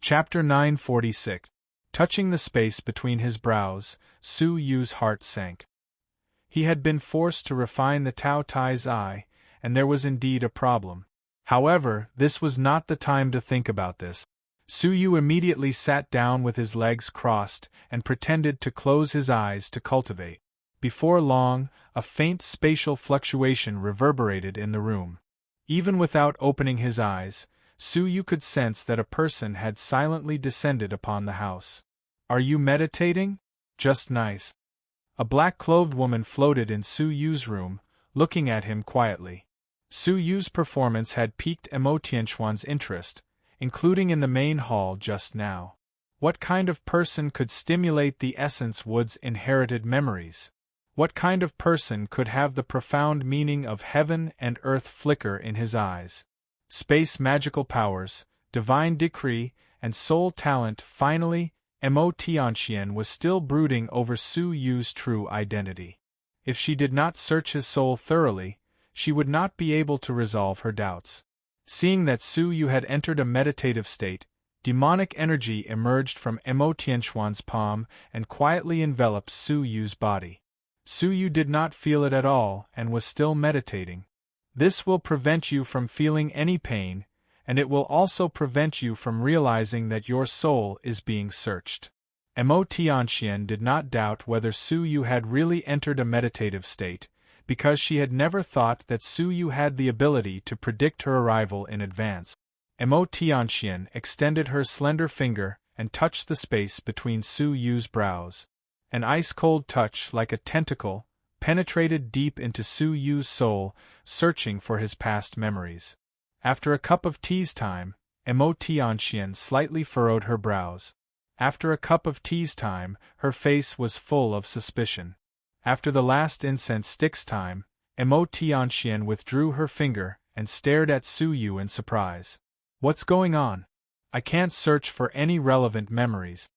Chapter 946. Touching the space between his brows, Su Yu's heart sank. He had been forced to refine the Tao Tai's eye, and there was indeed a problem. However, this was not the time to think about this. Su Yu immediately sat down with his legs crossed and pretended to close his eyes to cultivate. Before long, a faint spatial fluctuation reverberated in the room. Even without opening his eyes, Su Yu could sense that a person had silently descended upon the house. "Are you meditating? Just nice." A black-clothed woman floated in Su Yu's room, looking at him quietly. Su Yu's performance had piqued Emo Tianquan's interest, including in the main hall just now. What kind of person could stimulate the Essence Wood's inherited memories? What kind of person could have the profound meaning of heaven and earth flicker in his eyes? Space magical powers, divine decree, and soul talent. Finally, Emo Tianqian was still brooding over Su Yu's true identity. If she did not search his soul thoroughly, she would not be able to resolve her doubts. Seeing that Su Yu had entered a meditative state, demonic energy emerged from Emo Tianquan's palm and quietly enveloped Su Yu's body. Su Yu did not feel it at all and was still meditating. This will prevent you from feeling any pain, and it will also prevent you from realizing that your soul is being searched. Emo Tianqian did not doubt whether Su Yu had really entered a meditative state, because she had never thought that Su Yu had the ability to predict her arrival in advance. Emo Tianqian extended her slender finger and touched the space between Su Yu's brows. An ice-cold touch like a tentacle penetrated deep into Su Yu's soul, searching for his past memories. After a cup of tea's time, Emo Tianqian slightly furrowed her brows. After a cup of tea's time, her face was full of suspicion. After the last incense stick's time, Emo Tianqian withdrew her finger and stared at Su Yu in surprise. "What's going on? I can't search for any relevant memories."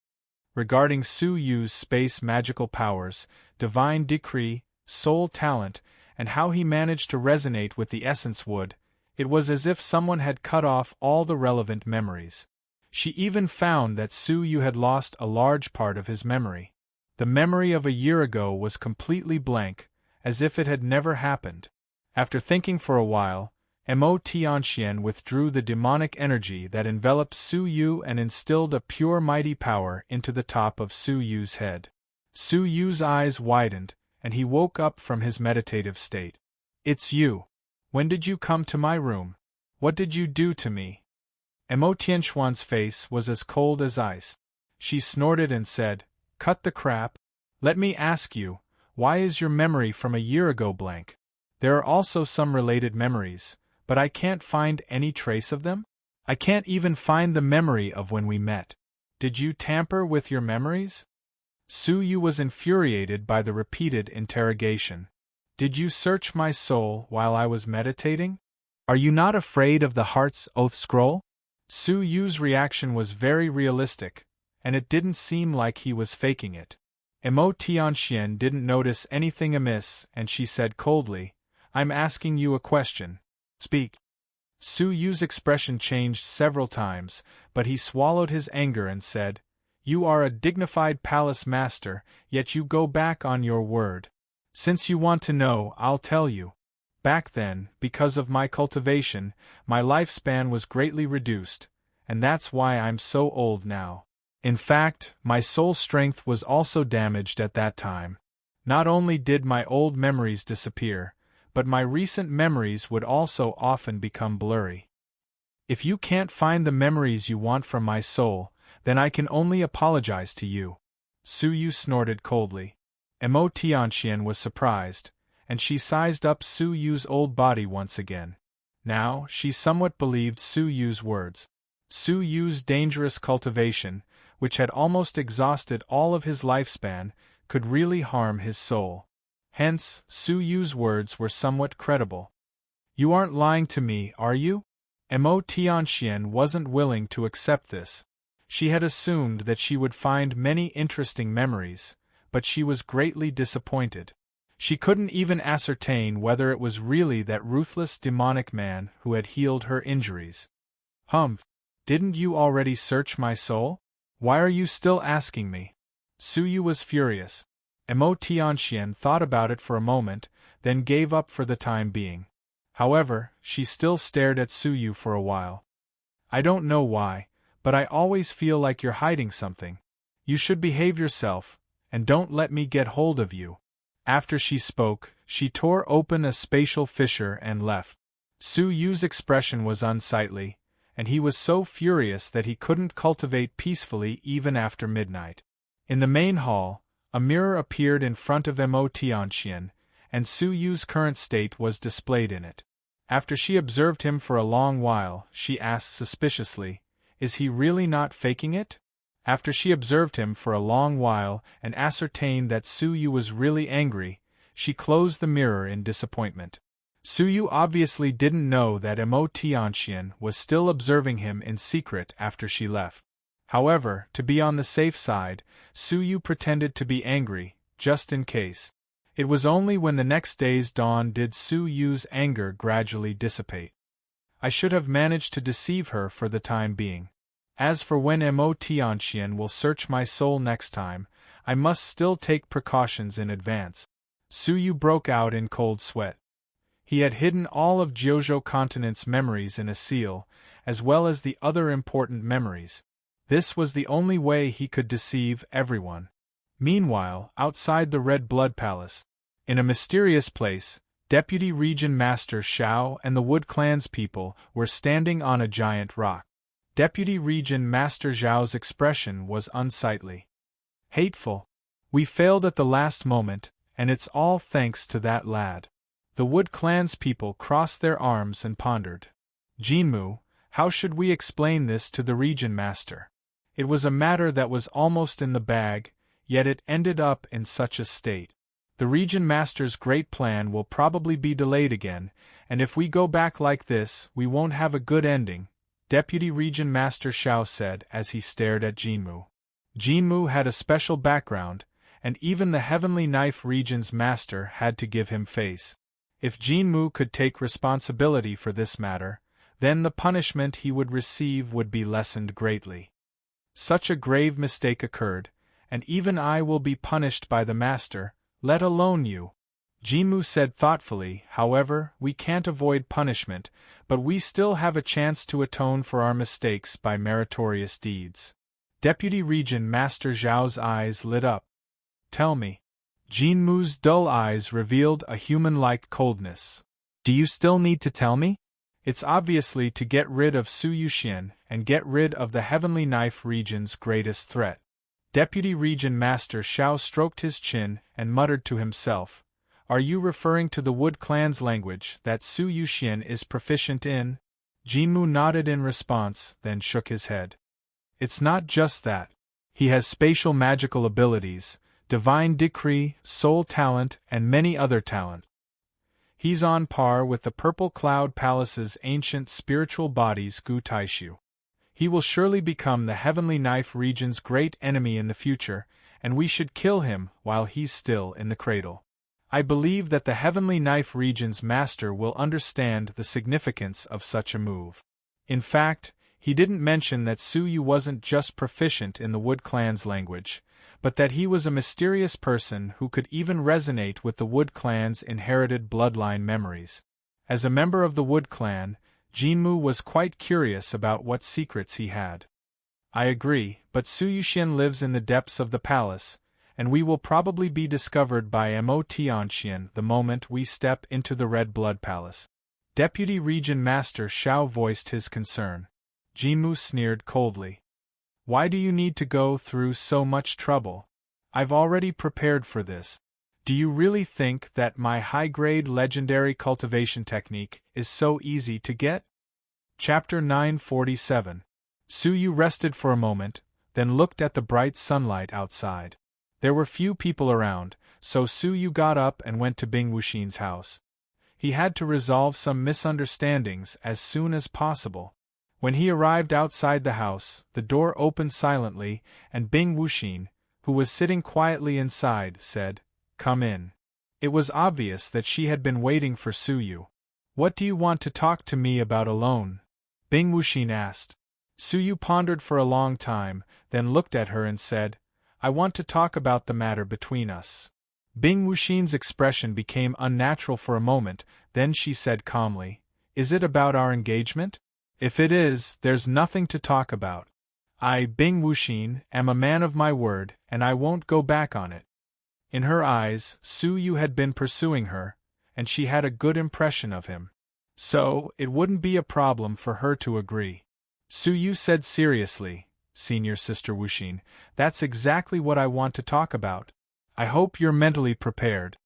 Regarding Su Yu's space magical powers, divine decree, soul talent, and how he managed to resonate with the Essence Wood, it was as if someone had cut off all the relevant memories. She even found that Su Yu had lost a large part of his memory. The memory of a year ago was completely blank, as if it had never happened. After thinking for a while, Emo Tianqian withdrew the demonic energy that enveloped Su Yu and instilled a pure mighty power into the top of Su Yu's head. Su Yu's eyes widened, and he woke up from his meditative state. "It's you. When did you come to my room? What did you do to me?" Emo Tianquan's face was as cold as ice. She snorted and said, "Cut the crap. Let me ask you, why is your memory from a year ago blank? There are also some related memories, but I can't find any trace of them? I can't even find the memory of when we met. Did you tamper with your memories?" Su Yu was infuriated by the repeated interrogation. "Did you search my soul while I was meditating? Are you not afraid of the Heart's Oath Scroll?" Su Yu's reaction was very realistic, and it didn't seem like he was faking it. Emo Tianqian didn't notice anything amiss, and she said coldly, "I'm asking you a question. Speak." Su Yu's expression changed several times, but he swallowed his anger and said, "You are a dignified palace master, yet you go back on your word. Since you want to know, I'll tell you. Back then, because of my cultivation, my lifespan was greatly reduced, and that's why I'm so old now. In fact, my soul strength was also damaged at that time. Not only did my old memories disappear, but my recent memories would also often become blurry. If you can't find the memories you want from my soul, then I can only apologize to you." Su Yu snorted coldly. Emo Tianqian was surprised, and she sized up Su Yu's old body once again. Now, she somewhat believed Su Yu's words. Su Yu's dangerous cultivation, which had almost exhausted all of his lifespan, could really harm his soul. Hence, Su Yu's words were somewhat credible. "You aren't lying to me, are you?" Emo Tianqian wasn't willing to accept this. She had assumed that she would find many interesting memories, but she was greatly disappointed. She couldn't even ascertain whether it was really that ruthless demonic man who had healed her injuries. "Humph! Didn't you already search my soul? Why are you still asking me? Suyu was furious. Emo Tianxian thought about it for a moment, then gave up for the time being. However, she still stared at Suyu for a while. I don't know why, but I always feel like you're hiding something. You should behave yourself, and don't let me get hold of you. After she spoke, she tore open a spatial fissure and left. Suyu's expression was unsightly, and he was so furious that he couldn't cultivate peacefully even after midnight. In the main hall, a mirror appeared in front of Emo Tianxian, and Suyu's current state was displayed in it. After she observed him for a long while, she asked suspiciously, "Is he really not faking it?" After she observed him for a long while and ascertained that Suyu was really angry, she closed the mirror in disappointment. Suyu obviously didn't know that Emo Tianxian was still observing him in secret after she left. However, to be on the safe side, Suyu pretended to be angry, just in case. It was only when the next day's dawn did Suyu's anger gradually dissipate. I should have managed to deceive her for the time being. As for when Emo Tianxian will search my soul next time, I must still take precautions in advance. Suyu broke out in cold sweat. He had hidden all of Jiuzhou Continent's memories in a seal, as well as the other important memories. This was the only way he could deceive everyone. Meanwhile, outside the Red Blood Palace, in a mysterious place, Deputy Region Master Xiao and the Wood Clan's people were standing on a giant rock. Deputy Region Master Zhao's expression was unsightly. Hateful. We failed at the last moment, and it's all thanks to that lad. The Wood Clan's people crossed their arms and pondered. Jinmu, how should we explain this to the Region Master? It was a matter that was almost in the bag, yet it ended up in such a state. The Region Master's great plan will probably be delayed again, and if we go back like this, we won't have a good ending, Deputy Region Master Xiao said as he stared at Jinmu. Jinmu had a special background, and even the Heavenly Knife Region's master had to give him face. If Jinmu could take responsibility for this matter, then the punishment he would receive would be lessened greatly. Such a grave mistake occurred, and even I will be punished by the master, let alone you. Jinmu said thoughtfully, however, we can't avoid punishment, but we still have a chance to atone for our mistakes by meritorious deeds. Deputy Region Master Zhao's eyes lit up. Tell me. Jinmu's dull eyes revealed a human-like coldness. Do you still need to tell me? It's obviously to get rid of Suyu Xian and get rid of the Heavenly Knife Region's greatest threat. Deputy Region Master Xiao stroked his chin and muttered to himself, Are you referring to the Wood Clan's language that Suyu Xian is proficient in? Jinmu nodded in response, then shook his head. It's not just that. He has spatial magical abilities, divine decree, soul talent, and many other talents. He's on par with the Purple Cloud Palace's ancient spiritual bodies Gu Taishu. He will surely become the Heavenly Knife Region's great enemy in the future, and we should kill him while he's still in the cradle. I believe that the Heavenly Knife Region's master will understand the significance of such a move. In fact, he didn't mention that Suyu wasn't just proficient in the Wood Clan's language, but that he was a mysterious person who could even resonate with the Wood Clan's inherited bloodline memories. As a member of the Wood Clan, Jinmu was quite curious about what secrets he had. I agree, but Suyu Xian lives in the depths of the palace, and we will probably be discovered by Emo Tianxian the moment we step into the Red Blood Palace. Deputy Region Master Xiao voiced his concern. Jinmu sneered coldly. Why do you need to go through so much trouble? I've already prepared for this. Do you really think that my high-grade legendary cultivation technique is so easy to get? Chapter 947. Suyu rested for a moment, then looked at the bright sunlight outside. There were few people around, so Suyu got up and went to Bing Wuxin's house. He had to resolve some misunderstandings as soon as possible. When he arrived outside the house, the door opened silently, and Bing Wuxin, who was sitting quietly inside, said, Come in. It was obvious that she had been waiting for Suyu. What do you want to talk to me about alone? Bing Wuxin asked. Suyu pondered for a long time, then looked at her and said, I want to talk about the matter between us. Bing Wuxin's expression became unnatural for a moment, then she said calmly, Is it about our engagement? If it is, there's nothing to talk about. I, Bing Wuxin, am a man of my word, and I won't go back on it. In her eyes, Suyu had been pursuing her, and she had a good impression of him. So, it wouldn't be a problem for her to agree. Suyu said seriously, Senior Sister Wuxin, that's exactly what I want to talk about. I hope you're mentally prepared.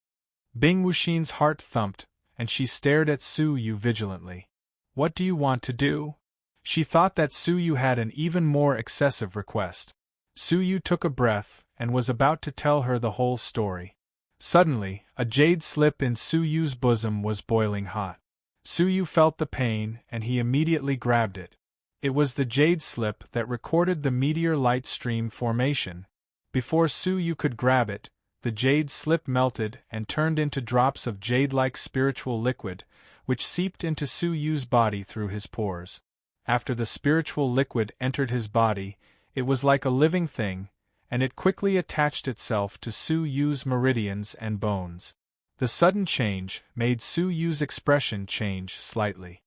Bing Wuxin's heart thumped, and she stared at Suyu vigilantly. What do you want to do? She thought that Suyu had an even more excessive request. Suyu took a breath, and was about to tell her the whole story. Suddenly, a jade slip in Suyu's bosom was boiling hot. Suyu felt the pain, and he immediately grabbed it. It was the jade slip that recorded the meteor light stream formation. Before Suyu could grab it, the jade slip melted and turned into drops of jade-like spiritual liquid, which seeped into Suyu's body through his pores. After the spiritual liquid entered his body, it was like a living thing, and it quickly attached itself to Suyu's meridians and bones. The sudden change made Suyu's expression change slightly.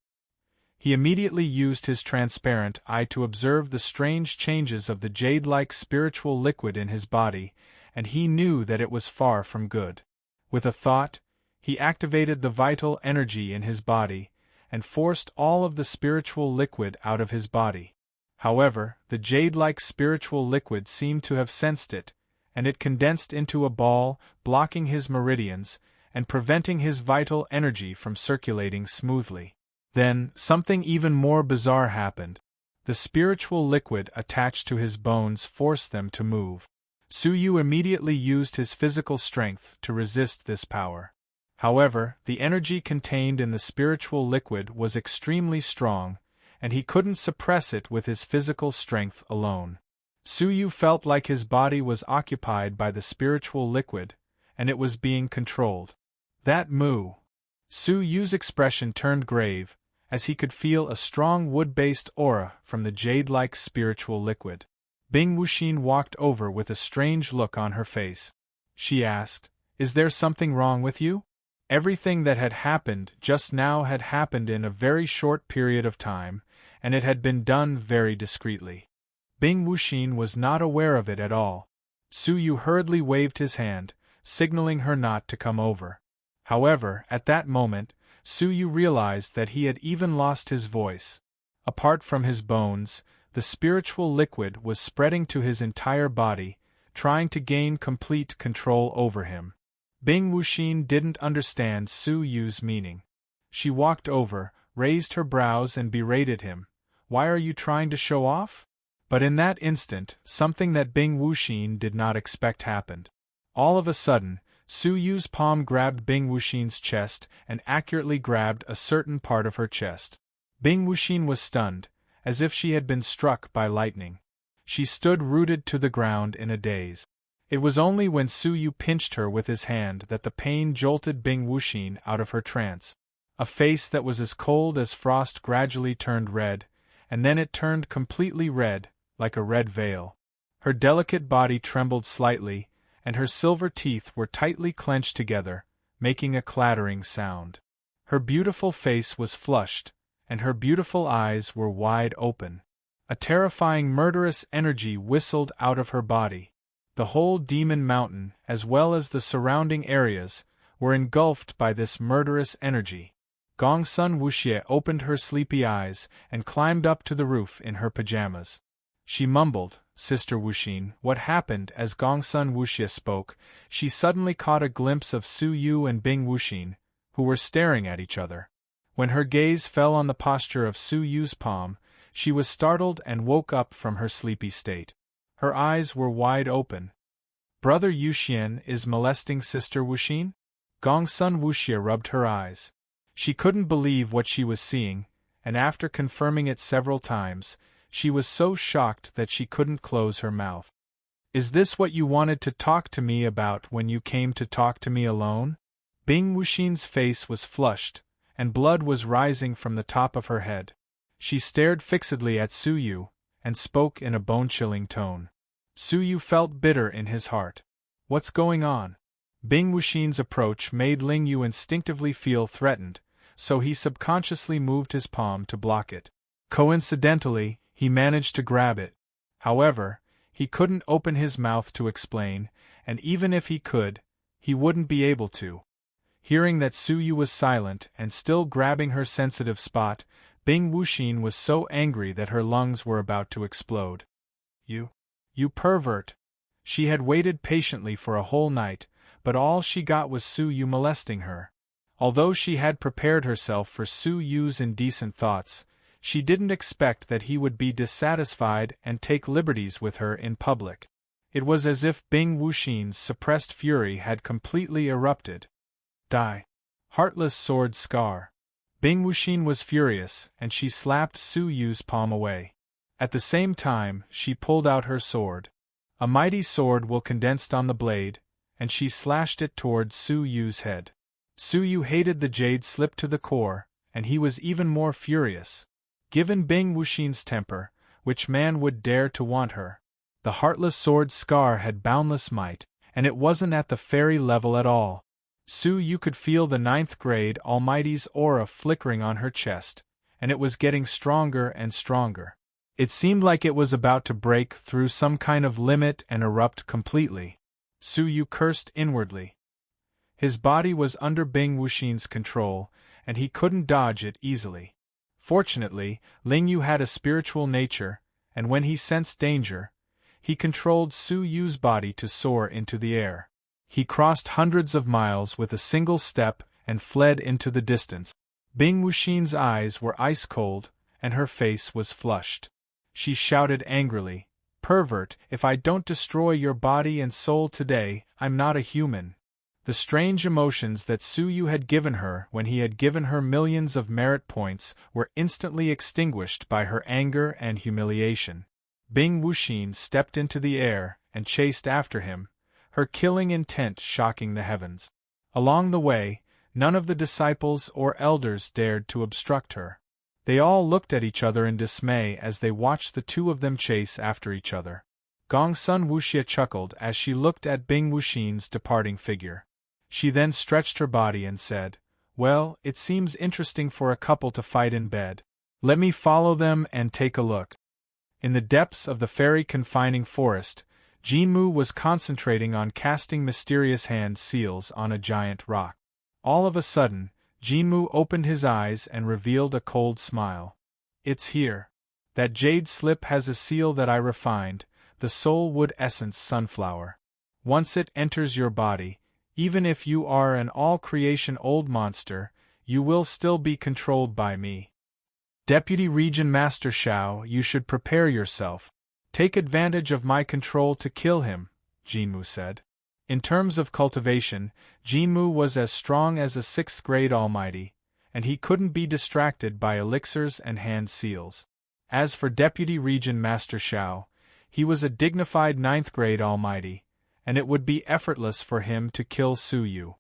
He immediately used his transparent eye to observe the strange changes of the jade-like spiritual liquid in his body, and he knew that it was far from good. With a thought, he activated the vital energy in his body, and forced all of the spiritual liquid out of his body. However, the jade-like spiritual liquid seemed to have sensed it, and it condensed into a ball, blocking his meridians, and preventing his vital energy from circulating smoothly. Then, something even more bizarre happened. The spiritual liquid attached to his bones forced them to move. Suyu immediately used his physical strength to resist this power. However, the energy contained in the spiritual liquid was extremely strong, and he couldn't suppress it with his physical strength alone. Suyu felt like his body was occupied by the spiritual liquid, and it was being controlled. That moo! Suyu's expression turned grave, as he could feel a strong wood-based aura from the jade-like spiritual liquid. Bing Wuxin walked over with a strange look on her face. She asked, Is there something wrong with you? Everything that had happened just now had happened in a very short period of time, and it had been done very discreetly. Bing Wuxin was not aware of it at all. Suyu hurriedly waved his hand, signaling her not to come over. However, at that moment, Suyu realized that he had even lost his voice. Apart from his bones, the spiritual liquid was spreading to his entire body, trying to gain complete control over him. Bing Wuxin didn't understand Suyu's meaning. She walked over, raised her brows and berated him. Why are you trying to show off? But in that instant, something that Bing Wuxin did not expect happened. All of a sudden, Suyu's palm grabbed Bing Wuxin's chest and accurately grabbed a certain part of her chest. Bing Wuxin was stunned, as if she had been struck by lightning. She stood rooted to the ground in a daze. It was only when Suyu pinched her with his hand that the pain jolted Bing Wuxin out of her trance. A face that was as cold as frost gradually turned red, and then it turned completely red, like a red veil. Her delicate body trembled slightly, and her silver teeth were tightly clenched together, making a clattering sound. Her beautiful face was flushed, and her beautiful eyes were wide open. A terrifying murderous energy whistled out of her body. The whole demon mountain, as well as the surrounding areas, were engulfed by this murderous energy. Gongsun Wuxie opened her sleepy eyes and climbed up to the roof in her pajamas. She mumbled, Sister Wuxin, what happened? As Gongsun Wuxie spoke, she suddenly caught a glimpse of Suyu and Bing Wuxin, who were staring at each other. When her gaze fell on the posture of Suyu's palm, she was startled and woke up from her sleepy state. Her eyes were wide open. Brother Yuxian is molesting Sister Wuxin? Gongsun Wuxie rubbed her eyes. She couldn't believe what she was seeing, and after confirming it several times, she was so shocked that she couldn't close her mouth. Is this what you wanted to talk to me about when you came to talk to me alone? Bing Wuxin's face was flushed, and blood was rising from the top of her head. She stared fixedly at Su Yu, and spoke in a bone-chilling tone. Su Yu felt bitter in his heart. What's going on? Bing Wuxin's approach made Ling Yu instinctively feel threatened, so he subconsciously moved his palm to block it. Coincidentally, he managed to grab it. However, he couldn't open his mouth to explain, and even if he could, he wouldn't be able to. Hearing that Su Yu was silent and still grabbing her sensitive spot, Bing Wuxin was so angry that her lungs were about to explode. You pervert! She had waited patiently for a whole night, but all she got was Su Yu molesting her. Although she had prepared herself for Su Yu's indecent thoughts, she didn't expect that he would be dissatisfied and take liberties with her in public. It was as if Bing Wuxin's suppressed fury had completely erupted. Die. Heartless sword scar. Bing Wuxin was furious, and she slapped Su Yu's palm away. At the same time, she pulled out her sword. A mighty sword will condensed on the blade, and she slashed it towards Su Yu's head. Su Yu hated the jade slip to the core, and he was even more furious. Given Bing Wuxin's temper, which man would dare to want her? The heartless sword scar had boundless might, and it wasn't at the fairy level at all. Su Yu could feel the 9th grade Almighty's aura flickering on her chest, and it was getting stronger and stronger. It seemed like it was about to break through some kind of limit and erupt completely. Su Yu cursed inwardly. His body was under Bing Wuxin's control, and he couldn't dodge it easily. Fortunately, Ling Yu had a spiritual nature, and when he sensed danger, he controlled Su Yu's body to soar into the air. He crossed hundreds of miles with a single step and fled into the distance. Bing Wuxin's eyes were ice cold, and her face was flushed. She shouted angrily, "Pervert, if I don't destroy your body and soul today, I'm not a human." The strange emotions that Su Yu had given her when he had given her millions of merit points were instantly extinguished by her anger and humiliation. Bing Wuxin stepped into the air and chased after him, her killing intent shocking the heavens. Along the way, none of the disciples or elders dared to obstruct her. They all looked at each other in dismay as they watched the two of them chase after each other. Gongsun Wuxia chuckled as she looked at Bing Wuxin's departing figure. She then stretched her body and said, "Well, it seems interesting for a couple to fight in bed. Let me follow them and take a look." In the depths of the fairy confining forest, Jinmu was concentrating on casting mysterious hand seals on a giant rock. All of a sudden, Jinmu opened his eyes and revealed a cold smile. "It's here. That jade slip has a seal that I refined, the soul wood essence sunflower. Once it enters your body, even if you are an all-creation old monster, you will still be controlled by me. Deputy Region Master Shao, you should prepare yourself. Take advantage of my control to kill him," Jinmu said. In terms of cultivation, Jinmu was as strong as a 6th grade Almighty, and he couldn't be distracted by elixirs and hand seals. As for Deputy Region Master Shao, he was a dignified 9th grade Almighty, and it would be effortless for him to kill Su Yu.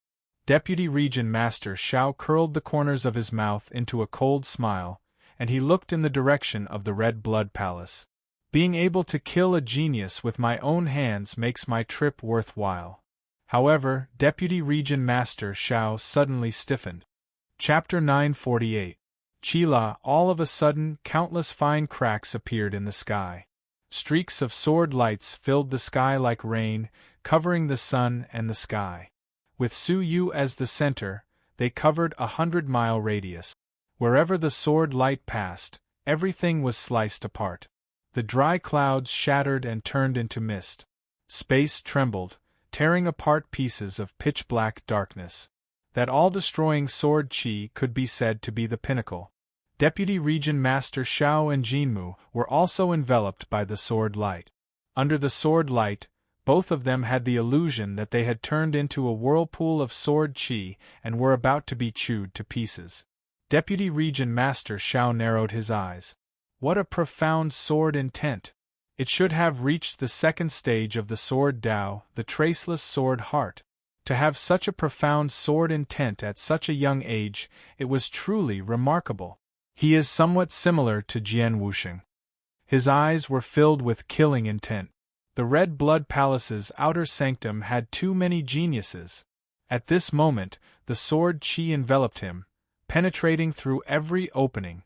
Deputy Region Master Shao curled the corners of his mouth into a cold smile, and he looked in the direction of the Red Blood Palace. "Being able to kill a genius with my own hands makes my trip worthwhile." However, Deputy Region Master Shao suddenly stiffened. Chapter 948. Chila. All of a sudden, countless fine cracks appeared in the sky. Streaks of sword lights filled the sky like rain, covering the sun and the sky. With Su Yu as the center, they covered a 100-mile radius. Wherever the sword light passed, everything was sliced apart. The dry clouds shattered and turned into mist. Space trembled, tearing apart pieces of pitch-black darkness. That all-destroying sword chi could be said to be the pinnacle. Deputy Region Master Shao and Jinmu were also enveloped by the sword light. Under the sword light, both of them had the illusion that they had turned into a whirlpool of sword chi and were about to be chewed to pieces. Deputy Region Master Shao narrowed his eyes. What a profound sword intent! It should have reached the 2nd stage of the sword Dao, the traceless sword heart. To have such a profound sword intent at such a young age, it was truly remarkable. He is somewhat similar to Jian Wuxing. His eyes were filled with killing intent. The Red Blood Palace's outer sanctum had too many geniuses. At this moment, the sword qi enveloped him, penetrating through every opening.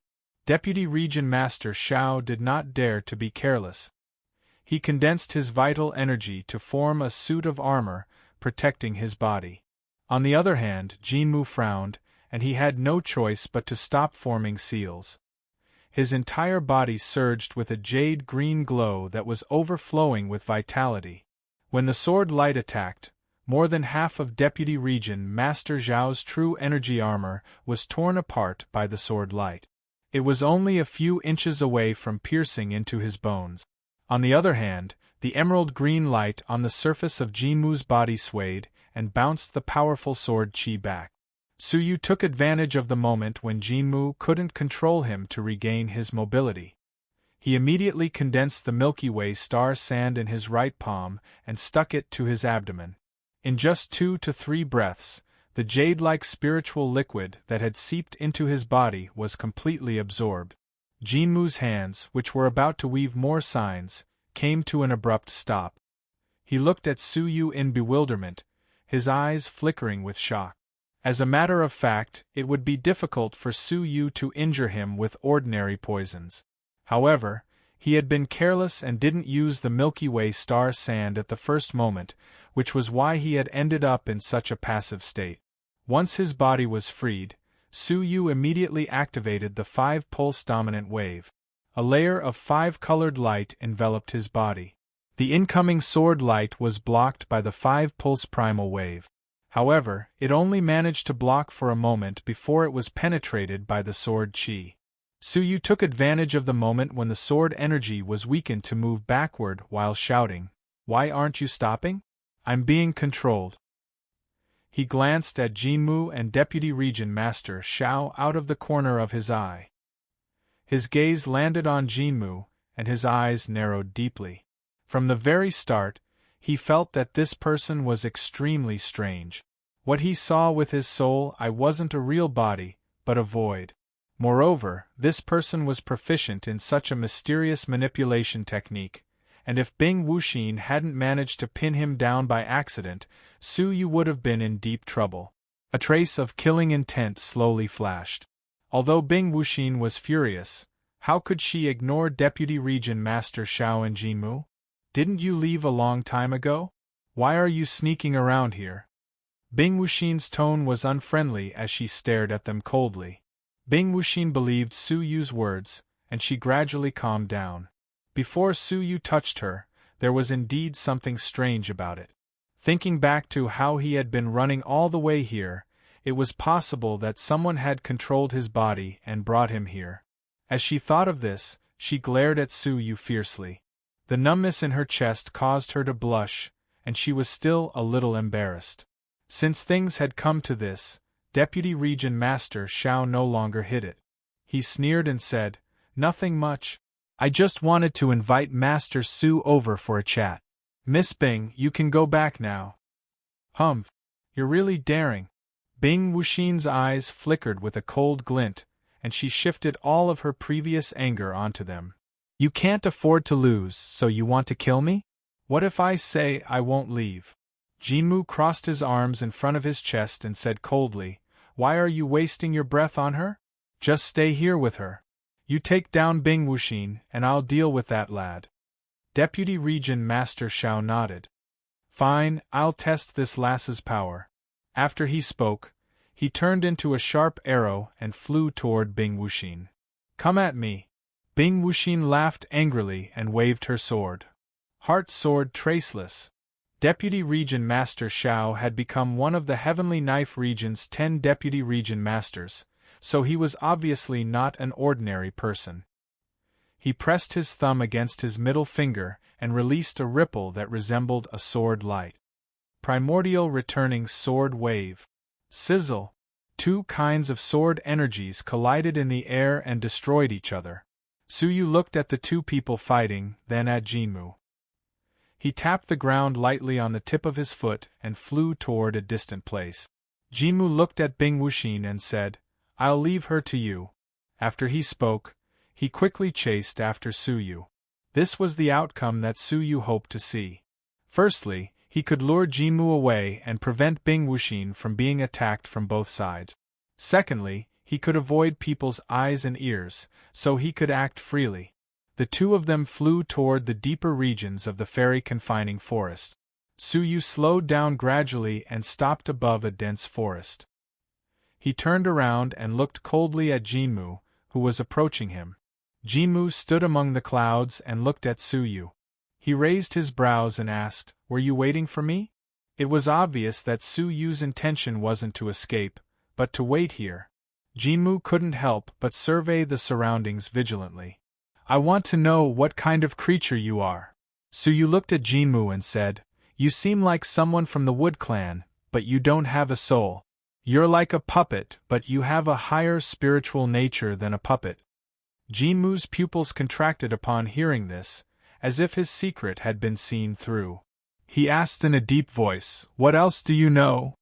Deputy Region Master Xiao did not dare to be careless. He condensed his vital energy to form a suit of armor, protecting his body. On the other hand, Jinmu frowned, and he had no choice but to stop forming seals. His entire body surged with a jade-green glow that was overflowing with vitality. When the sword light attacked, more than half of Deputy Region Master Zhao's true energy armor was torn apart by the sword light. It was only a few inches away from piercing into his bones. On the other hand, the emerald green light on the surface of Jinmu's body swayed and bounced the powerful sword qi back. Suyu took advantage of the moment when Jinmu couldn't control him to regain his mobility. He immediately condensed the Milky Way star sand in his right palm and stuck it to his abdomen. In just 2 to 3 breaths, the jade-like spiritual liquid that had seeped into his body was completely absorbed. Jinmu's hands, which were about to weave more signs, came to an abrupt stop. He looked at Suyu in bewilderment, his eyes flickering with shock. As a matter of fact, it would be difficult for Suyu to injure him with ordinary poisons. However, he had been careless and didn't use the Milky Way star sand at the first moment, which was why he had ended up in such a passive state. Once his body was freed, Suyu immediately activated the 5-pulse dominant wave. A layer of 5-colored light enveloped his body. The incoming sword light was blocked by the 5-pulse primal wave. However, it only managed to block for a moment before it was penetrated by the sword qi. Suyu took advantage of the moment when the sword energy was weakened to move backward while shouting, "Why aren't you stopping? I'm being controlled." He glanced at Jinmu and Deputy Region Master Xiao out of the corner of his eye. His gaze landed on Jinmu, and his eyes narrowed deeply. From the very start, he felt that this person was extremely strange. What he saw with his soul eye wasn't a real body, but a void. Moreover, this person was proficient in such a mysterious manipulation technique, and if Bing Wuxin hadn't managed to pin him down by accident, Suyu would have been in deep trouble. A trace of killing intent slowly flashed. Although Bing Wuxin was furious, how could she ignore Deputy Region Master Xiao and Jinmu? "Didn't you leave a long time ago? Why are you sneaking around here?" Bing Wuxin's tone was unfriendly as she stared at them coldly. Bing Wuxin believed Suyu's words, and she gradually calmed down. Before Suyu touched her, there was indeed something strange about it. Thinking back to how he had been running all the way here, it was possible that someone had controlled his body and brought him here. As she thought of this, she glared at Suyu fiercely. The numbness in her chest caused her to blush, and she was still a little embarrassed. Since things had come to this, Deputy Region Master Xiao no longer hid it. He sneered and said, "Nothing much. I just wanted to invite Master Su over for a chat. Miss Bing, you can go back now." "Humph. You're really daring." Bing Wuxin's eyes flickered with a cold glint, and she shifted all of her previous anger onto them. "You can't afford to lose, so you want to kill me? What if I say I won't leave?" Jinmu crossed his arms in front of his chest and said coldly, "Why are you wasting your breath on her? Just stay here with her. You take down Bing Wuxin, and I'll deal with that lad." Deputy Region Master Xiao nodded. "Fine, I'll test this lass's power." After he spoke, he turned into a sharp arrow and flew toward Bing Wuxin. "Come at me." Bing Wuxin laughed angrily and waved her sword. Heart sword traceless. Deputy Region Master Xiao had become one of the Heavenly Knife Region's 10 Deputy Region Masters, so he was obviously not an ordinary person. He pressed his thumb against his middle finger and released a ripple that resembled a sword light. Primordial returning sword wave. Sizzle. 2 kinds of sword energies collided in the air and destroyed each other. Suyu looked at the 2 people fighting, then at Jinmu. He tapped the ground lightly on the tip of his foot and flew toward a distant place. Jinmu looked at Bing Wuxin and said, "I'll leave her to you. After he spoke, he quickly chased after Suyu. This was the outcome that Suyu hoped to see. Firstly, he could lure Jinmu away and prevent Bing Wuxin from being attacked from both sides. Secondly, he could avoid people's eyes and ears, so he could act freely. The two of them flew toward the deeper regions of the fairy confining forest. Suyu slowed down gradually and stopped above a dense forest. He turned around and looked coldly at Jinmu, who was approaching him. Jinmu stood among the clouds and looked at Suyu. He raised his brows and asked, "Were you waiting for me?" It was obvious that Suyu's intention wasn't to escape, but to wait here. Jinmu couldn't help but survey the surroundings vigilantly. "I want to know what kind of creature you are." Suyu looked at Jinmu and said, "You seem like someone from the Wood Clan, but you don't have a soul. You're like a puppet, but you have a higher spiritual nature than a puppet." Jinmu's pupils contracted upon hearing this, as if his secret had been seen through. He asked in a deep voice, "What else do you know?"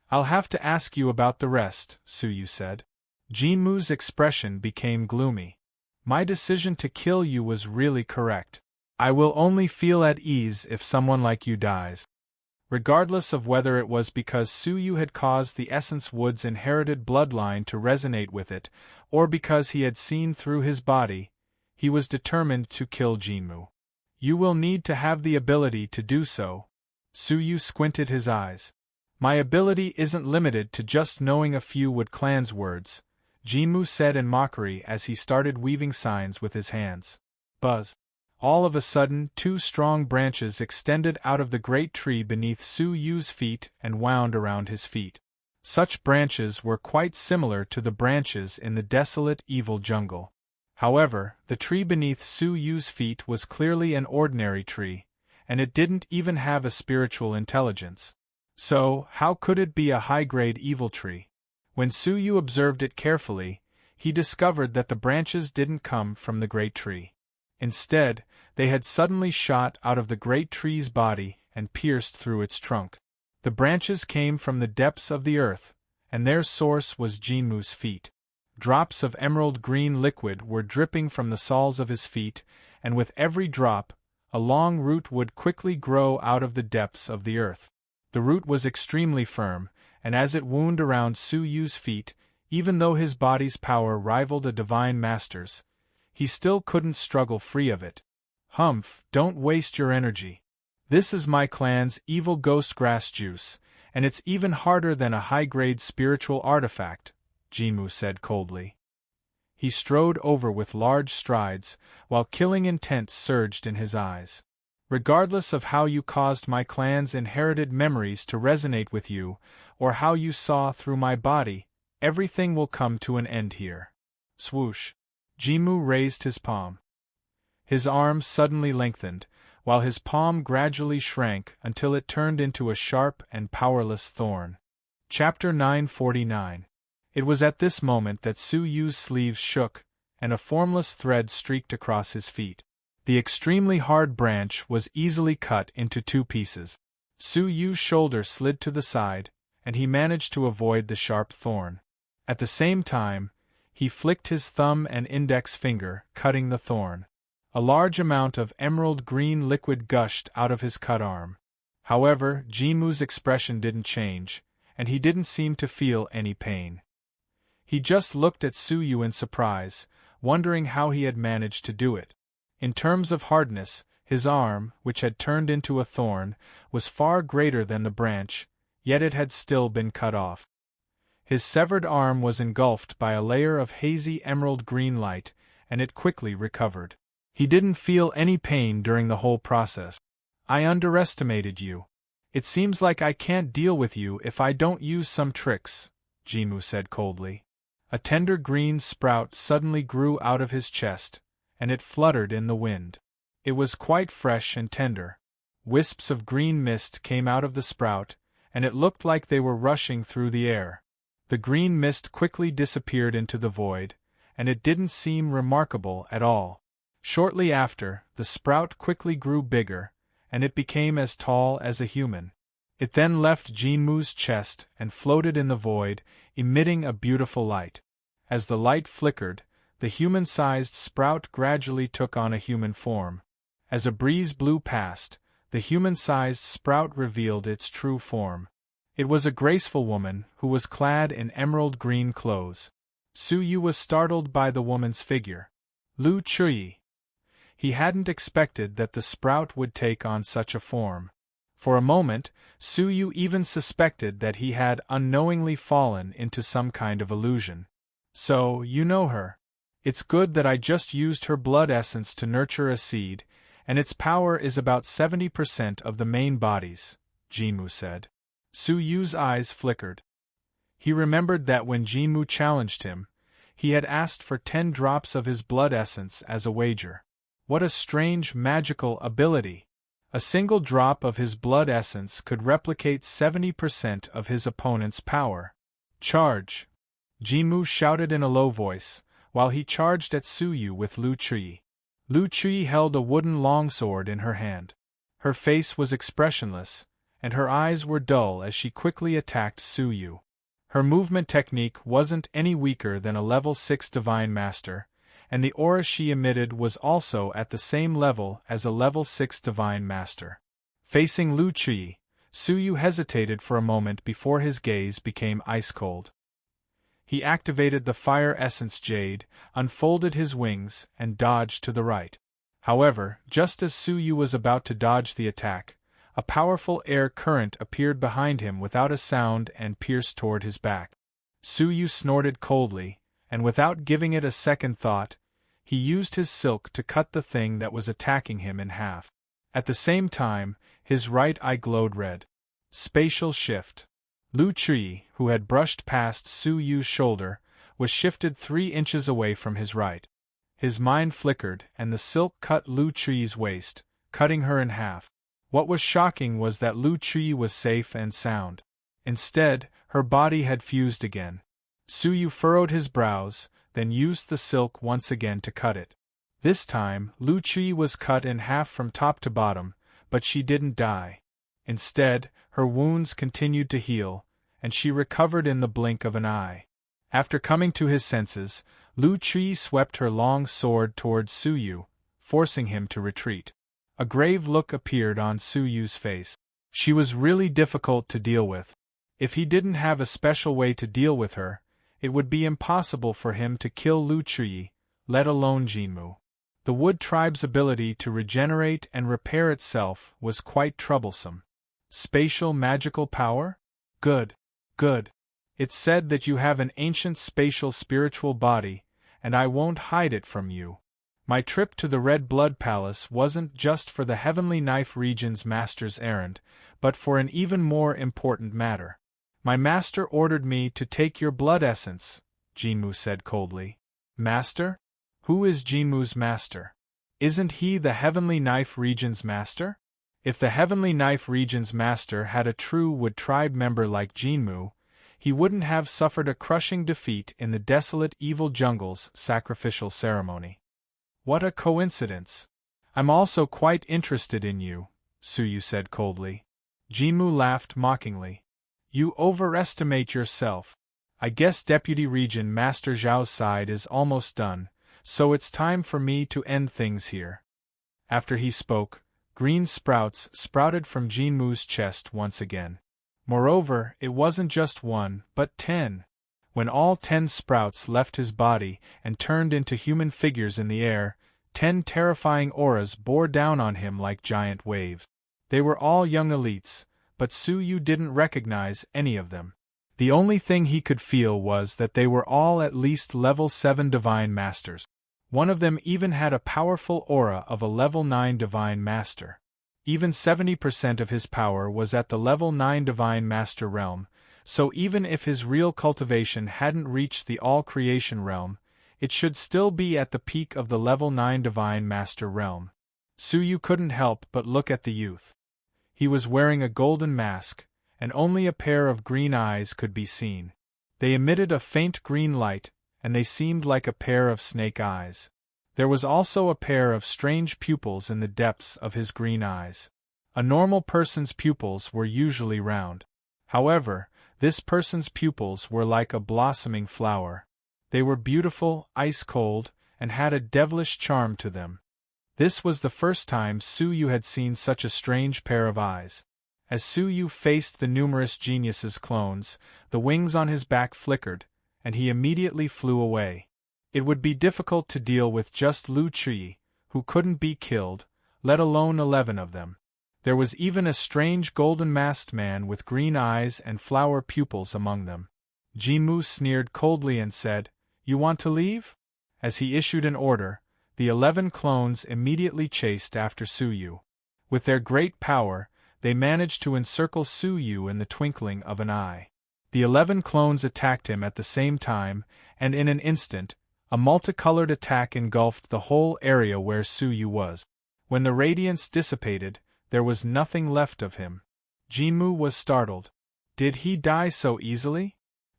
"I'll have to ask you about the rest," Suyu said. Jinmu's expression became gloomy. "My decision to kill you was really correct. I will only feel at ease if someone like you dies." Regardless of whether it was because Suyu had caused the Essence Wood's inherited bloodline to resonate with it, or because he had seen through his body, he was determined to kill Jinmu. "You will need to have the ability to do so." Suyu squinted his eyes. "My ability isn't limited to just knowing a few Wood Clan's words," Jinmu said in mockery as he started weaving signs with his hands. Buzz. All of a sudden, two strong branches extended out of the great tree beneath Suyu's feet and wound around his feet. Such branches were quite similar to the branches in the desolate, evil jungle. However, the tree beneath Suyu's feet was clearly an ordinary tree, and it didn't even have a spiritual intelligence. So, how could it be a high-grade evil tree? When Suyu observed it carefully, he discovered that the branches didn't come from the great tree. Instead, they had suddenly shot out of the great tree's body and pierced through its trunk. The branches came from the depths of the earth, and their source was Jinmu's feet. Drops of emerald green liquid were dripping from the soles of his feet, and with every drop, a long root would quickly grow out of the depths of the earth. The root was extremely firm, and as it wound around Suyu's feet, even though his body's power rivaled a divine master's, he still couldn't struggle free of it. "Humph, don't waste your energy. This is my clan's evil ghost grass juice, and it's even harder than a high-grade spiritual artifact," Jinmu said coldly. He strode over with large strides, while killing intent surged in his eyes. "Regardless of how you caused my clan's inherited memories to resonate with you, or how you saw through my body, everything will come to an end here." Swoosh! Jinmu raised his palm. His arm suddenly lengthened, while his palm gradually shrank until it turned into a sharp and powerless thorn. Chapter 949. It was at this moment that Suyu's sleeves shook, and a formless thread streaked across his feet. The extremely hard branch was easily cut into two pieces. Suyu's shoulder slid to the side, and he managed to avoid the sharp thorn. At the same time, he flicked his thumb and index finger, cutting the thorn. A large amount of emerald green liquid gushed out of his cut arm. However, Jinmu's expression didn't change, and he didn't seem to feel any pain. He just looked at Suyu in surprise, wondering how he had managed to do it. In terms of hardness, his arm, which had turned into a thorn, was far greater than the branch, yet it had still been cut off. His severed arm was engulfed by a layer of hazy emerald green light, and it quickly recovered. He didn't feel any pain during the whole process. "I underestimated you. It seems like I can't deal with you if I don't use some tricks," Jinmu said coldly. A tender green sprout suddenly grew out of his chest, and it fluttered in the wind. It was quite fresh and tender. Wisps of green mist came out of the sprout, and it looked like they were rushing through the air. The green mist quickly disappeared into the void, and it didn't seem remarkable at all. Shortly after, the sprout quickly grew bigger, and it became as tall as a human. It then left Jinmu's chest and floated in the void, emitting a beautiful light. As the light flickered, the human-sized sprout gradually took on a human form. As a breeze blew past, the human-sized sprout revealed its true form. It was a graceful woman who was clad in emerald green clothes. Suyu was startled by the woman's figure. Lu Chuyi. He hadn't expected that the sprout would take on such a form. For a moment, Suyu even suspected that he had unknowingly fallen into some kind of illusion. So, you know her. It's good that I just used her blood essence to nurture a seed, and its power is about 70% of the main body's, Jinmu said. Suyu's eyes flickered. He remembered that when Jinmu challenged him, he had asked for 10 drops of his blood essence as a wager. What a strange magical ability! A single drop of his blood essence could replicate 70% of his opponent's power. Charge! Jinmu shouted in a low voice, while he charged at Suyu with Lu Chuyi. Lu Chuyi held a wooden longsword in her hand. Her face was expressionless, and her eyes were dull as she quickly attacked Suyu. Her movement technique wasn't any weaker than a level 6 Divine Master, and the aura she emitted was also at the same level as a level 6 Divine Master. Facing Lu Chuyi, Suyu hesitated for a moment before his gaze became ice-cold. He activated the Fire Essence Jade, unfolded his wings, and dodged to the right. However, just as Suyu was about to dodge the attack, a powerful air current appeared behind him without a sound and pierced toward his back. Suyu snorted coldly, and without giving it a second thought, he used his silk to cut the thing that was attacking him in half. At the same time, his right eye glowed red. Spatial shift. Lu Chuyi, who had brushed past Suyu's shoulder, was shifted 3 inches away from his right. His mind flickered, and the silk cut Lu Chuyi's waist, cutting her in half. What was shocking was that Lu Chuyi was safe and sound. Instead, her body had fused again. Suyu furrowed his brows, then used the silk once again to cut it. This time, Lu Chuyi was cut in half from top to bottom, but she didn't die. Instead, her wounds continued to heal, and she recovered in the blink of an eye. After coming to his senses, Lu Chuyi swept her long sword toward Suyu, forcing him to retreat. A grave look appeared on Suyu's face. She was really difficult to deal with. If he didn't have a special way to deal with her, it would be impossible for him to kill Lu Chuyi, let alone Jinmu. The Wood Tribe's ability to regenerate and repair itself was quite troublesome. Spatial magical power? Good. Good. It's said that you have an ancient spatial spiritual body, and I won't hide it from you. My trip to the Red Blood Palace wasn't just for the Heavenly Knife Region's master's errand, but for an even more important matter. My master ordered me to take your blood essence, Jinmu said coldly. Master? Who is Jinmu's master? Isn't he the Heavenly Knife Region's master? If the Heavenly Knife Region's master had a true Wood Tribe member like Jinmu, he wouldn't have suffered a crushing defeat in the desolate evil jungle's sacrificial ceremony. What a coincidence! I'm also quite interested in you, Suyu said coldly. Jinmu laughed mockingly. You overestimate yourself. I guess Deputy Region Master Zhao's side is almost done, so it's time for me to end things here. After he spoke, green sprouts sprouted from Jinmu's chest once again. Moreover, it wasn't just 1, but 10. When all 10 sprouts left his body and turned into human figures in the air, 10 terrifying auras bore down on him like giant waves. They were all young elites, but Suyu didn't recognize any of them. The only thing he could feel was that they were all at least level 7 Divine Masters. One of them even had a powerful aura of a level 9 Divine Master. Even 70% of his power was at the level 9 Divine Master realm, so even if his real cultivation hadn't reached the all-creation realm, it should still be at the peak of the level 9 Divine Master realm. Suyu couldn't help but look at the youth. He was wearing a golden mask, and only a pair of green eyes could be seen. They emitted a faint green light, and they seemed like a pair of snake eyes. There was also a pair of strange pupils in the depths of his green eyes. A normal person's pupils were usually round. However, this person's pupils were like a blossoming flower. They were beautiful, ice-cold, and had a devilish charm to them. This was the first time Su Yu had seen such a strange pair of eyes. As Su Yu faced the numerous genius's clones, the wings on his back flickered, and he immediately flew away. It would be difficult to deal with just Lu Chi, who couldn't be killed, let alone 11 of them. There was even a strange golden-masked man with green eyes and flower pupils among them. Jinmu sneered coldly and said, "You want to leave?" As he issued an order, the 11 clones immediately chased after Su Yu. With their great power, they managed to encircle Su Yu in the twinkling of an eye. The 11 clones attacked him at the same time, and in an instant, a multicolored attack engulfed the whole area where Su Yu was. When the radiance dissipated, there was nothing left of him. Jinmu was startled. Did he die so easily?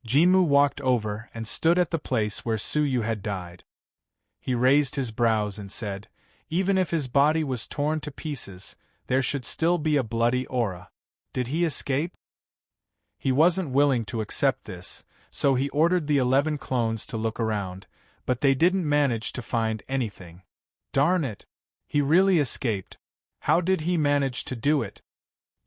Jinmu walked over and stood at the place where Su Yu had died. He raised his brows and said, "Even if his body was torn to pieces, there should still be a bloody aura. Did he escape?" He wasn't willing to accept this, so he ordered the 11 clones to look around, but they didn't manage to find anything. Darn it! He really escaped. How did he manage to do it?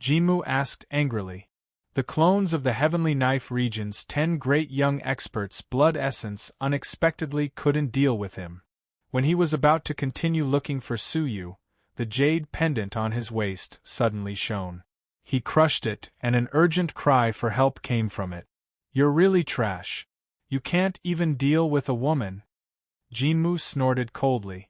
Jinmu asked angrily. The clones of the Heavenly Knife region's 10 great young experts' blood essence unexpectedly couldn't deal with him. When he was about to continue looking for Su Yu, the jade pendant on his waist suddenly shone. He crushed it, and an urgent cry for help came from it. "You're really trash. You can't even deal with a woman." Jinmu snorted coldly.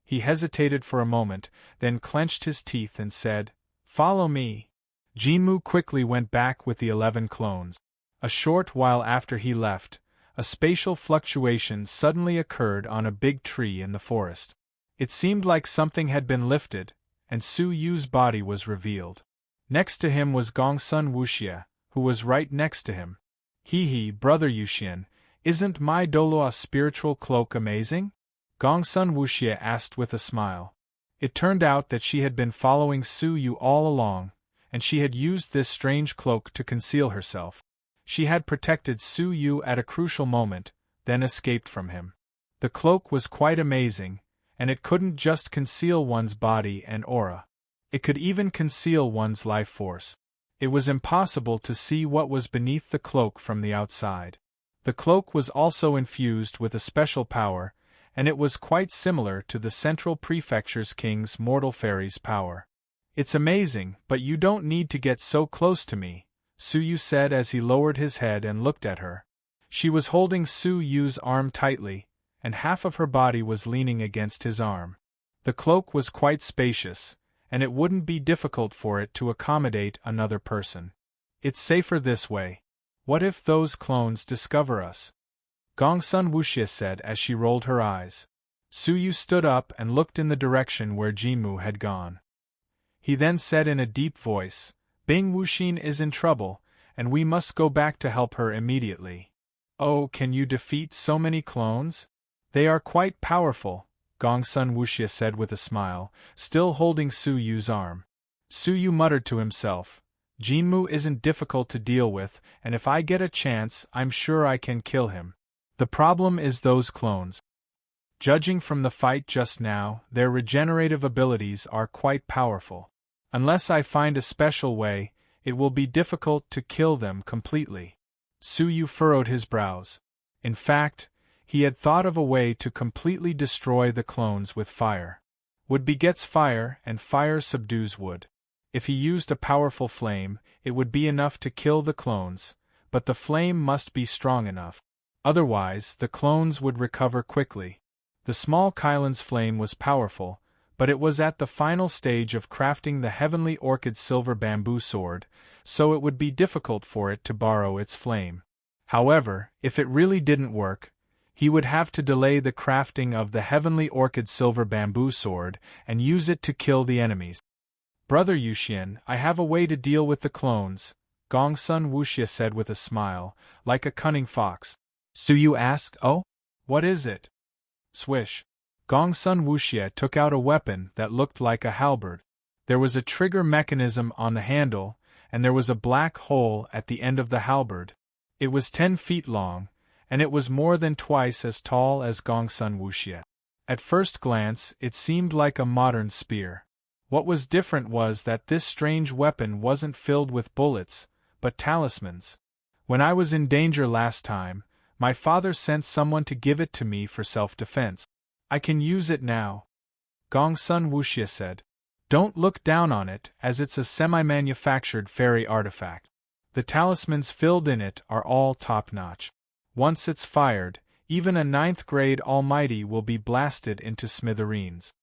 He hesitated for a moment, then clenched his teeth and said, "Follow me." Jinmu quickly went back with the 11 clones. A short while after he left, a spatial fluctuation suddenly occurred on a big tree in the forest. It seemed like something had been lifted, and Su Yu's body was revealed. Next to him was Gongsun Wuxia, who was right next to him. "Hee, brother Yuxian, isn't my Doloa spiritual cloak amazing?" Gongsun Wuxia asked with a smile. It turned out that she had been following Su Yu all along, and she had used this strange cloak to conceal herself. She had protected Su Yu at a crucial moment, then escaped from him. The cloak was quite amazing, and it couldn't just conceal one's body and aura. It could even conceal one's life force. It was impossible to see what was beneath the cloak from the outside. The cloak was also infused with a special power, and it was quite similar to the Central Prefecture's King's Mortal Fairy's power. "It's amazing, but you don't need to get so close to me," Su Yu said as he lowered his head and looked at her. She was holding Su Yu's arm tightly, and half of her body was leaning against his arm. The cloak was quite spacious, and it wouldn't be difficult for it to accommodate another person. "It's safer this way. What if those clones discover us?" Gongsun Wuxia said as she rolled her eyes. Su Yu stood up and looked in the direction where Jinmu had gone. He then said in a deep voice, "Bing Wuxin is in trouble, and we must go back to help her immediately." "Oh, can you defeat so many clones? They are quite powerful," Gongsun Wuxia said with a smile, still holding Su Yu's arm. Su Yu muttered to himself, "Jinmu isn't difficult to deal with, and if I get a chance, I'm sure I can kill him. The problem is those clones. Judging from the fight just now, their regenerative abilities are quite powerful. Unless I find a special way, it will be difficult to kill them completely." Su Yu furrowed his brows. In fact, he had thought of a way to completely destroy the clones with fire. Wood begets fire, and fire subdues wood. If he used a powerful flame, it would be enough to kill the clones, but the flame must be strong enough. Otherwise, the clones would recover quickly. The small Kylan's flame was powerful, but it was at the final stage of crafting the Heavenly Orchid silver bamboo sword, so it would be difficult for it to borrow its flame. However, if it really didn't work, he would have to delay the crafting of the Heavenly Orchid silver bamboo sword and use it to kill the enemies. "Brother Yuxian, I have a way to deal with the clones," Gongsun Wuxia said with a smile, like a cunning fox. Su Yu asked, "Oh? What is it?" Swish. Gongsun Wuxia took out a weapon that looked like a halberd. There was a trigger mechanism on the handle, and there was a black hole at the end of the halberd. It was 10 feet long, and it was more than twice as tall as Gongsun Wuxie. At first glance, it seemed like a modern spear. What was different was that this strange weapon wasn't filled with bullets, but talismans. When I was in danger last time, my father sent someone to give it to me for self-defense. I can use it now, Gongsun Wuxie said. Don't look down on it, as it's a semi-manufactured fairy artifact. The talismans filled in it are all top-notch. Once it's fired, even a 9th-grade almighty will be blasted into smithereens.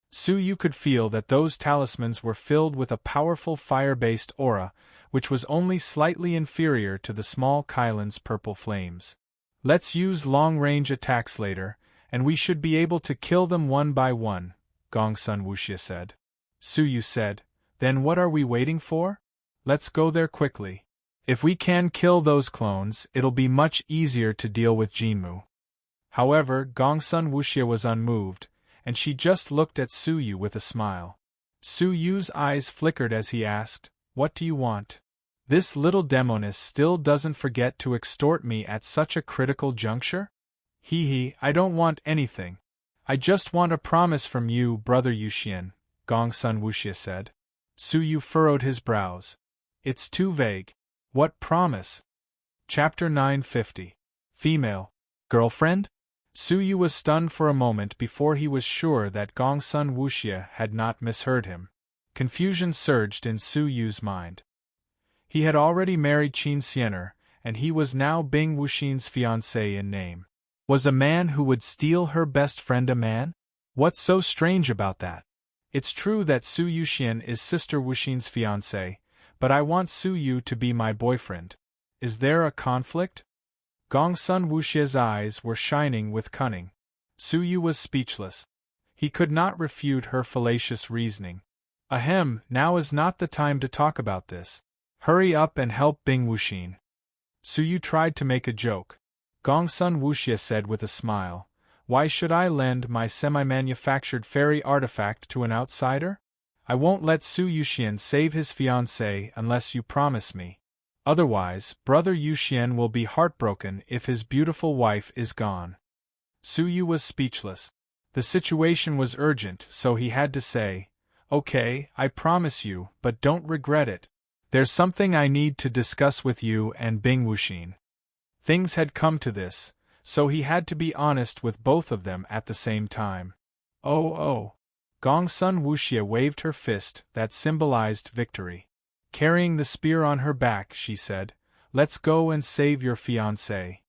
Su Yu could feel that those talismans were filled with a powerful fire-based aura, which was only slightly inferior to the small Kylan's purple flames. Let's use long-range attacks later, and we should be able to kill them one by one, Gongsun Wuxie said. Su Yu said, then what are we waiting for? Let's go there quickly. If we can kill those clones, it'll be much easier to deal with Jinmu. However, Gongsun Wuxie was unmoved, and she just looked at Su Yu with a smile. Su Yu's eyes flickered as he asked, what do you want? This little demoness still doesn't forget to extort me at such a critical juncture? I don't want anything. I just want a promise from you, Brother Yuxian, Gongsun Wuxie said. Su Yu furrowed his brows. It's too vague. What promise? Chapter 950. Female. Girlfriend? Su Yu was stunned for a moment before he was sure that Gongsun Wuxie had not misheard him. Confusion surged in Su Yu's mind. He had already married Qin Xiener, and he was now Bing Wuxin's fiancé in name. Was a man who would steal her best friend a man? What's so strange about that? It's true that Su Yuxian is Sister Wuxin's fiancé, but I want Su Yu to be my boyfriend. Is there a conflict? Gongsun Wuxie's eyes were shining with cunning. Su Yu was speechless. He could not refute her fallacious reasoning. Ahem, now is not the time to talk about this. Hurry up and help Bing Wuxin. Su Yu tried to make a joke. Gongsun Wuxie said with a smile, why should I lend my semi-manufactured fairy artifact to an outsider? I won't let Su Yuxian save his fiancé unless you promise me. Otherwise, Brother Yuxian will be heartbroken if his beautiful wife is gone. Su Yu was speechless. The situation was urgent, so he had to say, okay, I promise you, but don't regret it. There's something I need to discuss with you and Bing Wuxin. Things had come to this, so he had to be honest with both of them at the same time. Oh. Gongsun Wuxie waved her fist that symbolized victory. Carrying the spear on her back, she said, let's go and save your fiancé.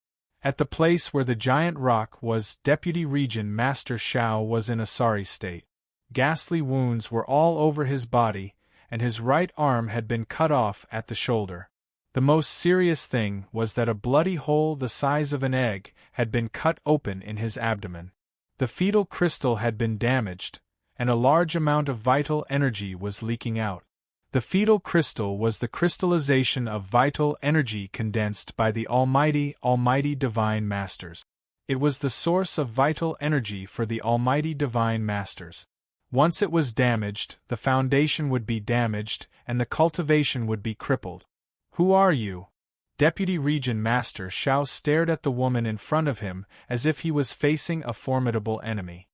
At the place where the giant rock was, Deputy Region Master Shao was in a sorry state. Ghastly wounds were all over his body, and his right arm had been cut off at the shoulder. The most serious thing was that a bloody hole the size of an egg had been cut open in his abdomen. The fetal crystal had been damaged, and a large amount of vital energy was leaking out. The fetal crystal was the crystallization of vital energy condensed by the Almighty Divine Masters. It was the source of vital energy for the Almighty Divine Masters. Once it was damaged, the foundation would be damaged, and the cultivation would be crippled. Who are you? Deputy Region Master Shao stared at the woman in front of him as if he was facing a formidable enemy.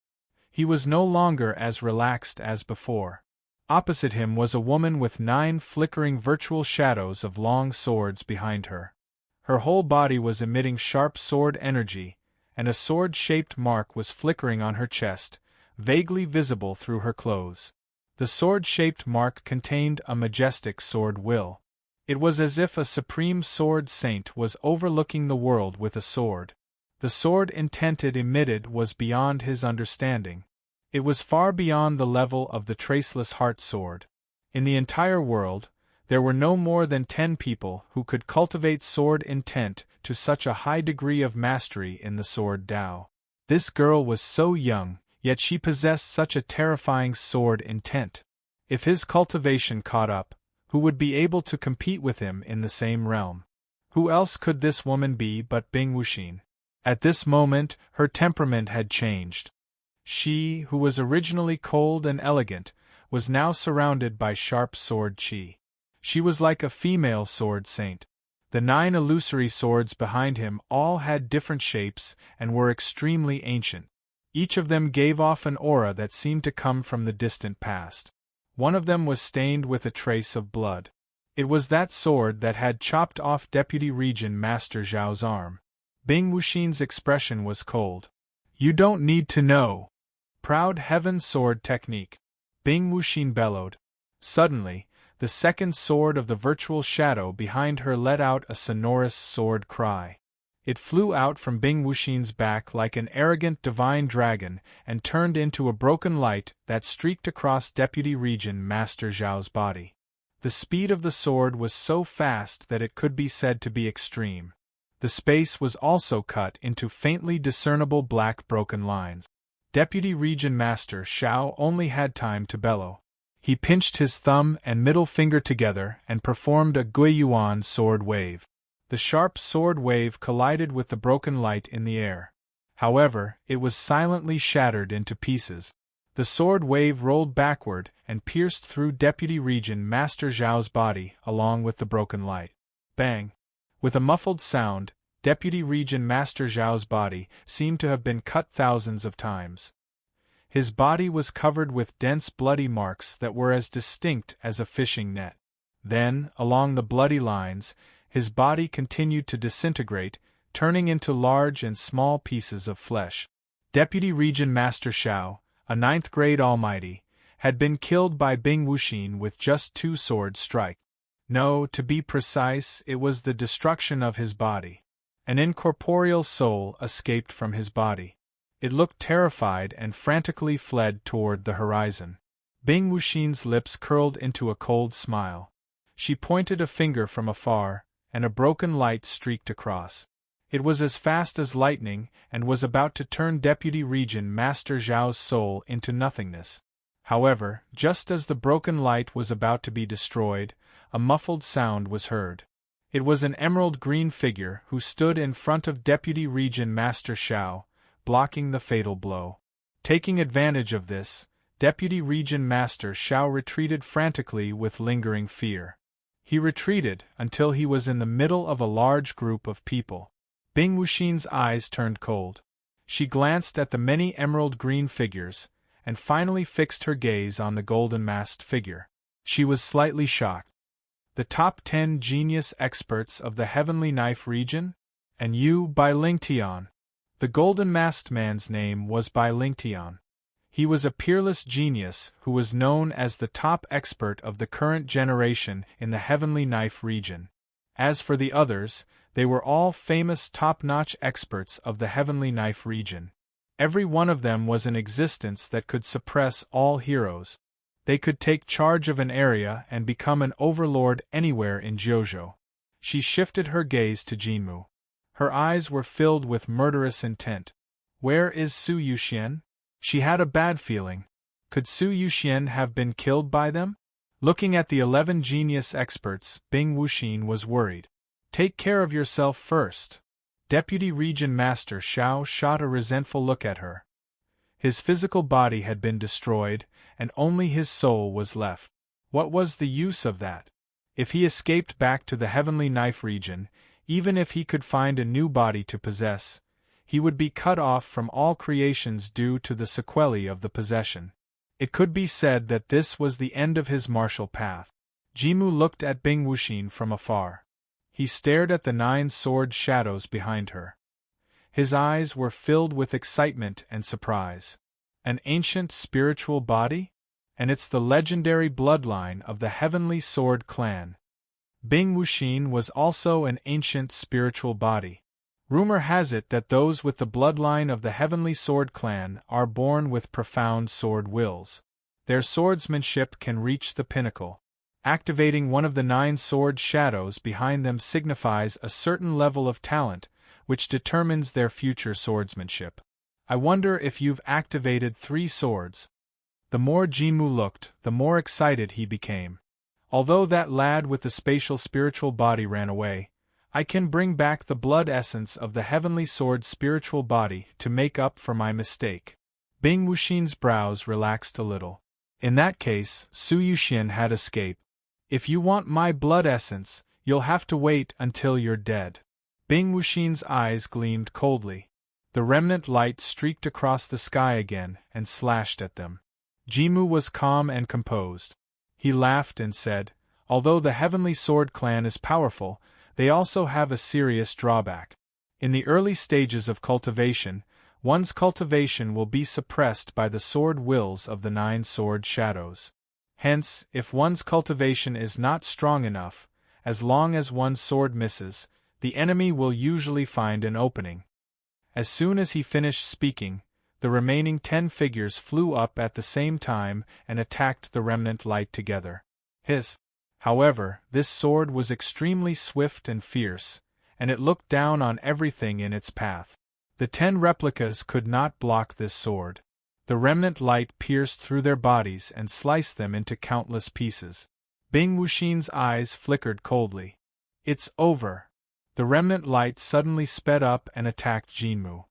He was no longer as relaxed as before. Opposite him was a woman with 9 flickering virtual shadows of long swords behind her. Her whole body was emitting sharp sword energy, and a sword-shaped mark was flickering on her chest, vaguely visible through her clothes. The sword-shaped mark contained a majestic sword will. It was as if a supreme sword saint was overlooking the world with a sword. The sword intent it emitted was beyond his understanding. It was far beyond the level of the traceless heart sword. In the entire world, there were no more than 10 people who could cultivate sword intent to such a high degree of mastery in the sword Tao. This girl was so young, yet she possessed such a terrifying sword intent. If his cultivation caught up, who would be able to compete with him in the same realm? Who else could this woman be but Bing Wuxin? At this moment, her temperament had changed. She, who was originally cold and elegant, was now surrounded by sharp sword qi. She was like a female sword saint. The 9 illusory swords behind him all had different shapes and were extremely ancient. Each of them gave off an aura that seemed to come from the distant past. One of them was stained with a trace of blood. It was that sword that had chopped off Deputy Region Master Zhao's arm. Bing Wuxin's expression was cold. "You don't need to know." "Proud heaven sword technique," Bing Wuxin bellowed. Suddenly, the second sword of the virtual shadow behind her let out a sonorous sword cry. It flew out from Bing Wuxin's back like an arrogant divine dragon and turned into a broken light that streaked across Deputy Region Master Zhao's body. The speed of the sword was so fast that it could be said to be extreme. The space was also cut into faintly discernible black broken lines. Deputy Region Master Zhao only had time to bellow. He pinched his thumb and middle finger together and performed a Guiyuan sword wave. The sharp sword wave collided with the broken light in the air. However, it was silently shattered into pieces. The sword wave rolled backward and pierced through Deputy Region Master Zhao's body along with the broken light. Bang! With a muffled sound, Deputy Region Master Zhao's body seemed to have been cut thousands of times. His body was covered with dense bloody marks that were as distinct as a fishing net. Then, along the bloody lines, his body continued to disintegrate, turning into large and small pieces of flesh. Deputy Region Master Zhao, a 9th-grade almighty, had been killed by Bing Wuxin with just 2 sword strikes. No, to be precise, it was the destruction of his body. An incorporeal soul escaped from his body. It looked terrified and frantically fled toward the horizon. Bing Wuxin's lips curled into a cold smile. She pointed a finger from afar, and a broken light streaked across. It was as fast as lightning and was about to turn Deputy Region Master Zhao's soul into nothingness. However, just as the broken light was about to be destroyed, a muffled sound was heard. It was an emerald-green figure who stood in front of Deputy Region Master Zhao, blocking the fatal blow. Taking advantage of this, Deputy Region Master Zhao retreated frantically with lingering fear. He retreated until he was in the middle of a large group of people. Bing Wuxin's eyes turned cold. She glanced at the many emerald-green figures, and finally fixed her gaze on the golden-masked figure. She was slightly shocked. The top 10 genius experts of the Heavenly Knife region? And you, Bai Lingtian. The golden-masked man's name was Bai Lingtian. He was a peerless genius who was known as the top expert of the current generation in the Heavenly Knife region. As for the others, they were all famous top-notch experts of the Heavenly Knife region. Every one of them was an existence that could suppress all heroes. They could take charge of an area and become an overlord anywhere in Jiuzhou. She shifted her gaze to Jinmu. Her eyes were filled with murderous intent. Where is Su Yuxian? She had a bad feeling. Could Su Yuxian have been killed by them? Looking at the 11 genius experts, Bing Wuxin was worried. Take care of yourself first. Deputy Region Master Zhao shot a resentful look at her. His physical body had been destroyed, and only his soul was left. What was the use of that? If he escaped back to the Heavenly Knife region, even if he could find a new body to possess, he would be cut off from all creations due to the sequelae of the possession. It could be said that this was the end of his martial path. Jimu looked at Bing Wuxin from afar. He stared at the 9 sword shadows behind her. His eyes were filled with excitement and surprise. An ancient spiritual body? And it's the legendary bloodline of the Heavenly Sword clan. Bing Wuxin was also an ancient spiritual body. Rumor has it that those with the bloodline of the Heavenly Sword clan are born with profound sword wills. Their swordsmanship can reach the pinnacle. Activating one of the 9 sword shadows behind them signifies a certain level of talent, which determines their future swordsmanship. I wonder if you've activated 3 swords. The more Jinmu looked, the more excited he became. Although that lad with the spatial spiritual body ran away, I can bring back the blood essence of the Heavenly Sword spiritual body to make up for my mistake. Bing Wuxin's brows relaxed a little. In that case, Su Yuxian had escaped. If you want my blood essence, You'll have to wait until you're dead. Bing Wuxin's eyes gleamed coldly. The remnant light streaked across the sky again and slashed at them. Jimu was calm and composed. He laughed and said, "Although the Heavenly Sword clan is powerful, they also have a serious drawback. In the early stages of cultivation, one's cultivation will be suppressed by the sword wills of the 9 sword shadows. Hence, if one's cultivation is not strong enough, as long as one's sword misses, the enemy will usually find an opening." As soon as he finished speaking, the remaining 10 figures flew up at the same time and attacked the remnant light together. However, this sword was extremely swift and fierce, and it looked down on everything in its path. The 10 replicas could not block this sword. The remnant light pierced through their bodies and sliced them into countless pieces. Bing Wuxin's eyes flickered coldly. "It's over." The remnant light suddenly sped up and attacked Jinmu.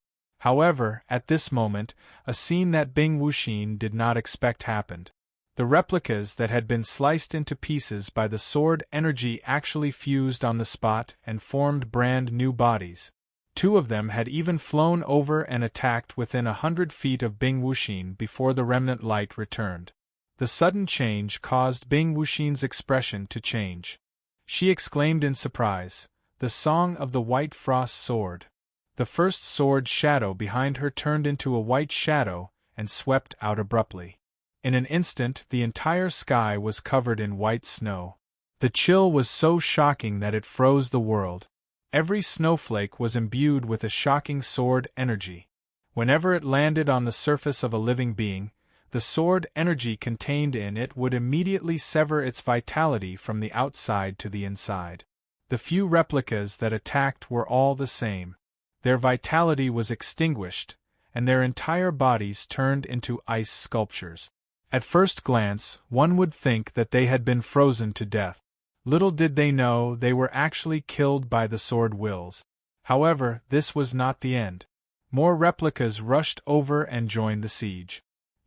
However, at this moment, a scene that Bing Wuxin did not expect happened. The replicas that had been sliced into pieces by the sword energy actually fused on the spot and formed brand new bodies. 2 of them had even flown over and attacked within 100 feet of Bing Wuxin before the remnant light returned. The sudden change caused Bing Wuxin's expression to change. She exclaimed in surprise, "The Song of the White Frost Sword." The first sword shadow behind her turned into a white shadow and swept out abruptly. In an instant, the entire sky was covered in white snow. The chill was so shocking that it froze the world. Every snowflake was imbued with a shocking sword energy. Whenever it landed on the surface of a living being, the sword energy contained in it would immediately sever its vitality from the outside to the inside. The few replicas that attacked were all the same. Their vitality was extinguished, and their entire bodies turned into ice sculptures. At first glance, one would think that they had been frozen to death. Little did they know they were actually killed by the sword wills. However, this was not the end. More replicas rushed over and joined the siege.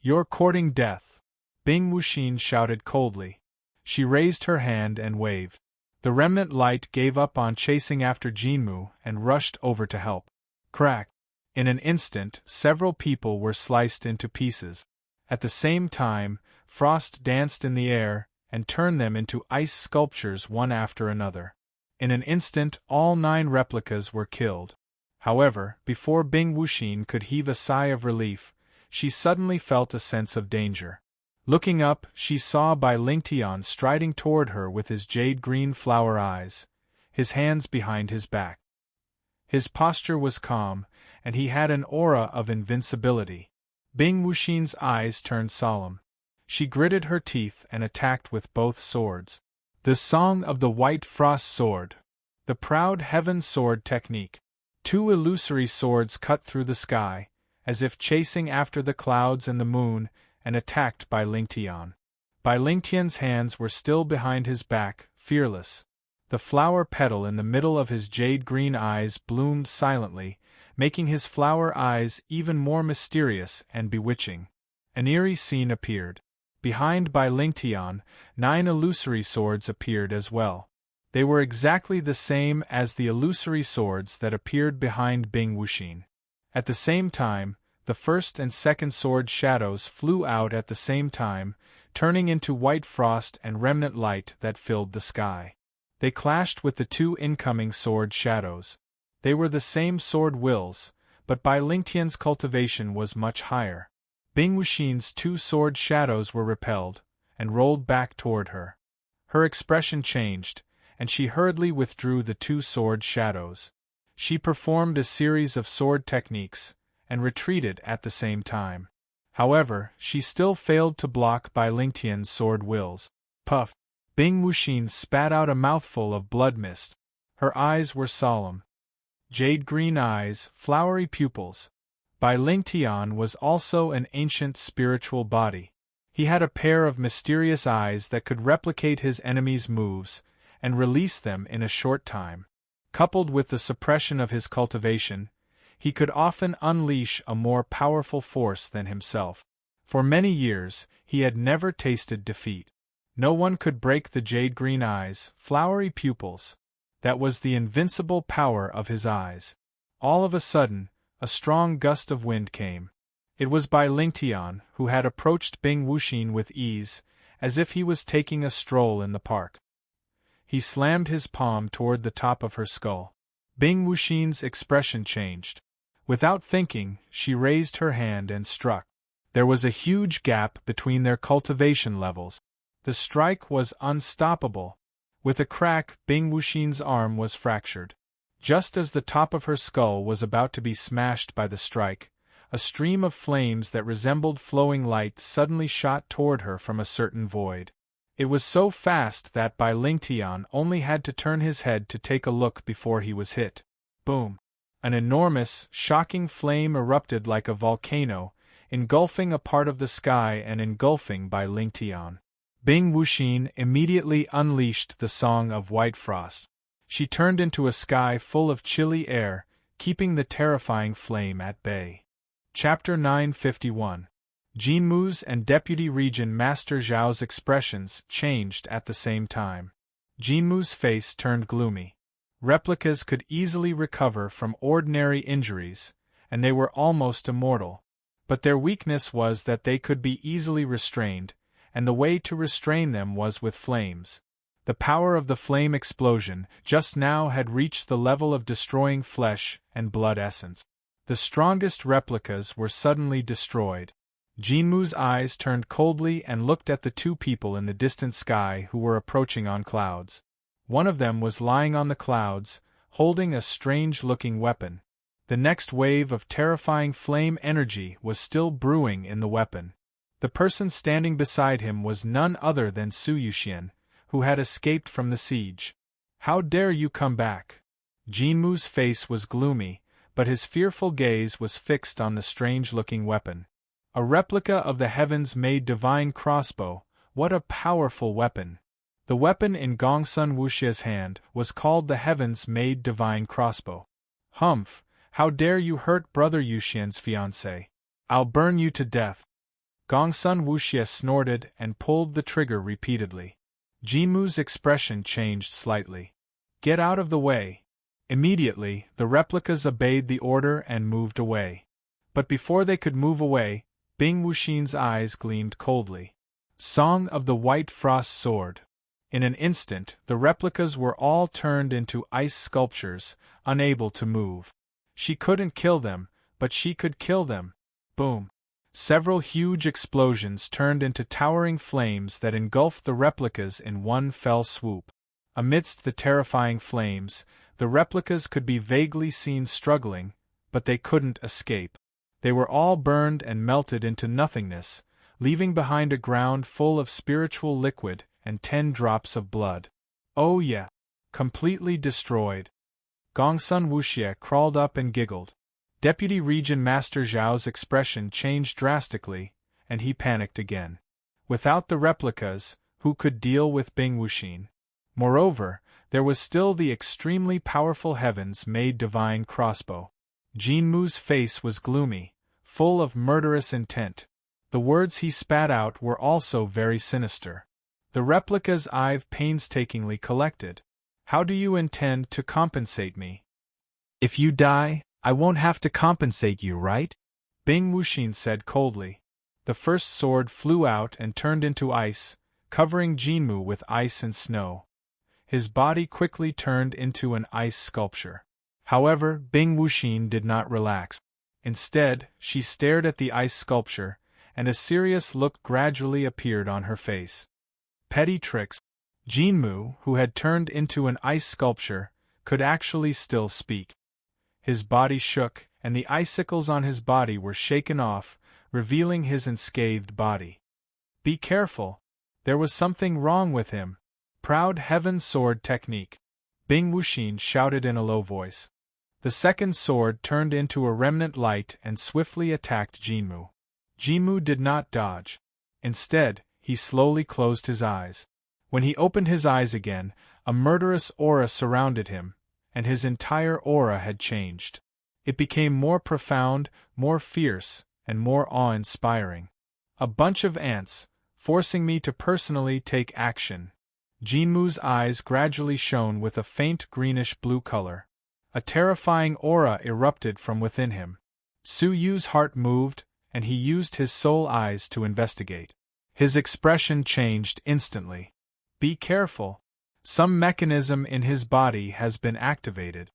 "You're courting death," Bing Wuxin shouted coldly. She raised her hand and waved. The remnant light gave up on chasing after Jinmu and rushed over to help. Crack! In an instant, several people were sliced into pieces. At the same time, frost danced in the air and turned them into ice sculptures one after another. In an instant, all 9 replicas were killed. However, before Bing Wuxin could heave a sigh of relief, she suddenly felt a sense of danger. Looking up, she saw Bai Lingtian striding toward her with his jade-green flower eyes, his hands behind his back. His posture was calm, and he had an aura of invincibility. Bing Wuxin's eyes turned solemn. She gritted her teeth and attacked with both swords. The Song of the White Frost Sword. The Proud Heaven Sword Technique. 2 illusory swords cut through the sky, as if chasing after the clouds and the moon, and attacked Bai Lingtian. Bai Lingtian's hands were still behind his back, fearless. The flower petal in the middle of his jade-green eyes bloomed silently, making his flower eyes even more mysterious and bewitching. An eerie scene appeared. Behind Bai Lingtian, 9 illusory swords appeared as well. They were exactly the same as the illusory swords that appeared behind Bing Wuxin. At the same time, the first and second sword shadows flew out at the same time, turning into white frost and remnant light that filled the sky. They clashed with the 2 incoming sword shadows. They were the same sword wills, but Bai Lingtian's cultivation was much higher. Bing Wuxin's 2 sword shadows were repelled, and rolled back toward her. Her expression changed, and she hurriedly withdrew the 2 sword shadows. She performed a series of sword techniques, and retreated at the same time. However, she still failed to block Bai Lingtian's sword wills. Puff! Bing Wuxin spat out a mouthful of blood mist. Her eyes were solemn. Jade-green eyes, flowery pupils. Bai Lingtian was also an ancient spiritual body. He had a pair of mysterious eyes that could replicate his enemies' moves, and release them in a short time. Coupled with the suppression of his cultivation, he could often unleash a more powerful force than himself. For many years, he had never tasted defeat. No one could break the jade-green eyes, flowery pupils, That was the invincible power of his eyes. All of a sudden, a strong gust of wind came. It was Bai Lingtian, who had approached Bing Wuxin with ease, as if he was taking a stroll in the park. He slammed his palm toward the top of her skull. Bing Wuxin's expression changed. Without thinking, she raised her hand and struck. There was a huge gap between their cultivation levels. The strike was unstoppable. With a crack, Bing Wuxin's arm was fractured. Just as the top of her skull was about to be smashed by the strike, a stream of flames that resembled flowing light suddenly shot toward her from a certain void. It was so fast that Bai Lingtian only had to turn his head to take a look before he was hit. Boom! An enormous, shocking flame erupted like a volcano, engulfing a part of the sky and engulfing Bai Lingtian. Bing Wuxin immediately unleashed the Song of White Frost. She turned into a sky full of chilly air, keeping the terrifying flame at bay. Chapter 951. Jinmu's and Deputy Region Master Zhao's expressions changed at the same time. Jinmu's face turned gloomy. Replicas could easily recover from ordinary injuries, and they were almost immortal. But their weakness was that they could be easily restrained, and the way to restrain them was with flames. The power of the flame explosion just now had reached the level of destroying flesh and blood essence. The strongest replicas were suddenly destroyed. Jinmu's eyes turned coldly and looked at the two people in the distant sky who were approaching on clouds. One of them was lying on the clouds, holding a strange-looking weapon. The next wave of terrifying flame energy was still brewing in the weapon. The person standing beside him was none other than Su Yuxian, who had escaped from the siege. "How dare you come back?" Jinmu's face was gloomy, but his fearful gaze was fixed on the strange-looking weapon. A replica of the heavens-made divine crossbow. What a powerful weapon! The weapon in Gongsun Wuxia's hand was called the heavens-made divine crossbow. "Humph! How dare you hurt Brother Yuxian's fiancé? I'll burn you to death!" Gongsun Wuxia snorted and pulled the trigger repeatedly. Jinmu's expression changed slightly. "Get out of the way!" Immediately, the replicas obeyed the order and moved away. But before they could move away, Bing Wuxin's eyes gleamed coldly. Song of the White Frost Sword. In an instant, the replicas were all turned into ice sculptures, unable to move. She couldn't kill them, but she could kill them. Boom! Several huge explosions turned into towering flames that engulfed the replicas in one fell swoop. Amidst the terrifying flames, the replicas could be vaguely seen struggling, but they couldn't escape. They were all burned and melted into nothingness, leaving behind a ground full of spiritual liquid and 10 drops of blood. Oh yeah! Completely destroyed. Gongsun Wuxia crawled up and giggled. Deputy Region Master Zhao's expression changed drastically, and he panicked again. Without the replicas, who could deal with Bing Wuxin? Moreover, there was still the extremely powerful heavens-made divine crossbow. Jinmu's face was gloomy, full of murderous intent. The words he spat out were also very sinister. The replicas I've painstakingly collected. How do you intend to compensate me? If you die, I won't have to compensate you, right? Bing Wuxin said coldly. The first sword flew out and turned into ice, covering Jinmu with ice and snow. His body quickly turned into an ice sculpture. However, Bing Wuxin did not relax. Instead, she stared at the ice sculpture, and a serious look gradually appeared on her face. Petty tricks. Jinmu, who had turned into an ice sculpture, could actually still speak. His body shook, and the icicles on his body were shaken off, revealing his unscathed body. Be careful! There was something wrong with him. Proud heaven sword technique. Bing Wuxin shouted in a low voice. The second sword turned into a remnant light and swiftly attacked Jinmu. Jinmu did not dodge. Instead, he slowly closed his eyes. When he opened his eyes again, a murderous aura surrounded him, and his entire aura had changed. It became more profound, more fierce, and more awe-inspiring. A bunch of ants, forcing me to personally take action. Jinmu's eyes gradually shone with a faint greenish-blue color. A terrifying aura erupted from within him. Su Yu's heart moved, and he used his soul eyes to investigate. His expression changed instantly. Be careful. Some mechanism in his body has been activated.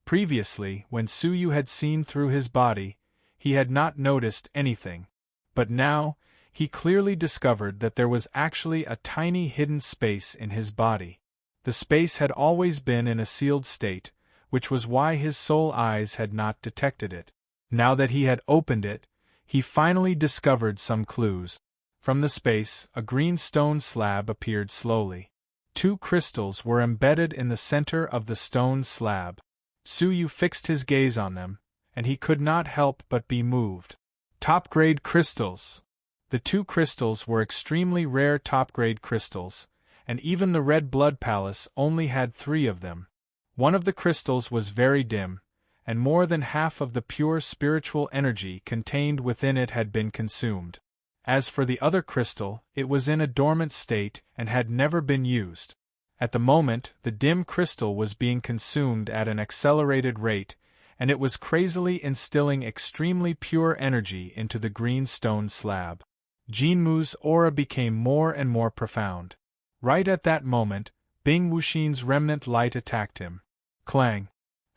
Previously, when Su Yu had seen through his body, he had not noticed anything. But now, he clearly discovered that there was actually a tiny hidden space in his body. The space had always been in a sealed state, which was why his soul eyes had not detected it. Now that he had opened it, he finally discovered some clues. From the space, a green stone slab appeared slowly. 2 crystals were embedded in the center of the stone slab. Su Yu fixed his gaze on them, and he could not help but be moved. Top-grade crystals! The 2 crystals were extremely rare top-grade crystals, and even the Red Blood Palace only had 3 of them. One of the crystals was very dim, and more than half of the pure spiritual energy contained within it had been consumed. As for the other crystal, it was in a dormant state and had never been used. At the moment, the dim crystal was being consumed at an accelerated rate, and it was crazily instilling extremely pure energy into the green stone slab. Jinmu's aura became more and more profound. Right at that moment, Bing Wuxin's remnant light attacked him. Clang!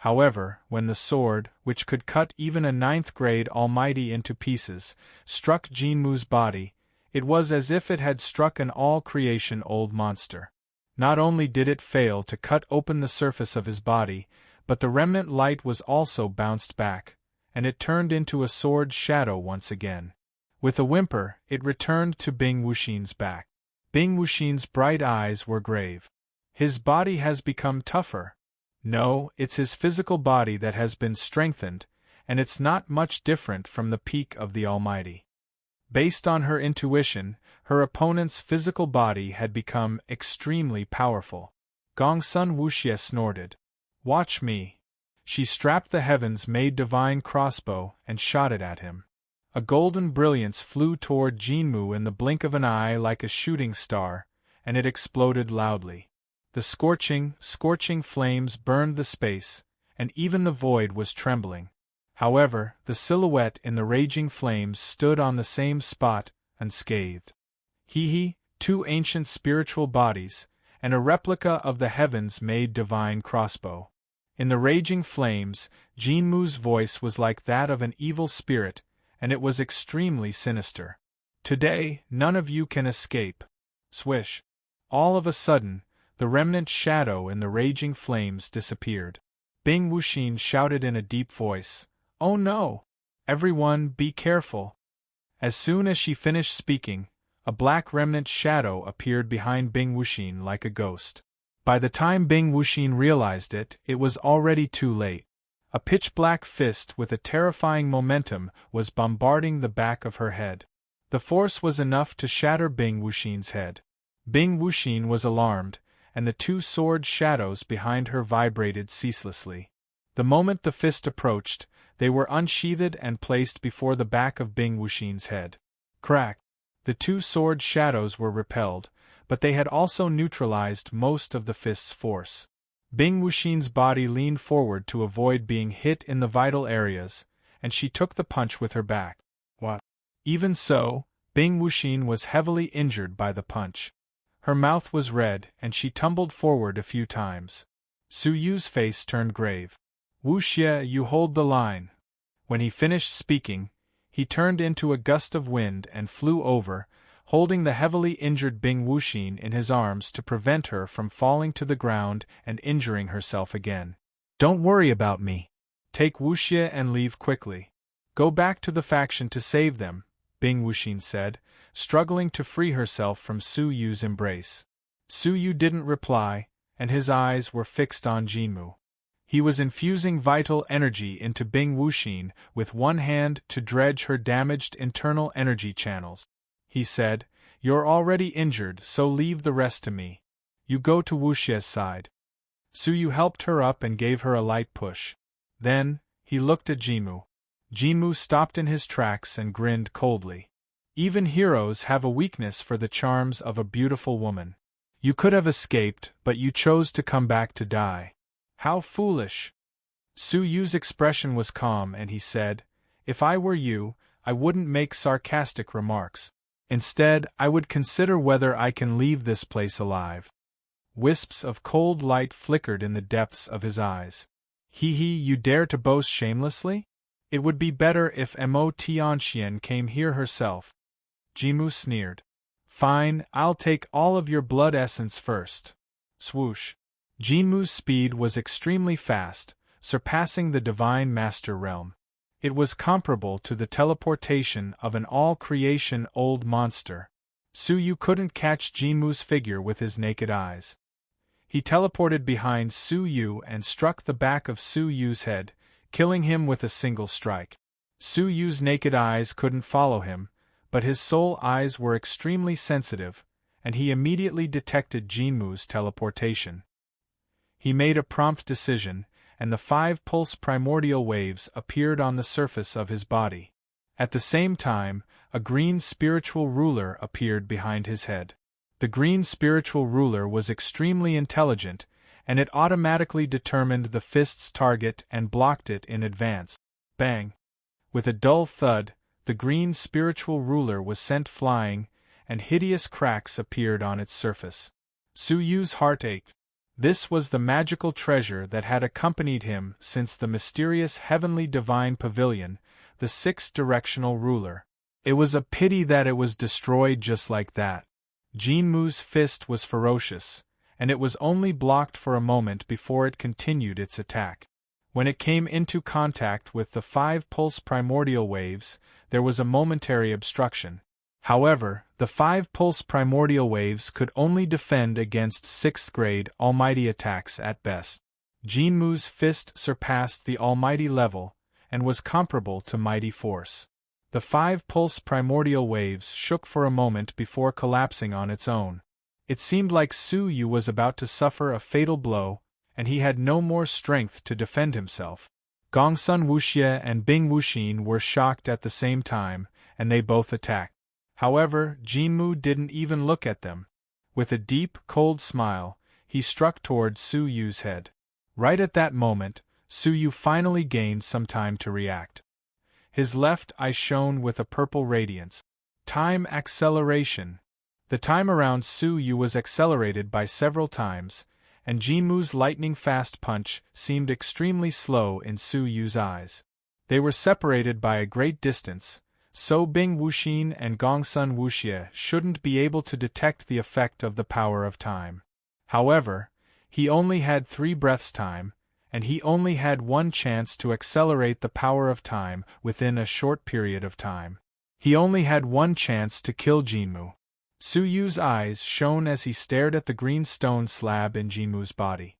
However, when the sword, which could cut even a 9th-grade almighty into pieces, struck Jinmu's body, it was as if it had struck an all-creation old monster. Not only did it fail to cut open the surface of his body, but the remnant light was also bounced back, and it turned into a sword shadow once again. With a whimper, it returned to Bing Wuxin's back. Bing Wuxin's bright eyes were grave. His body has become tougher. No, it's his physical body that has been strengthened, and it's not much different from the peak of the Almighty. Based on her intuition, her opponent's physical body had become extremely powerful. Gongsun Wuxie snorted. Watch me. She strapped the heavens-made divine crossbow and shot it at him. A golden brilliance flew toward Jinmu in the blink of an eye like a shooting star, and it exploded loudly. The scorching flames burned the space, and even the void was trembling. However, the silhouette in the raging flames stood on the same spot, unscathed. He, 2 ancient spiritual bodies, and a replica of the heavens-made divine crossbow. In the raging flames, Jinmu's voice was like that of an evil spirit, and it was extremely sinister. Today, none of you can escape. Swish! All of a sudden, the remnant shadow in the raging flames disappeared. Bing Wuxin shouted in a deep voice, "Oh no! Everyone, be careful!" As soon as she finished speaking, a black remnant shadow appeared behind Bing Wuxin like a ghost. By the time Bing Wuxin realized it, it was already too late. A pitch-black fist with a terrifying momentum was bombarding the back of her head. The force was enough to shatter Bing Wuxin's head. Bing Wuxin was alarmed, and the 2 sword shadows behind her vibrated ceaselessly. The moment the fist approached, they were unsheathed and placed before the back of Bing Wuxin's head. Crack! The 2 sword shadows were repelled, but they had also neutralized most of the fist's force. Bing Wuxin's body leaned forward to avoid being hit in the vital areas, and she took the punch with her back. What? Even so, Bing Wuxin was heavily injured by the punch. Her mouth was red, and she tumbled forward a few times. Su Yu's face turned grave. Wuxie, you hold the line. When he finished speaking, he turned into a gust of wind and flew over, holding the heavily injured Bing Wuxin in his arms to prevent her from falling to the ground and injuring herself again. Don't worry about me. Take Wuxie and leave quickly. Go back to the faction to save them, Bing Wuxin said, struggling to free herself from Su Yu's embrace. Su Yu didn't reply, and his eyes were fixed on Jinmu. He was infusing vital energy into Bing Wuxin with one hand to dredge her damaged internal energy channels. He said, "You're already injured, so leave the rest to me. You go to Wuxie's side." Su Yu helped her up and gave her a light push. Then, he looked at Jinmu. Jinmu stopped in his tracks and grinned coldly. Even heroes have a weakness for the charms of a beautiful woman. You could have escaped, but you chose to come back to die. How foolish! Su Yu's expression was calm and he said, "If I were you, I wouldn't make sarcastic remarks. Instead, I would consider whether I can leave this place alive." Wisps of cold light flickered in the depths of his eyes. Hee, you dare to boast shamelessly? It would be better if Mo Tianxian came here herself. Jinmu sneered. Fine, I'll take all of your blood essence first. Swoosh. Jinmu's speed was extremely fast, surpassing the Divine Master realm. It was comparable to the teleportation of an all-creation old monster. Su Yu couldn't catch Jinmu's figure with his naked eyes. He teleported behind Su Yu and struck the back of Su Yu's head, killing him with a single strike. Su Yu's naked eyes couldn't follow him, but his soul eyes were extremely sensitive, and he immediately detected Jinmu's teleportation. He made a prompt decision, and the 5 pulse primordial waves appeared on the surface of his body. At the same time, a green spiritual ruler appeared behind his head. The green spiritual ruler was extremely intelligent, and it automatically determined the fist's target and blocked it in advance. Bang! With a dull thud, the green spiritual ruler was sent flying, and hideous cracks appeared on its surface. Su Yu's heart ached. This was the magical treasure that had accompanied him since the mysterious heavenly divine pavilion, the 6-directional ruler. It was a pity that it was destroyed just like that. Jinmu's fist was ferocious, and it was only blocked for a moment before it continued its attack. When it came into contact with the 5 pulse primordial waves, there was a momentary obstruction. However, the 5 pulse primordial waves could only defend against 6th-grade almighty attacks at best. Jinmu's fist surpassed the almighty level, and was comparable to mighty force. The 5 pulse primordial waves shook for a moment before collapsing on its own. It seemed like Su Yu was about to suffer a fatal blow, and he had no more strength to defend himself. Gongsun Wuxie and Bing Wuxin were shocked at the same time, and they both attacked. However, Jinmu didn't even look at them. With a deep, cold smile, he struck toward Su Yu's head. Right at that moment, Su Yu finally gained some time to react. His left eye shone with a purple radiance. Time acceleration. The time around Su Yu was accelerated by several times, and Jinmu's lightning-fast punch seemed extremely slow in Su Yu's eyes. They were separated by a great distance, so Bing Wuxin and Gongsun Wuxie shouldn't be able to detect the effect of the power of time. However, he only had 3 breaths time, and he only had 1 chance to accelerate the power of time within a short period of time. He only had 1 chance to kill Jinmu. Su Yu's eyes shone as he stared at the green stone slab in Jinmu's body.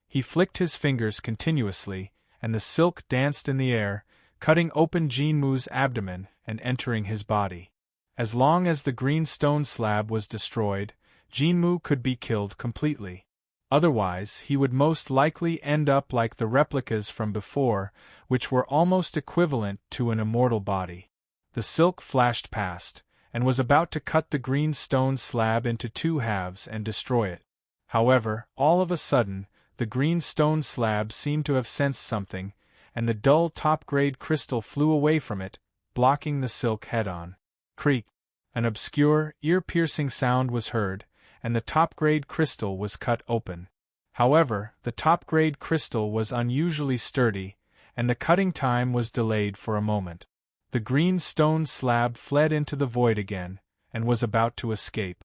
He flicked his fingers continuously, and the silk danced in the air, cutting open Jinmu's abdomen and entering his body. As long as the green stone slab was destroyed, Jinmu could be killed completely. Otherwise, he would most likely end up like the replicas from before, which were almost equivalent to an immortal body. The silk flashed past, and was about to cut the green stone slab into 2 halves and destroy it. However, all of a sudden, the green stone slab seemed to have sensed something, and the dull top-grade crystal flew away from it, blocking the silk head-on. Creak! An obscure, ear-piercing sound was heard, and the top-grade crystal was cut open. However, the top-grade crystal was unusually sturdy, and the cutting time was delayed for a moment. The green stone slab fled into the void again, and was about to escape.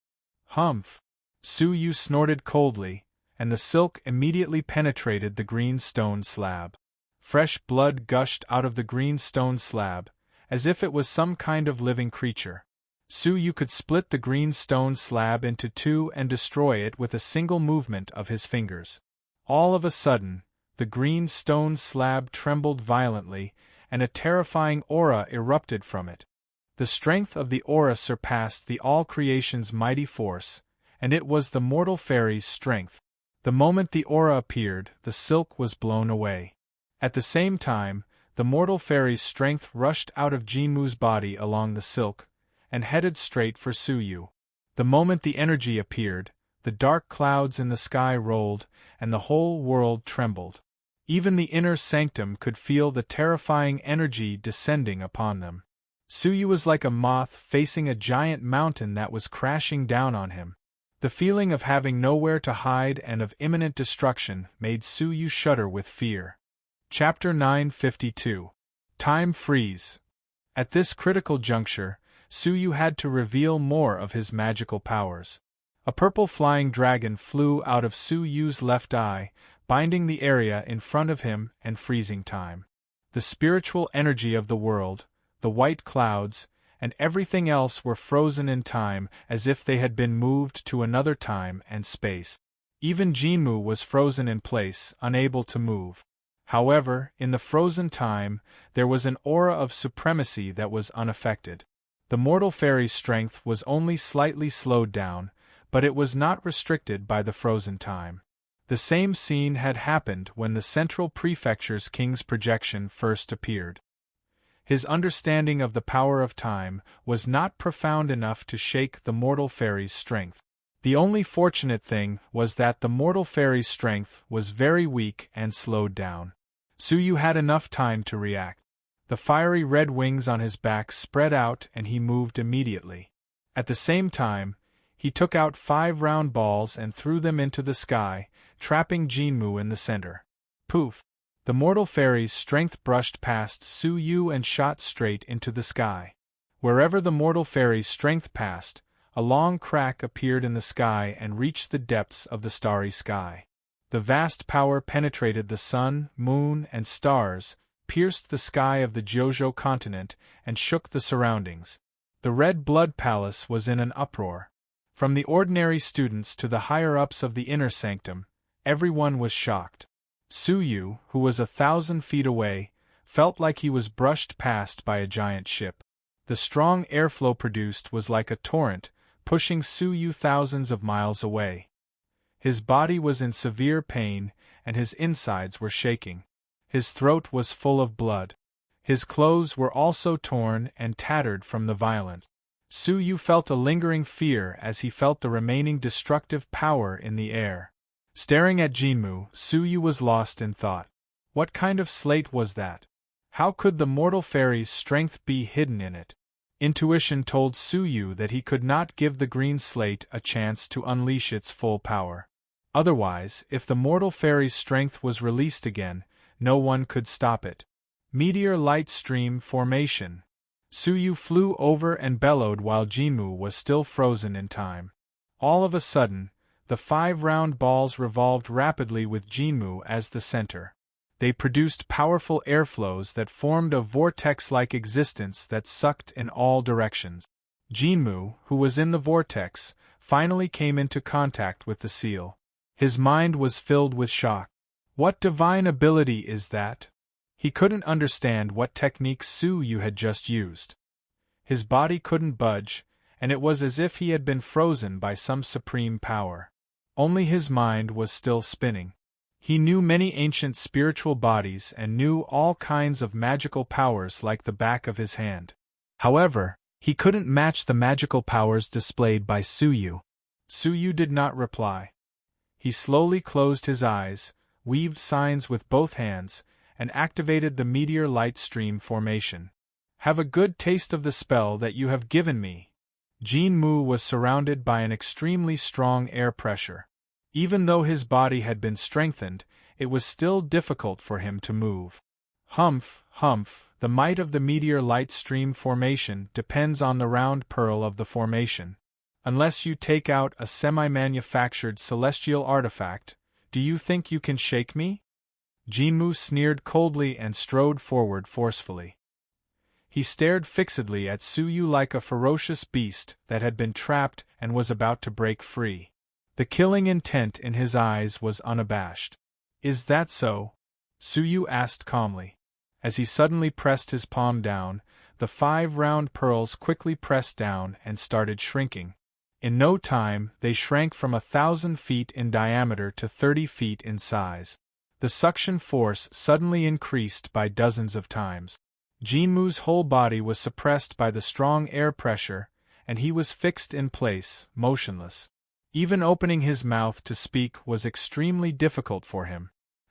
Humph! Su Yu snorted coldly, and the silk immediately penetrated the green stone slab. Fresh blood gushed out of the green stone slab, as if it was some kind of living creature. Su Yu could split the green stone slab into 2 and destroy it with a single movement of his fingers. All of a sudden, the green stone slab trembled violently, and a terrifying aura erupted from it. The strength of the aura surpassed the all-creation's mighty force, and it was the mortal fairy's strength. The moment the aura appeared, the silk was blown away. At the same time, the mortal fairy's strength rushed out of Jinmu's body along the silk, and headed straight for Su Yu. The moment the energy appeared, the dark clouds in the sky rolled, and the whole world trembled. Even the inner sanctum could feel the terrifying energy descending upon them. Suyu was like a moth facing a giant mountain that was crashing down on him. The feeling of having nowhere to hide and of imminent destruction made Suyu shudder with fear. Chapter 952. Time Freeze. At this critical juncture, Suyu had to reveal more of his magical powers. A purple flying dragon flew out of Suyu's left eye, binding the area in front of him and freezing time. The spiritual energy of the world, the white clouds, and everything else were frozen in time as if they had been moved to another time and space. Even Jinmu was frozen in place, unable to move. However, in the frozen time, there was an aura of supremacy that was unaffected. The mortal fairy's strength was only slightly slowed down, but it was not restricted by the frozen time. The same scene had happened when the Central Prefecture's king's projection first appeared. His understanding of the power of time was not profound enough to shake the mortal fairy's strength. The only fortunate thing was that the mortal fairy's strength was very weak and slowed down. Suyu had enough time to react. The fiery red wings on his back spread out and he moved immediately. At the same time, he took out 5 round balls and threw them into the sky, trapping Jinmu in the center. Poof! The mortal fairy's strength brushed past Suyu and shot straight into the sky. Wherever the mortal fairy's strength passed, a long crack appeared in the sky and reached the depths of the starry sky. The vast power penetrated the sun, moon, and stars, pierced the sky of the Jojo continent, and shook the surroundings. The Red Blood Palace was in an uproar. From the ordinary students to the higher-ups of the inner sanctum, everyone was shocked. Suyu, who was 1,000 feet away, felt like he was brushed past by a giant ship. The strong airflow produced was like a torrent, pushing Suyu thousands of miles away. His body was in severe pain, and his insides were shaking. His throat was full of blood. His clothes were also torn and tattered from the violence. Suyu felt a lingering fear as he felt the remaining destructive power in the air. Staring at Jinmu, Suyu was lost in thought. What kind of slate was that? How could the mortal fairy's strength be hidden in it? Intuition told Suyu that he could not give the green slate a chance to unleash its full power. Otherwise, if the mortal fairy's strength was released again, no one could stop it. Meteor light stream formation. Suyu flew over and bellowed while Jinmu was still frozen in time. All of a sudden, the 5 round balls revolved rapidly with Jinmu as the center. They produced powerful airflows that formed a vortex-like existence that sucked in all directions. Jinmu, who was in the vortex, finally came into contact with the seal. His mind was filled with shock. What divine ability is that? He couldn't understand what technique Suyu had just used. His body couldn't budge, and it was as if he had been frozen by some supreme power. Only his mind was still spinning. He knew many ancient spiritual bodies and knew all kinds of magical powers like the back of his hand. However, he couldn't match the magical powers displayed by Suyu. Suyu did not reply. He slowly closed his eyes, weaved signs with both hands, and activated the meteor light stream formation. Have a good taste of the spell that you have given me. Jinmu was surrounded by an extremely strong air pressure. Even though his body had been strengthened, it was still difficult for him to move. Humph, humph, the might of the meteor light stream formation depends on the round pearl of the formation. Unless you take out a semi-manufactured celestial artifact, do you think you can shake me? Jinmu sneered coldly and strode forward forcefully. He stared fixedly at Suyu like a ferocious beast that had been trapped and was about to break free. The killing intent in his eyes was unabashed. Is that so? Suyu asked calmly. As he suddenly pressed his palm down, the 5 round pearls quickly pressed down and started shrinking. In no time, they shrank from 1,000 feet in diameter to 30 feet in size. The suction force suddenly increased by dozens of times. Jinmu's whole body was suppressed by the strong air pressure, and he was fixed in place, motionless. Even opening his mouth to speak was extremely difficult for him.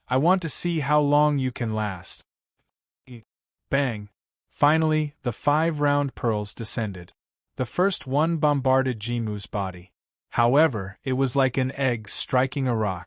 I want to see how long you can last. Bang! Finally, the 5 round pearls descended. The first one bombarded Jinmu's body. However, it was like an egg striking a rock.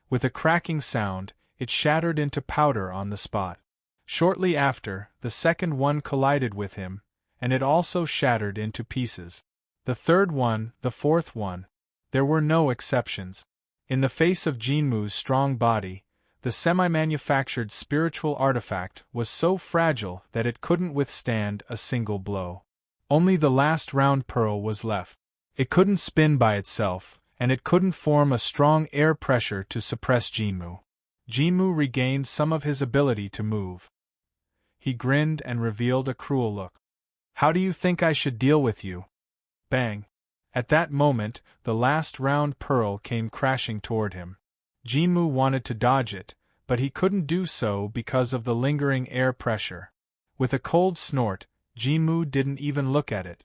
With a cracking sound, it shattered into powder on the spot. Shortly after, the second one collided with him, and it also shattered into pieces. The third one, the fourth one. There were no exceptions. In the face of Jinmu's strong body, the semi-manufactured spiritual artifact was so fragile that it couldn't withstand a single blow. Only the last round pearl was left. It couldn't spin by itself, and it couldn't form a strong air pressure to suppress Jinmu. Jinmu regained some of his ability to move. He grinned and revealed a cruel look. How do you think I should deal with you? Bang! At that moment, the last round pearl came crashing toward him. Jinmu wanted to dodge it, but he couldn't do so because of the lingering air pressure. With a cold snort, Jinmu didn't even look at it.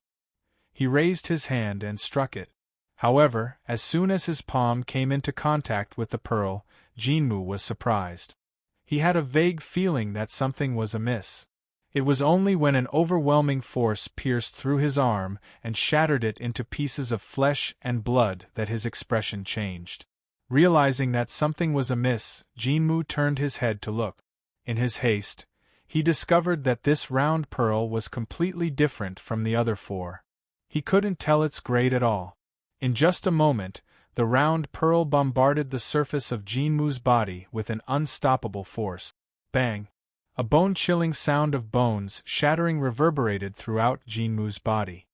He raised his hand and struck it. However, as soon as his palm came into contact with the pearl, Jinmu was surprised. He had a vague feeling that something was amiss. It was only when an overwhelming force pierced through his arm and shattered it into pieces of flesh and blood that his expression changed. Realizing that something was amiss, Jinmu turned his head to look. In his haste, he discovered that this round pearl was completely different from the other 4. He couldn't tell its grade at all. In just a moment, the round pearl bombarded the surface of Jinmu's body with an unstoppable force. Bang! A bone-chilling sound of bones shattering reverberated throughout Jinmu's body.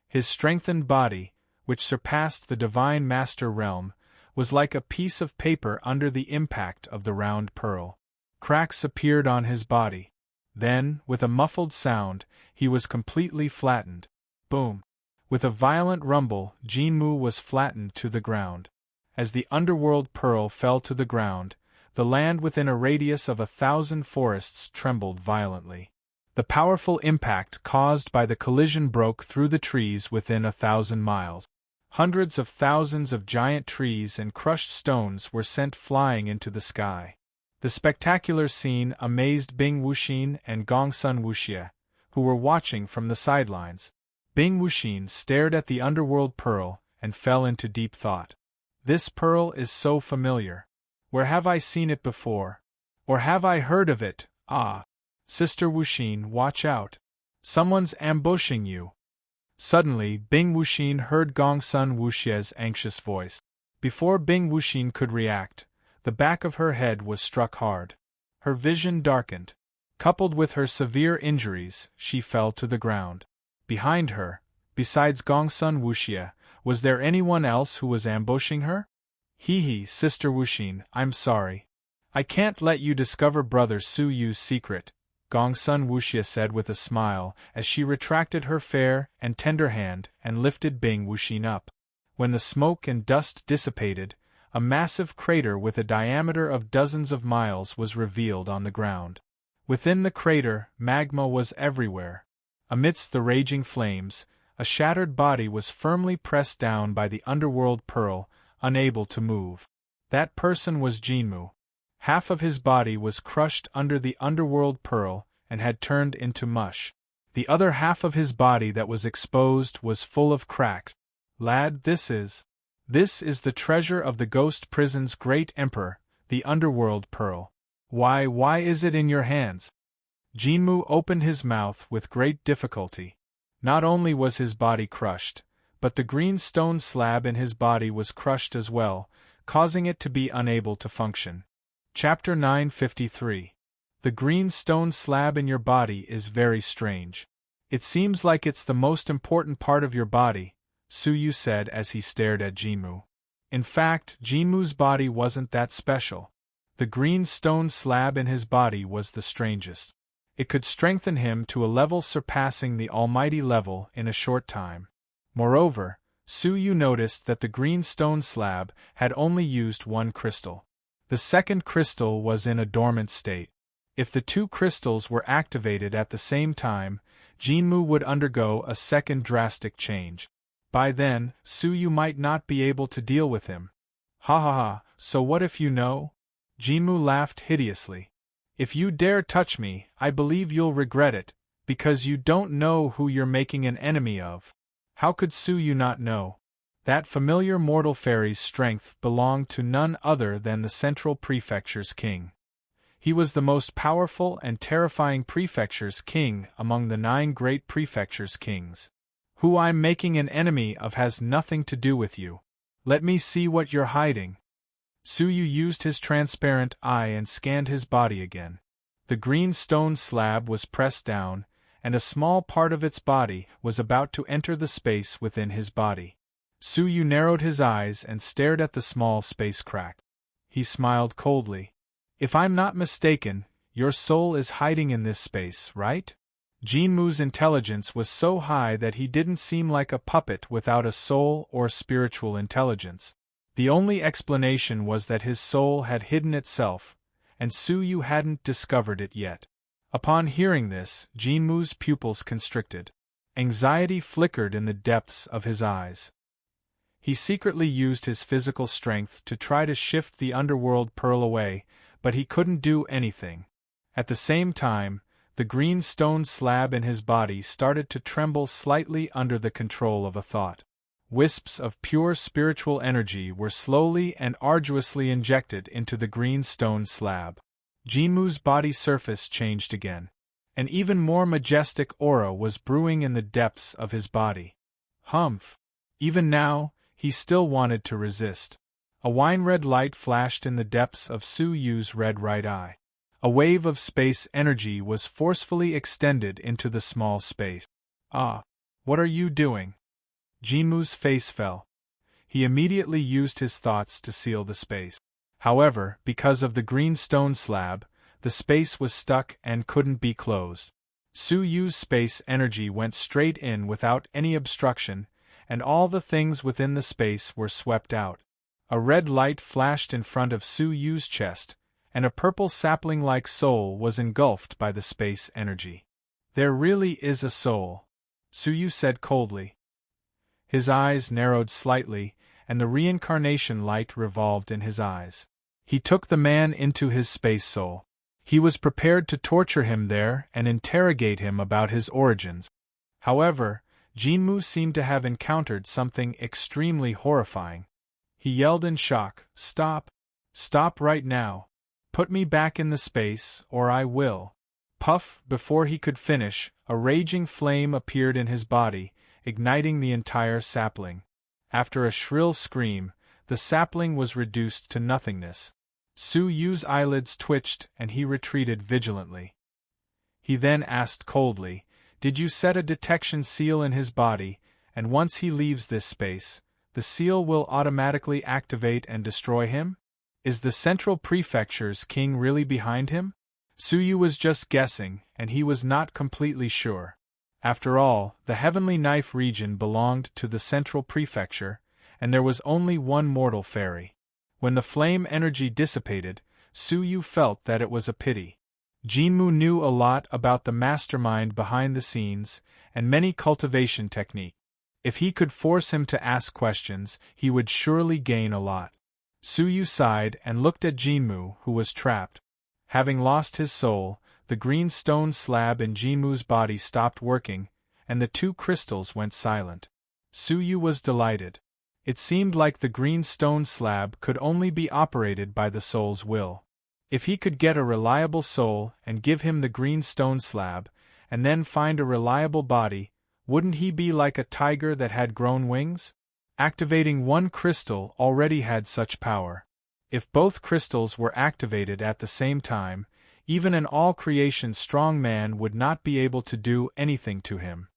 His strengthened body, which surpassed the Divine Master realm, was like a piece of paper under the impact of the round pearl. Cracks appeared on his body. Then, with a muffled sound, he was completely flattened. Boom! With a violent rumble, Jinmu was flattened to the ground. As the underworld pearl fell to the ground, the land within a radius of 1,000 forests trembled violently. The powerful impact caused by the collision broke through the trees within 1,000 miles. Hundreds of thousands of giant trees and crushed stones were sent flying into the sky. The spectacular scene amazed Bing Wuxin and Gongsun Wuxie, who were watching from the sidelines. Bing Wuxin stared at the underworld pearl and fell into deep thought. This pearl is so familiar. Where have I seen it before? Or have I heard of it? Ah! Sister Wuxin, watch out! Someone's ambushing you! Suddenly, Bing Wuxin heard Gongsun Wuxie's anxious voice. Before Bing Wuxin could react, the back of her head was struck hard. Her vision darkened. Coupled with her severe injuries, she fell to the ground. Behind her, besides Gongsun Wuxie, was there anyone else who was ambushing her? Hee, Sister Wuxin, I'm sorry. I can't let you discover Brother Su Yu's secret, Gongsun Wuxie said with a smile as she retracted her fair and tender hand and lifted Bing Wuxin up. When the smoke and dust dissipated, a massive crater with a diameter of dozens of miles was revealed on the ground. Within the crater, magma was everywhere. Amidst the raging flames, a shattered body was firmly pressed down by the underworld pearl, unable to move. That person was Jinmu. Half of his body was crushed under the underworld pearl and had turned into mush. The other half of his body that was exposed was full of cracks. Lad, this is the treasure of the ghost prison's great emperor, the underworld pearl. Why is it in your hands? Jinmu opened his mouth with great difficulty. Not only was his body crushed, but the green stone slab in his body was crushed as well, causing it to be unable to function. Chapter 953. The green stone slab in your body is very strange. It seems like it's the most important part of your body, Su Yu said as he stared at Jinmu. In fact, Jinmu's body wasn't that special. The green stone slab in his body was the strangest. It could strengthen him to a level surpassing the almighty level in a short time. Moreover, Su Yu noticed that the green stone slab had only used one crystal. The second crystal was in a dormant state. If the two crystals were activated at the same time, Jinmu would undergo a second drastic change. By then, Su Yu might not be able to deal with him. Ha ha ha, so what if you know? Jinmu laughed hideously. If you dare touch me, I believe you'll regret it, because you don't know who you're making an enemy of. How could Su Yu not know? That familiar mortal fairy's strength belonged to none other than the Central Prefecture's king. He was the most powerful and terrifying prefecture's king among the 9 great prefectures' kings. Who I'm making an enemy of has nothing to do with you. Let me see what you're hiding. Su Yu used his transparent eye and scanned his body again. The green stone slab was pressed down, and a small part of its body was about to enter the space within his body. Su Yu narrowed his eyes and stared at the small space crack. He smiled coldly. If I'm not mistaken, your soul is hiding in this space, right? Jinmu's intelligence was so high that he didn't seem like a puppet without a soul or spiritual intelligence. The only explanation was that his soul had hidden itself, and Su Yu hadn't discovered it yet. Upon hearing this, Jinmu's pupils constricted. Anxiety flickered in the depths of his eyes. He secretly used his physical strength to try to shift the underworld pearl away, but he couldn't do anything. At the same time, the green stone slab in his body started to tremble slightly under the control of a thought. Wisps of pure spiritual energy were slowly and arduously injected into the green stone slab. Jinmu's body surface changed again. An even more majestic aura was brewing in the depths of his body. Humph! Even now, he still wanted to resist. A wine-red light flashed in the depths of Su Yu's red right eye. A wave of space energy was forcefully extended into the small space. Ah! What are you doing? Jinmu's face fell. He immediately used his thoughts to seal the space. However, because of the green stone slab, the space was stuck and couldn't be closed. Su Yu's space energy went straight in without any obstruction, and all the things within the space were swept out. A red light flashed in front of Su Yu's chest, and a purple sapling-like soul was engulfed by the space energy. There really is a soul, Su Yu said coldly. His eyes narrowed slightly, and the reincarnation light revolved in his eyes. He took the man into his space soul. He was prepared to torture him there and interrogate him about his origins. However, Jinmu seemed to have encountered something extremely horrifying. He yelled in shock, "Stop! Stop right now! Put me back in the space, or I will!" Puff! Before he could finish, a raging flame appeared in his body, igniting the entire sapling. After a shrill scream, the sapling was reduced to nothingness. Su Yu's eyelids twitched and he retreated vigilantly. He then asked coldly, "Did you set a detection seal in his body, and once he leaves this space, the seal will automatically activate and destroy him? Is the Central Prefecture's king really behind him?" Su Yu was just guessing, and he was not completely sure. After all, the Heavenly Knife region belonged to the Central Prefecture, and there was only one mortal fairy. When the flame energy dissipated, Su Yu felt that it was a pity. Jinmu knew a lot about the mastermind behind the scenes, and many cultivation techniques. If he could force him to ask questions, he would surely gain a lot. Su Yu sighed and looked at Jinmu, who was trapped. Having lost his soul, the green stone slab in Jinmu's body stopped working, and the 2 crystals went silent. Su Yu was delighted. It seemed like the green stone slab could only be operated by the soul's will. If he could get a reliable soul and give him the green stone slab, and then find a reliable body, wouldn't he be like a tiger that had grown wings? Activating one crystal already had such power. If both crystals were activated at the same time, even an all-creation strong man would not be able to do anything to him.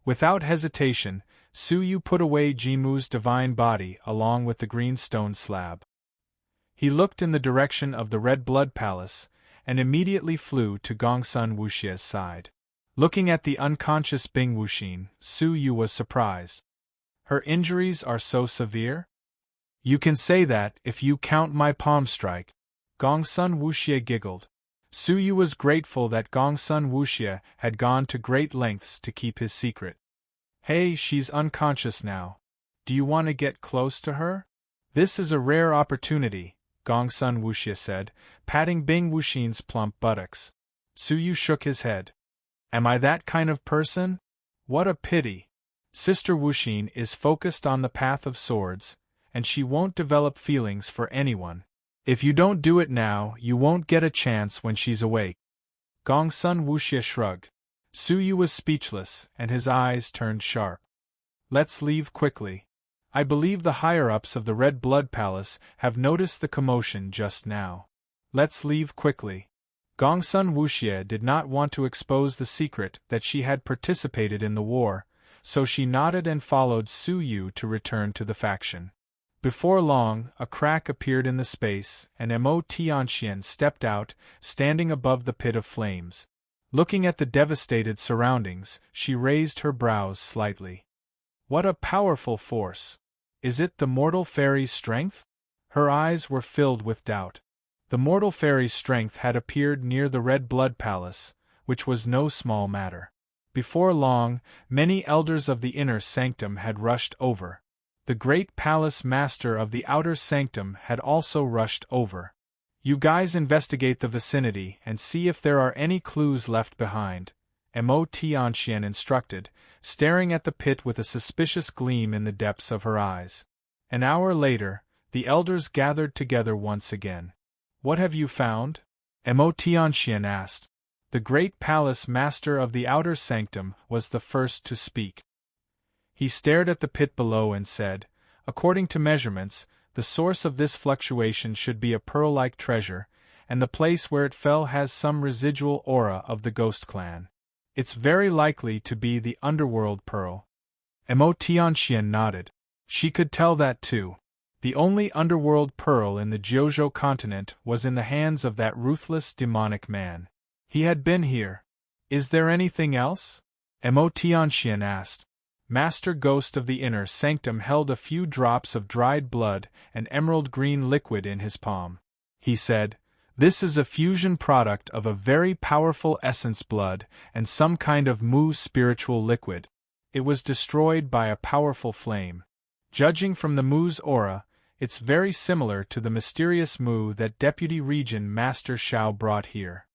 Without hesitation, Su Yu put away Jinmu's divine body along with the green stone slab. He looked in the direction of the Red Blood Palace, and immediately flew to Gongsun Wuxia's side. Looking at the unconscious Bing Wuxin, Su Yu was surprised. "Her injuries are so severe?" "You can say that if you count my palm strike." Gongsun Wuxia giggled. Su Yu was grateful that Gongsun Wuxia had gone to great lengths to keep his secret. "Hey, she's unconscious now. Do you want to get close to her? This is a rare opportunity, Gongsun Wuxie said, patting Bing Wuxin's plump buttocks. Su Yu shook his head. Am I that kind of person? What a pity. Sister Wuxin is focused on the path of swords, and she won't develop feelings for anyone. If you don't do it now, you won't get a chance when she's awake. Gongsun Wuxie shrugged. Su Yu was speechless, and his eyes turned sharp. Let's leave quickly. I believe the higher-ups of the Red Blood Palace have noticed the commotion just now. Let's leave quickly. Gongsun Wuxie did not want to expose the secret that she had participated in the war, so she nodded and followed Su Yu to return to the faction. Before long, a crack appeared in the space, and Mo Tianxian stepped out, standing above the pit of flames. Looking at the devastated surroundings, she raised her brows slightly. What a powerful force! Is it the mortal fairy's strength? Her eyes were filled with doubt. The mortal fairy's strength had appeared near the Red Blood Palace, which was no small matter. Before long, many elders of the inner sanctum had rushed over. The great palace master of the outer sanctum had also rushed over. You guys investigate the vicinity and see if there are any clues left behind, Mo Tianxian instructed, staring at the pit with a suspicious gleam in the depths of her eyes. An hour later, the elders gathered together once again. What have you found? Mo Tianxian asked. The great palace master of the outer sanctum was the first to speak. He stared at the pit below and said, according to measurements, the source of this fluctuation should be a pearl-like treasure, and the place where it fell has some residual aura of the Ghost Clan. It's very likely to be the underworld pearl. Mo Tianxian nodded. She could tell that too. The only underworld pearl in the Jiuzhou continent was in the hands of that ruthless demonic man. He had been here. Is there anything else? Mo Tianxian asked. Master Ghost of the Inner Sanctum held a few drops of dried blood and emerald green liquid in his palm. He said, This is a fusion product of a very powerful essence blood and some kind of mu spiritual liquid. It was destroyed by a powerful flame. Judging from the mu's aura, it's very similar to the mysterious mu that Deputy Region Master Xiao brought here.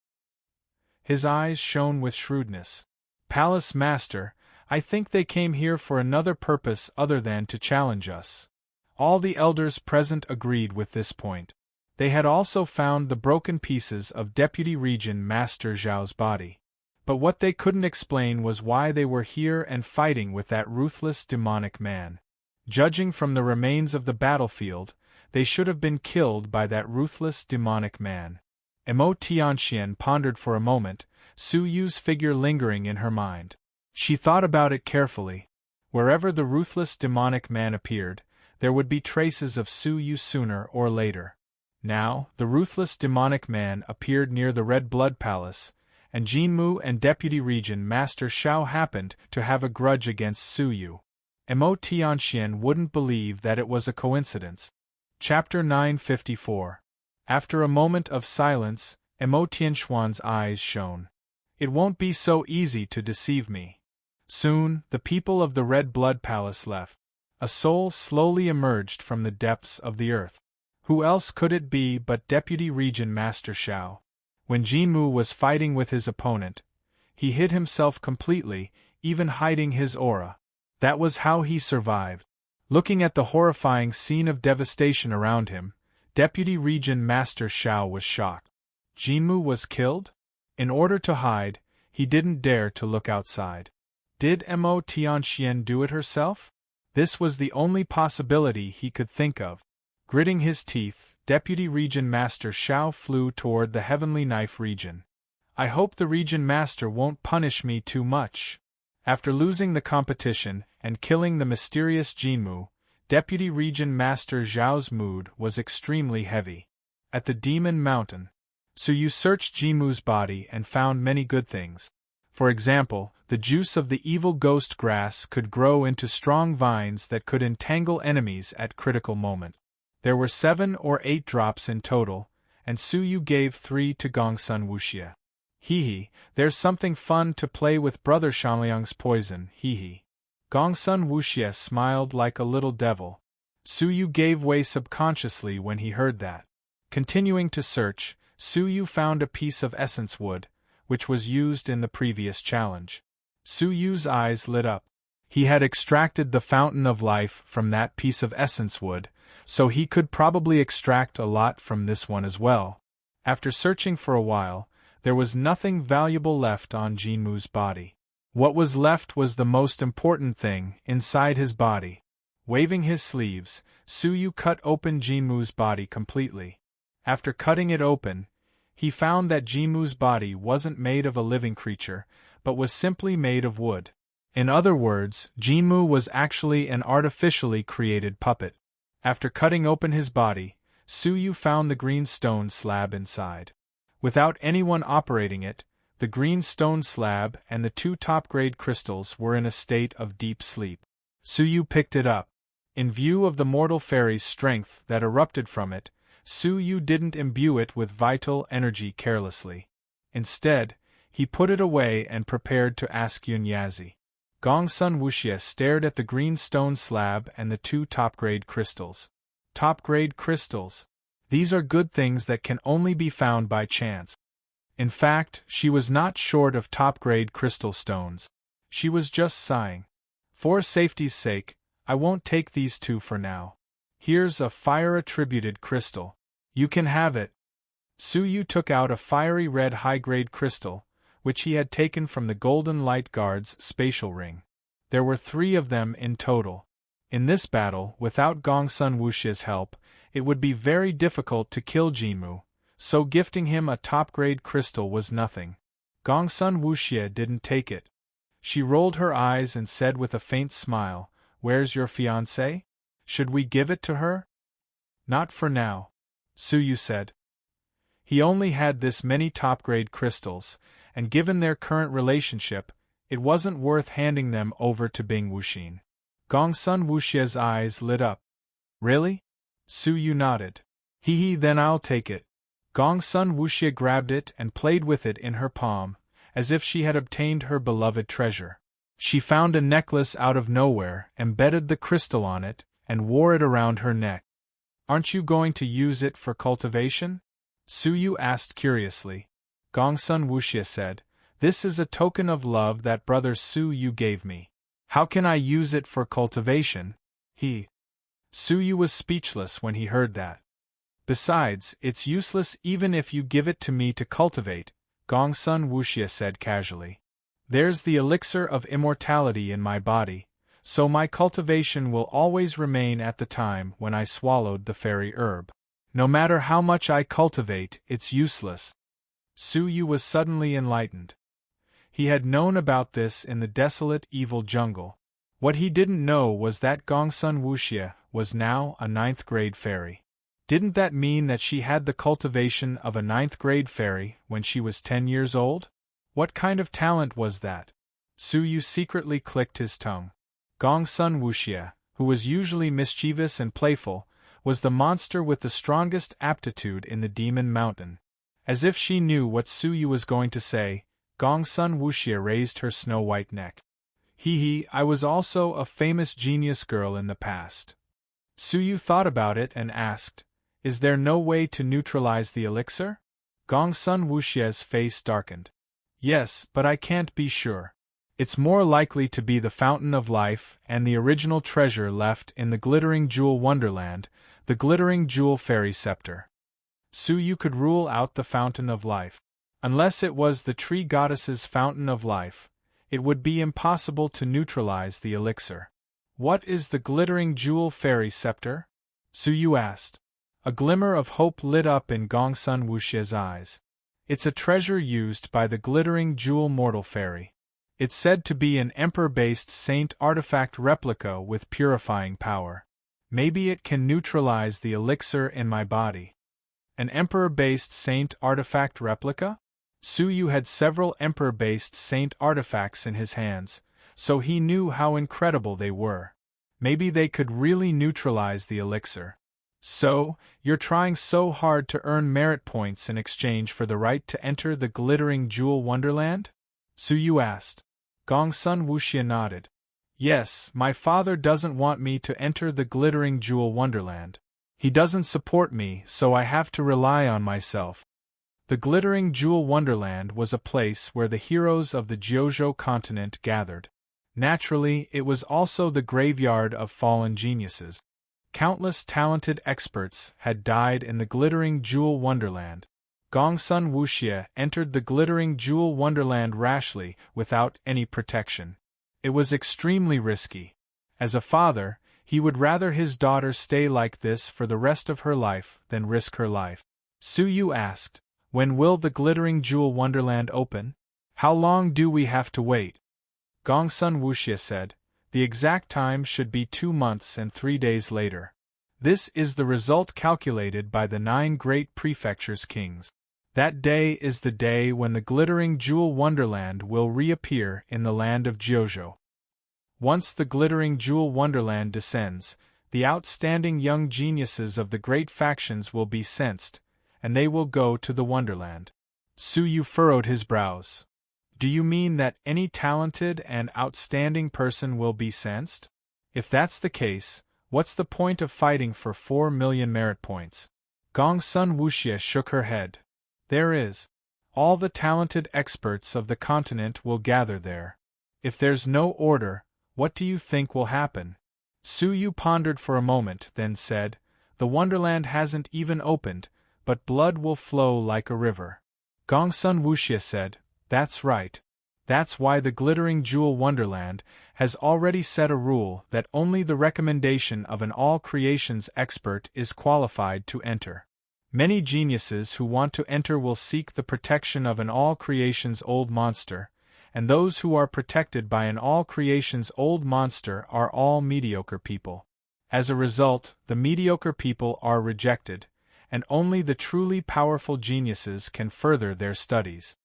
His eyes shone with shrewdness. Palace Master, I think they came here for another purpose other than to challenge us. All the elders present agreed with this point. They had also found the broken pieces of Deputy Region Master Zhao's body. But what they couldn't explain was why they were here and fighting with that ruthless demonic man. Judging from the remains of the battlefield, they should have been killed by that ruthless demonic man. Mo Tianxian pondered for a moment, Su Yu's figure lingering in her mind. She thought about it carefully. Wherever the ruthless demonic man appeared, there would be traces of Su Yu sooner or later. Now, the ruthless demonic man appeared near the Red Blood Palace, and Jinmu and Deputy Region Master Xiao happened to have a grudge against Su Yu. Mo Tianxian wouldn't believe that it was a coincidence. Chapter 954. After a moment of silence, Mo Tianxuan's eyes shone. It won't be so easy to deceive me. Soon, the people of the Red Blood Palace left. A soul slowly emerged from the depths of the earth. Who else could it be but Deputy Region Master Xiao? When Jinmu was fighting with his opponent, he hid himself completely, even hiding his aura. That was how he survived. Looking at the horrifying scene of devastation around him, Deputy Region Master Xiao was shocked. Jinmu was killed? In order to hide, he didn't dare to look outside. Did Mo Tianxian do it herself? This was the only possibility he could think of. Gritting his teeth, Deputy Region Master Xiao flew toward the Heavenly Knife region. I hope the Region Master won't punish me too much. After losing the competition and killing the mysterious Jinmu, Deputy Region Master Zhao's mood was extremely heavy. At the Demon Mountain, Su Yu searched Jinmu's body and found many good things. For example, the juice of the evil ghost grass could grow into strong vines that could entangle enemies at critical moments. There were 7 or 8 drops in total, and Su Yu gave 3 to Gongsun Wuxie. Hee, there's something fun to play with Brother Shanliang's poison, hee. Gongsun Wuxie smiled like a little devil. Su Yu gave way subconsciously when he heard that. Continuing to search, Su Yu found a piece of essence wood, which was used in the previous challenge. Su Yu's eyes lit up. He had extracted the fountain of life from that piece of essence wood, so he could probably extract a lot from this one as well. After searching for a while, there was nothing valuable left on Jinmu's body. What was left was the most important thing, inside his body. Waving his sleeves, Su Yu cut open Jinmu's body completely. After cutting it open, he found that Jinmu's body wasn't made of a living creature, but was simply made of wood. In other words, Jinmu was actually an artificially created puppet. After cutting open his body, Su Yu found the green stone slab inside. Without anyone operating it, the green stone slab and the 2 top-grade crystals were in a state of deep sleep. Su Yu picked it up. In view of the mortal fairy's strength that erupted from it, Su Yu didn't imbue it with vital energy carelessly. Instead, he put it away and prepared to ask Yunyazi. Gongsun Wuxie stared at the green stone slab and the 2 top-grade crystals. Top-grade crystals. These are good things that can only be found by chance. In fact, she was not short of top-grade crystal stones. She was just sighing. For safety's sake, I won't take these 2 for now. Here's a fire-attributed crystal. You can have it. Su Yu took out a fiery red high-grade crystal, which he had taken from the Golden Light Guard's spatial ring. There were 3 of them in total. In this battle, without Gongsun Wuxie's help, it would be very difficult to kill Jinmu, so gifting him a top-grade crystal was nothing. Gongsun Wuxie didn't take it. She rolled her eyes and said with a faint smile, "Where's your fiancé? Should we give it to her?" "Not for now," Su Yu said. He only had this many top-grade crystals, and given their current relationship, it wasn't worth handing them over to Bing Wuxin. Gongsun Wuxie's eyes lit up. "Really?" Su Yu nodded. "Hee, then I'll take it." Gongsun Wuxie grabbed it and played with it in her palm, as if she had obtained her beloved treasure. She found a necklace out of nowhere, embedded the crystal on it, and wore it around her neck. "Aren't you going to use it for cultivation?" Su Yu asked curiously. Gongsun Wuxie said, "This is a token of love that brother Su Yu gave me. How can I use it for cultivation?" Su Yu was speechless when he heard that. "Besides, it's useless even if you give it to me to cultivate," Gongsun Wuxie said casually. "There's the elixir of immortality in my body, so my cultivation will always remain at the time when I swallowed the fairy herb. No matter how much I cultivate, it's useless." Su Yu was suddenly enlightened. He had known about this in the desolate, evil jungle. What he didn't know was that Gongsun Wuxie was now a 9th-grade fairy. Didn't that mean that she had the cultivation of a 9th-grade fairy when she was 10 years old? What kind of talent was that? Su Yu secretly clicked his tongue. Gongsun Wuxie, who was usually mischievous and playful, was the monster with the strongest aptitude in the Demon Mountain. As if she knew what Su Yu was going to say, Gongsun Wuxie raised her snow-white neck. I was also a famous genius girl in the past." Su Yu thought about it and asked, "Is there no way to neutralize the elixir?" Gongsun Wuxie's face darkened. "Yes, but I can't be sure. It's more likely to be the Fountain of Life and the original treasure left in the Glittering Jewel Wonderland, the Glittering Jewel Fairy Scepter. Su Yu could rule out the Fountain of Life. Unless it was the Tree Goddess's Fountain of Life, it would be impossible to neutralize the elixir. "What is the Glittering Jewel Fairy Scepter?" Su Yu asked. A glimmer of hope lit up in Gongsun Wuxie's eyes. "It's a treasure used by the Glittering Jewel Mortal Fairy. It's said to be an Emperor-based saint artifact replica with purifying power. Maybe it can neutralize the elixir in my body." An Emperor-based saint artifact replica? Su Yu had several Emperor-based saint artifacts in his hands, so he knew how incredible they were. Maybe they could really neutralize the elixir. "So, you're trying so hard to earn merit points in exchange for the right to enter the Glittering Jewel Wonderland?" Su Yu asked. Gongsun Wuxie nodded. Yes, my father doesn't want me to enter the glittering jewel wonderland. He doesn't support me, so I have to rely on myself. The glittering jewel wonderland was a place where the heroes of the Johto continent gathered. Naturally, it was also the graveyard of fallen geniuses. Countless talented experts had died in the glittering jewel wonderland. Gongsun Wuxie entered the glittering jewel wonderland rashly, without any protection. It was extremely risky. As a father, he would rather his daughter stay like this for the rest of her life than risk her life. Su Yu asked, "When will the glittering jewel wonderland open? How long do we have to wait?" Gongsun Wuxie said, "The exact time should be 2 months and 3 days later. This is the result calculated by the 9 great prefectures' kings. That day is the day when the glittering jewel wonderland will reappear in the land of Johto. Once the glittering jewel wonderland descends, the outstanding young geniuses of the great factions will be sensed, and they will go to the wonderland." Su Yu furrowed his brows. "Do you mean that any talented and outstanding person will be sensed? If that's the case, what's the point of fighting for 4 million merit points?" Gongsun Wuxie shook her head. "There is. All the talented experts of the continent will gather there. If there's no order, what do you think will happen?" Su Yu pondered for a moment, then said, "The wonderland hasn't even opened, but blood will flow like a river." Gongsun Wuxie said, "That's right. That's why the glittering jewel wonderland has already set a rule that only the recommendation of an all-creations expert is qualified to enter. Many geniuses who want to enter will seek the protection of an all-creations old monster, and those who are protected by an all-creations old monster are all mediocre people. As a result, the mediocre people are rejected, and only the truly powerful geniuses can further their studies.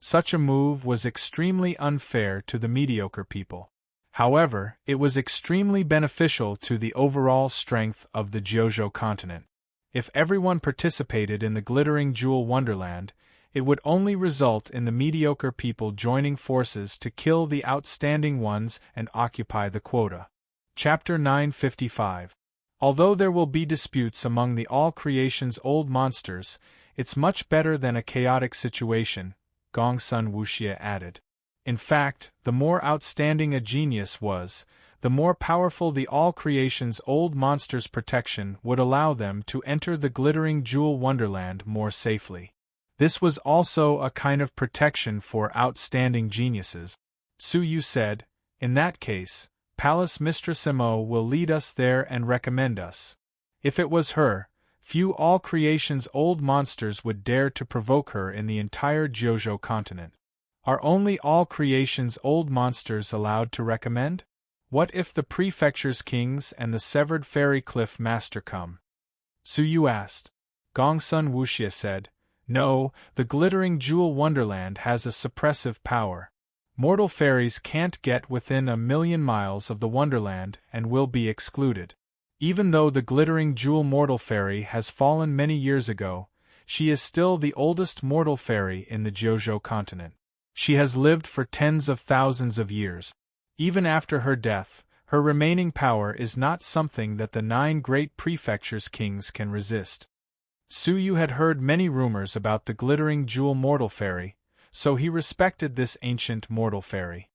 Such a move was extremely unfair to the mediocre people. However, it was extremely beneficial to the overall strength of the Johto continent. If everyone participated in the glittering jewel wonderland, it would only result in the mediocre people joining forces to kill the outstanding ones and occupy the quota. Chapter 955. Although there will be disputes among the all-creations old monsters, it's much better than a chaotic situation, Gongsun Wuxie added. In fact, the more outstanding a genius was, the more powerful the all-creations old monsters' protection would allow them to enter the glittering jewel wonderland more safely. This was also a kind of protection for outstanding geniuses. Su Yu said, "In that case, Palace Mistress Mo will lead us there and recommend us. If it was her, few all-creations old monsters would dare to provoke her in the entire Johto continent. Are only all-creations old monsters allowed to recommend? What if the prefecture's kings and the severed fairy cliff master come?" Su Yu asked. Gongsun Wuxie said, "No, the glittering jewel wonderland has a suppressive power. Mortal fairies can't get within 1,000,000 miles of the wonderland and will be excluded. Even though the glittering jewel mortal fairy has fallen many years ago, she is still the oldest mortal fairy in the Johto continent. She has lived for tens of thousands of years. Even after her death, her remaining power is not something that the 9 great prefectures' kings can resist." Su Yu had heard many rumors about the glittering jewel mortal fairy, so he respected this ancient mortal fairy.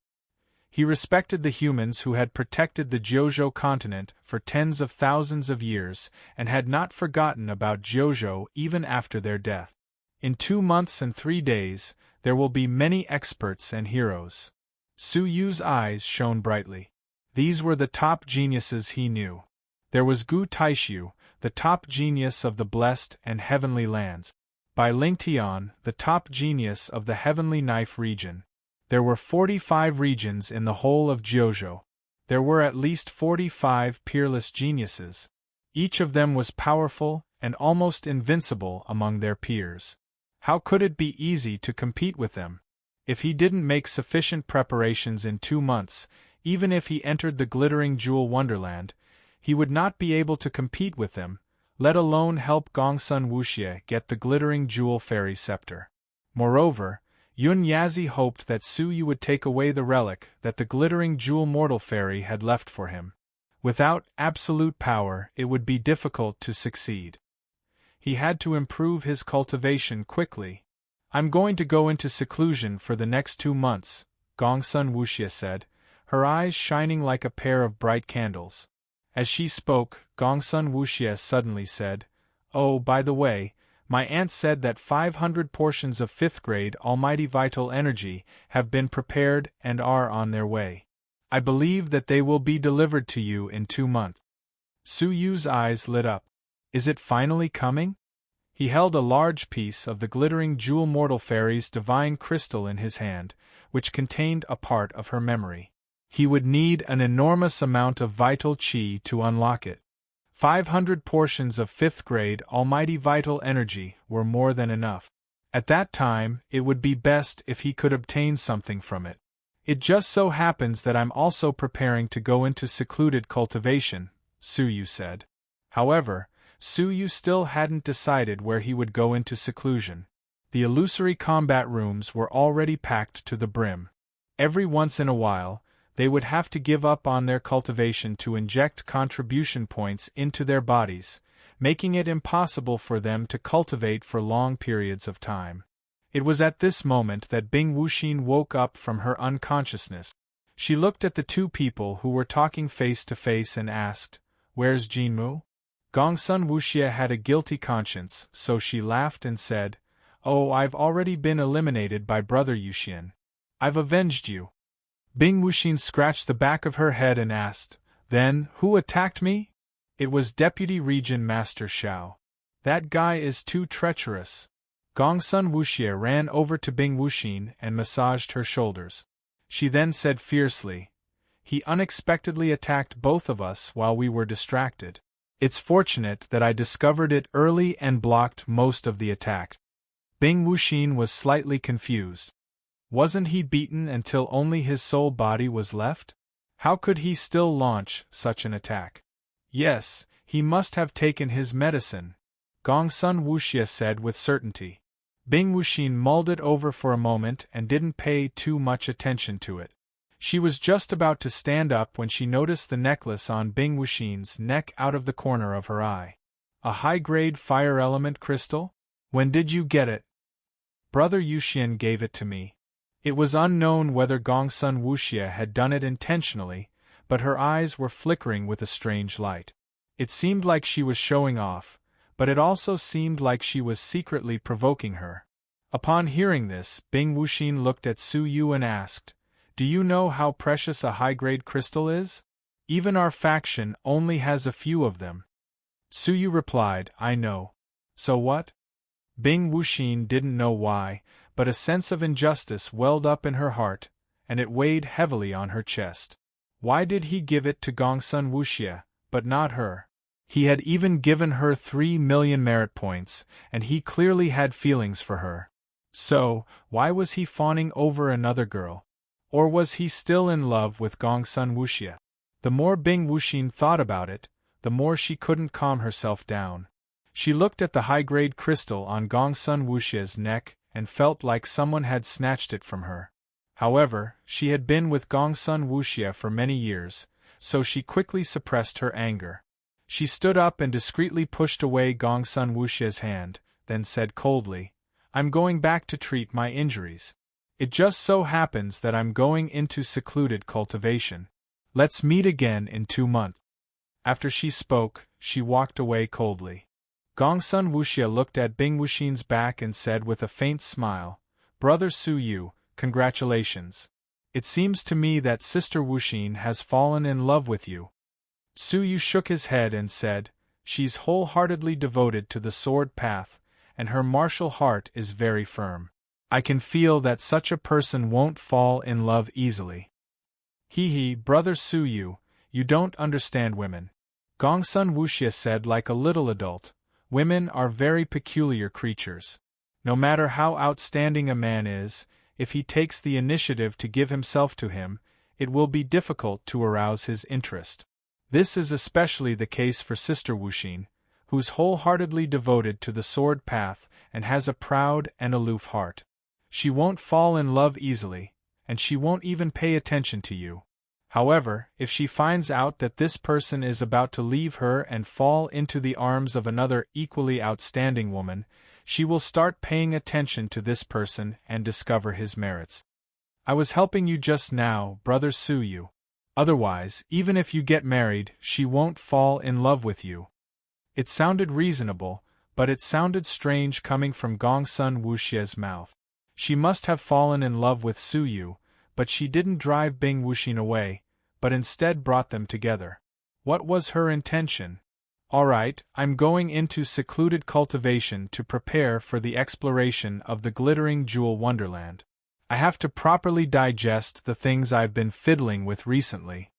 He respected the humans who had protected the Johto continent for tens of thousands of years and had not forgotten about Johto even after their death. In 2 months and 3 days, there will be many experts and heroes. Su Yu's eyes shone brightly. These were the top geniuses he knew. There was Gu Taishu, the top genius of the blessed and heavenly lands. Bai Lingtian, the top genius of the heavenly knife region. There were 45 regions in the whole of Johto. There were at least 45 peerless geniuses. Each of them was powerful and almost invincible among their peers. How could it be easy to compete with them? If he didn't make sufficient preparations in 2 months, even if he entered the glittering jewel wonderland, he would not be able to compete with them, let alone help Gongsun Wuxie get the glittering jewel fairy scepter. Moreover, Yun Yazi hoped that Su Yu would take away the relic that the glittering jewel mortal fairy had left for him. Without absolute power, it would be difficult to succeed. He had to improve his cultivation quickly. I'm going to go into seclusion for the next 2 months, Gongsun Wuxia said, her eyes shining like a pair of bright candles. As she spoke, Gongsun Wuxia suddenly said, "Oh, by the way, my aunt said that 500 portions of 5th grade Almighty Vital Energy have been prepared and are on their way. I believe that they will be delivered to you in 2 months." Su Yu's eyes lit up. Is it finally coming? He held a large piece of the glittering jewel mortal fairy's divine crystal in his hand, which contained a part of her memory. He would need an enormous amount of vital qi to unlock it. 500 portions of 5th grade Almighty Vital Energy were more than enough. At that time, it would be best if he could obtain something from it. It just so happens that I'm also preparing to go into secluded cultivation, Su Yu said. However, Su Yu still hadn't decided where he would go into seclusion. The illusory combat rooms were already packed to the brim. Every once in a while, they would have to give up on their cultivation to inject contribution points into their bodies, making it impossible for them to cultivate for long periods of time. It was at this moment that Bing Wuxin woke up from her unconsciousness. She looked at the 2 people who were talking face to face and asked, "Where's Jinmu?" Gongsun Wuxia had a guilty conscience, so she laughed and said, "Oh, I've already been eliminated by Brother Yuxian. I've avenged you." Bing Wuxin scratched the back of her head and asked, "Then, who attacked me?" "It was Deputy Region Master Xiao. That guy is too treacherous." Gongsun Wuxia ran over to Bing Wuxin and massaged her shoulders. She then said fiercely, "He unexpectedly attacked both of us while we were distracted. It's fortunate that I discovered it early and blocked most of the attack." Bing Wuxin was slightly confused. Wasn't he beaten until only his soul body was left? How could he still launch such an attack? Yes, he must have taken his medicine, Gongsun Wuxia said with certainty. Bing Wuxin mulled it over for a moment and didn't pay too much attention to it. She was just about to stand up when she noticed the necklace on Bing Wuxin's neck out of the corner of her eye. A high-grade fire element crystal? When did you get it? Brother Yuxian gave it to me. It was unknown whether Gongsun Wuxia had done it intentionally, but her eyes were flickering with a strange light. It seemed like she was showing off, but it also seemed like she was secretly provoking her. Upon hearing this, Bing Wuxin looked at Su Yu and asked, "Do you know how precious a high-grade crystal is? Even our faction only has a few of them." Su Yu replied, "I know." "So what?" Bing Wuxin didn't know why, but a sense of injustice welled up in her heart, and it weighed heavily on her chest. Why did he give it to Gongsun Wuxia, but not her? He had even given her 3 million merit points, and he clearly had feelings for her. So, why was he fawning over another girl? Or was he still in love with Gongsun Wuxia? The more Bing Wuxin thought about it, the more she couldn't calm herself down. She looked at the high-grade crystal on Gongsun Wuxia's neck and felt like someone had snatched it from her. However, she had been with Gongsun Wuxia for many years, so she quickly suppressed her anger. She stood up and discreetly pushed away Gongsun Wuxia's hand, then said coldly, "I'm going back to treat my injuries. It just so happens that I'm going into secluded cultivation. Let's meet again in 2 months." After she spoke, she walked away coldly. Gongsun Wuxia looked at Bing Wuxin's back and said with a faint smile, "Brother Su Yu, congratulations. It seems to me that Sister Wuxin has fallen in love with you." Su Yu shook his head and said, "She's wholeheartedly devoted to the sword path, and her martial heart is very firm. I can feel that such a person won't fall in love easily." "Hee, Brother Su Yu, you don't understand women," Gongsun Wuxia said like a little adult. "Women are very peculiar creatures. No matter how outstanding a man is, if he takes the initiative to give himself to him, it will be difficult to arouse his interest. This is especially the case for Sister Wuxin, who's wholeheartedly devoted to the sword path and has a proud and aloof heart. She won't fall in love easily, and she won't even pay attention to you. However, if she finds out that this person is about to leave her and fall into the arms of another equally outstanding woman, she will start paying attention to this person and discover his merits. I was helping you just now, brother Suyu. Otherwise, even if you get married, she won't fall in love with you. It sounded reasonable, but it sounded strange coming from Gongsun Wuxie's mouth. She must have fallen in love with Suyu, but she didn't drive Bing Wuxin away, but instead brought them together. What was her intention? Alright, I'm going into secluded cultivation to prepare for the exploration of the glittering jewel wonderland. I have to properly digest the things I've been fiddling with recently.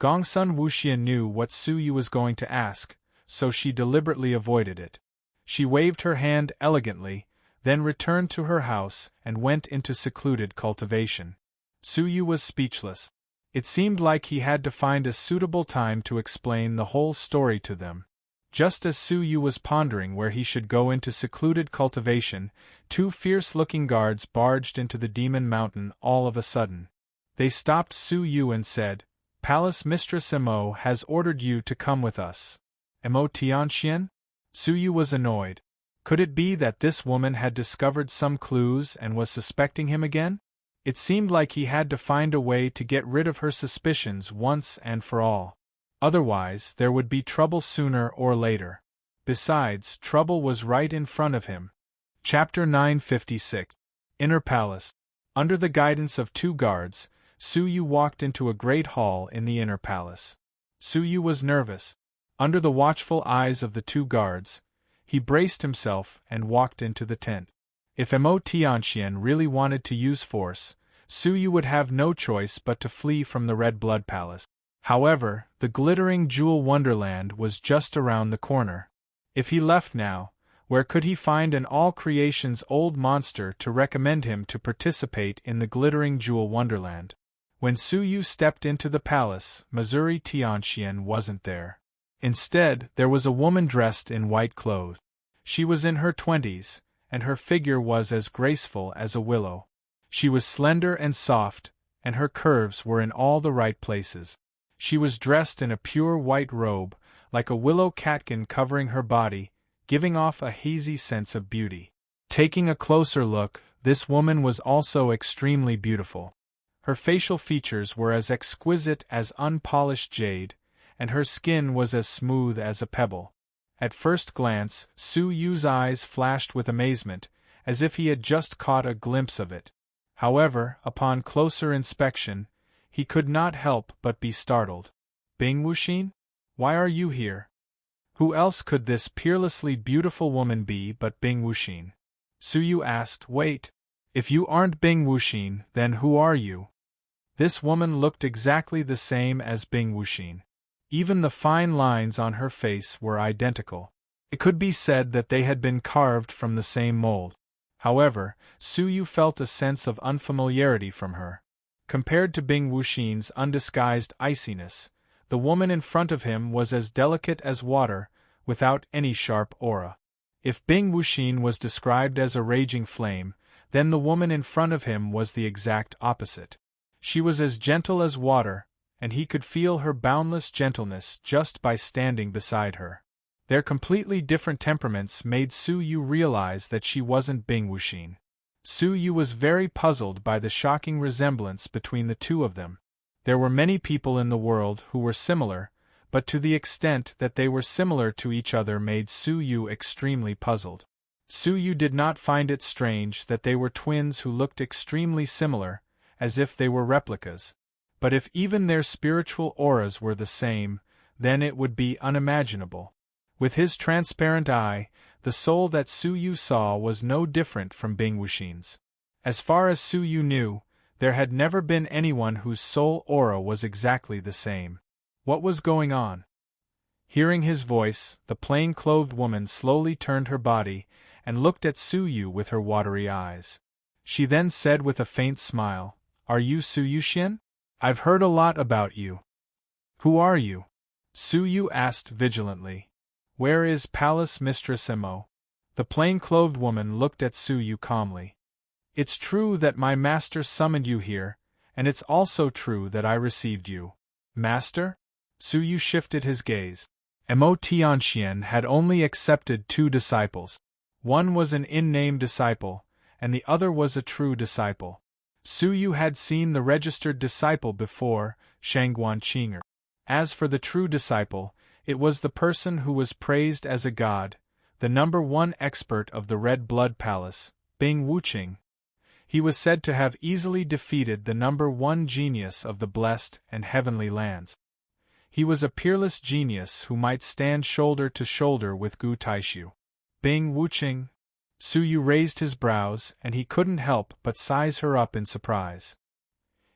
Gongsun Wuxia knew what Suyu was going to ask, so she deliberately avoided it. She waved her hand elegantly, then returned to her house and went into secluded cultivation. Suyu was speechless. It seemed like he had to find a suitable time to explain the whole story to them. Just as Suyu was pondering where he should go into secluded cultivation, two fierce-looking guards barged into the Demon Mountain all of a sudden. They stopped Suyu and said, "Palace Mistress Emo has ordered you to come with us." Emo Tianxian? Suyu was annoyed. Could it be that this woman had discovered some clues and was suspecting him again? It seemed like he had to find a way to get rid of her suspicions once and for all. Otherwise, there would be trouble sooner or later. Besides, trouble was right in front of him. Chapter 956. Inner Palace. Under the guidance of two guards, Suyu walked into a great hall in the inner palace. Suyu was nervous. Under the watchful eyes of the two guards, he braced himself and walked into the tent. If Emo Tianxian really wanted to use force, Suyu would have no choice but to flee from the Red Blood Palace. However, the glittering jewel wonderland was just around the corner. If he left now, where could he find an all-creation's old monster to recommend him to participate in the glittering jewel wonderland? When Suyu stepped into the palace, Missouri Tianxian wasn't there. Instead, there was a woman dressed in white clothes. She was in her 20s, and her figure was as graceful as a willow. She was slender and soft, and her curves were in all the right places. She was dressed in a pure white robe, like a willow catkin covering her body, giving off a hazy sense of beauty. Taking a closer look, this woman was also extremely beautiful. Her facial features were as exquisite as unpolished jade, and her skin was as smooth as a pebble. At first glance, Suyu's eyes flashed with amazement, as if he had just caught a glimpse of it. However, upon closer inspection, he could not help but be startled. "Bing Wuxin? Why are you here?" Who else could this peerlessly beautiful woman be but Bing Wuxin? Suyu asked. "Wait. If you aren't Bing Wuxin, then who are you?" This woman looked exactly the same as Bing Wuxin. Even the fine lines on her face were identical. It could be said that they had been carved from the same mold. However, Suyu felt a sense of unfamiliarity from her. Compared to Bing Wuxin's undisguised iciness, the woman in front of him was as delicate as water, without any sharp aura. If Bing Wuxin was described as a raging flame, then the woman in front of him was the exact opposite. She was as gentle as water, and he could feel her boundless gentleness just by standing beside her. Their completely different temperaments made Suyu realize that she wasn't Bing Wuxin. Suyu was very puzzled by the shocking resemblance between the two of them. There were many people in the world who were similar, but to the extent that they were similar to each other made Suyu extremely puzzled. Suyu did not find it strange that they were twins who looked extremely similar, as if they were replicas. But if even their spiritual auras were the same, then it would be unimaginable. With his transparent eye, the soul that Suyu saw was no different from Bing Wuxin's. As far as Suyu knew, there had never been anyone whose soul aura was exactly the same. What was going on? Hearing his voice, the plain-clothed woman slowly turned her body and looked at Suyu with her watery eyes. She then said with a faint smile, "Are you Suyuxian? I've heard a lot about you." "Who are you?" Suyu asked vigilantly. "Where is Palace Mistress Emo?" The plain-clothed woman looked at Suyu calmly. It's true that my master summoned you here, and it's also true that I received you. Master? Su Yu shifted his gaze. Mo Tianxian had only accepted 2 disciples. One was an in-name disciple, and the other was a true disciple. Su Yu had seen the registered disciple before, Shangguan Qing'er. As for the true disciple, it was the person who was praised as a god, the #1 expert of the Red Blood Palace, Bing Wuqing. He was said to have easily defeated the #1 genius of the blessed and heavenly lands. He was a peerless genius who might stand shoulder to shoulder with Gu Taishu. Bing Wuqing? Su Yu raised his brows, and he couldn't help but size her up in surprise.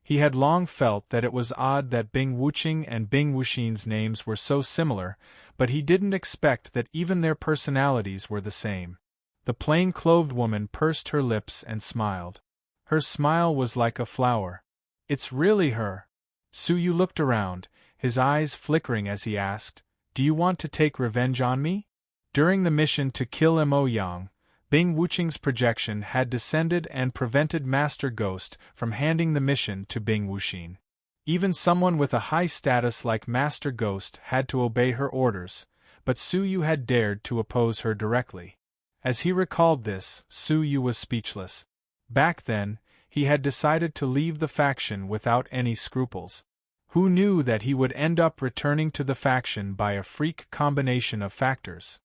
He had long felt that it was odd that Bing Wuqing and Bing Wuxin's names were so similar, but he didn't expect that even their personalities were the same. The plain-clothed woman pursed her lips and smiled. Her smile was like a flower. It's really her. Su Yu looked around, his eyes flickering as he asked, "Do you want to take revenge on me?" During the mission to kill Mo Yang, Bing Wuqing's projection had descended and prevented Master Ghost from handing the mission to Bing Wuxin. Even someone with a high status like Master Ghost had to obey her orders, but Su Yu had dared to oppose her directly. As he recalled this, Su Yu was speechless. Back then, he had decided to leave the faction without any scruples. Who knew that he would end up returning to the faction by a freak combination of factors?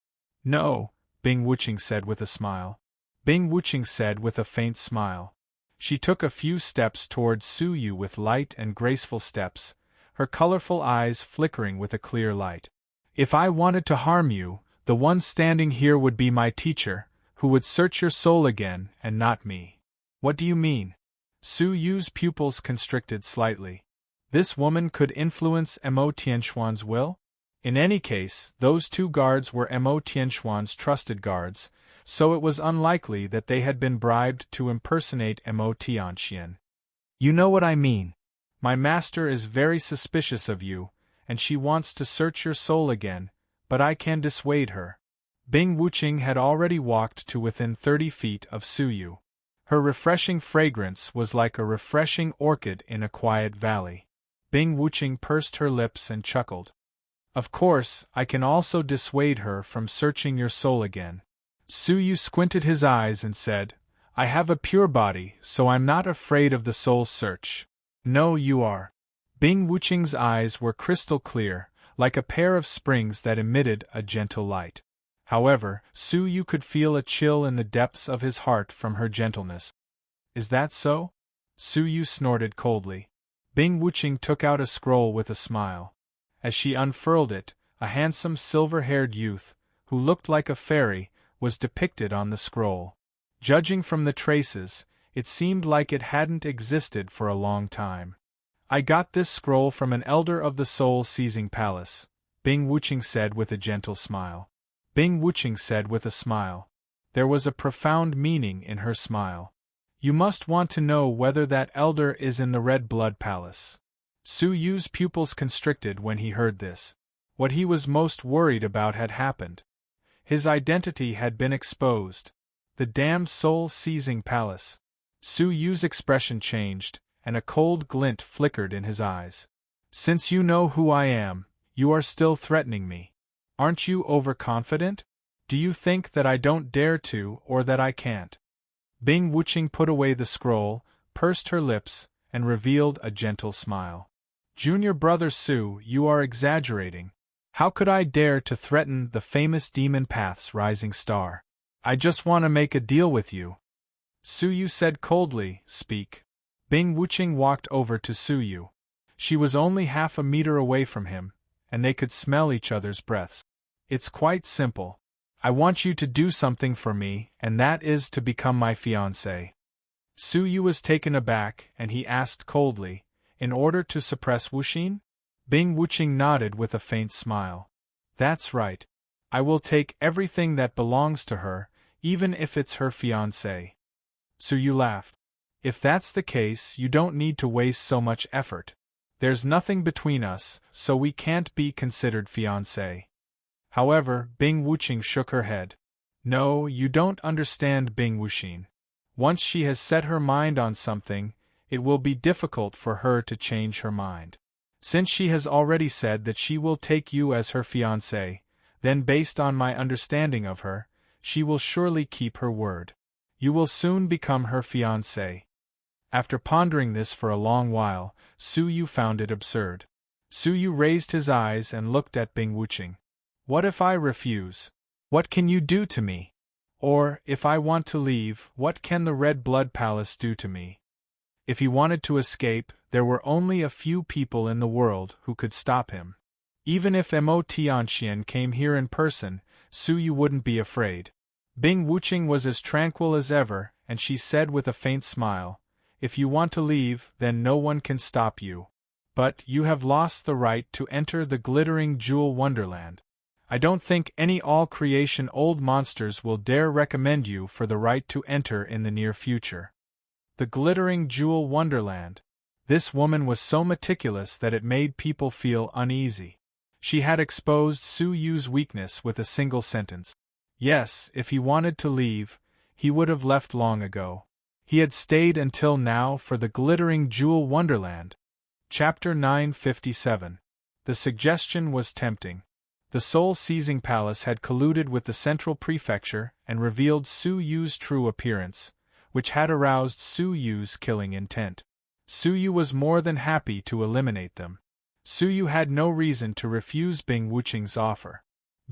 "No," Bing Wuqing said with a smile. Bing Wuqing said with a faint smile. She took a few steps towards Su Yu with light and graceful steps, her colorful eyes flickering with a clear light. "If I wanted to harm you, the one standing here would be my teacher, who would search your soul again, and not me." "What do you mean?" Su Yu's pupils constricted slightly. This woman could influence Mo Tianxuan's will? In any case, those 2 guards were Mo Tianxuan's trusted guards, so it was unlikely that they had been bribed to impersonate Mo Tianxian. "You know what I mean. My master is very suspicious of you, and she wants to search your soul again, but I can dissuade her." Bing Wuqing had already walked to within 30 feet of Su Yu. Her refreshing fragrance was like a refreshing orchid in a quiet valley. Bing Wuqing pursed her lips and chuckled. "Of course, I can also dissuade her from searching your soul again." Su Yu squinted his eyes and said, "I have a pure body, so I'm not afraid of the soul search." "No, you are." Bing Wuqing's eyes were crystal clear, like a pair of springs that emitted a gentle light. However, Su Yu could feel a chill in the depths of his heart from her gentleness. "Is that so?" Su Yu snorted coldly. Bing Wuqing took out a scroll with a smile. As she unfurled it, a handsome silver-haired youth, who looked like a fairy, was depicted on the scroll. Judging from the traces, it seemed like it hadn't existed for a long time. "I got this scroll from an elder of the soul-seizing palace," Bing Wuqing said with a gentle smile. Bing Wuqing said with a smile. There was a profound meaning in her smile. "You must want to know whether that elder is in the Red Blood Palace." Su Yu's pupils constricted when he heard this. What he was most worried about had happened. His identity had been exposed. The damned soul-seizing palace. Su Yu's expression changed, and a cold glint flickered in his eyes. "Since you know who I am, you are still threatening me. Aren't you overconfident? Do you think that I don't dare to or that I can't?" Bing Wuqing put away the scroll, pursed her lips, and revealed a gentle smile. "Junior brother Su, you are exaggerating. How could I dare to threaten the famous Demon Path's rising star? I just want to make a deal with you." Su Yu said coldly, "Speak." Bing Wuqing walked over to Su Yu. She was only half a meter away from him, and they could smell each other's breaths. "It's quite simple. I want you to do something for me, and that is to become my fiancé." Su Yu was taken aback, and he asked coldly, "In order to suppress Wuxin?" Bing Wuqing nodded with a faint smile. "That's right. I will take everything that belongs to her, even if it's her fiancé." Su Yu laughed. "If that's the case, you don't need to waste so much effort. There's nothing between us, so we can't be considered fiancé." However, Bing Wuqing shook her head. "No, you don't understand, Bing Wuxin. Once she has set her mind on something, it will be difficult for her to change her mind. Since she has already said that she will take you as her fiancé, then based on my understanding of her, she will surely keep her word. You will soon become her fiancé. After pondering this for a long while, Su Yu found it absurd. Su Yu raised his eyes and looked at Bing Wuqing. What if I refuse? What can you do to me? Or, if I want to leave, what can the Red Blood Palace do to me? If he wanted to escape, there were only a few people in the world who could stop him. Even if Mo Tianxian came here in person, Su Yu wouldn't be afraid. Bing Wuqing was as tranquil as ever, and she said with a faint smile, "If you want to leave, then no one can stop you. But you have lost the right to enter the glittering jewel wonderland. I don't think any all-creation old monsters will dare recommend you for the right to enter in the near future." The glittering jewel wonderland. This woman was so meticulous that it made people feel uneasy. She had exposed Su Yu's weakness with a single sentence. Yes, if he wanted to leave, he would have left long ago. He had stayed until now for the glittering jewel wonderland. Chapter 957. The suggestion was tempting. The soul-seizing palace had colluded with the central prefecture and revealed Su Yu's true appearance, which had aroused Su Yu's killing intent. Su Yu was more than happy to eliminate them. Su Yu had no reason to refuse Bing Wuqing's offer.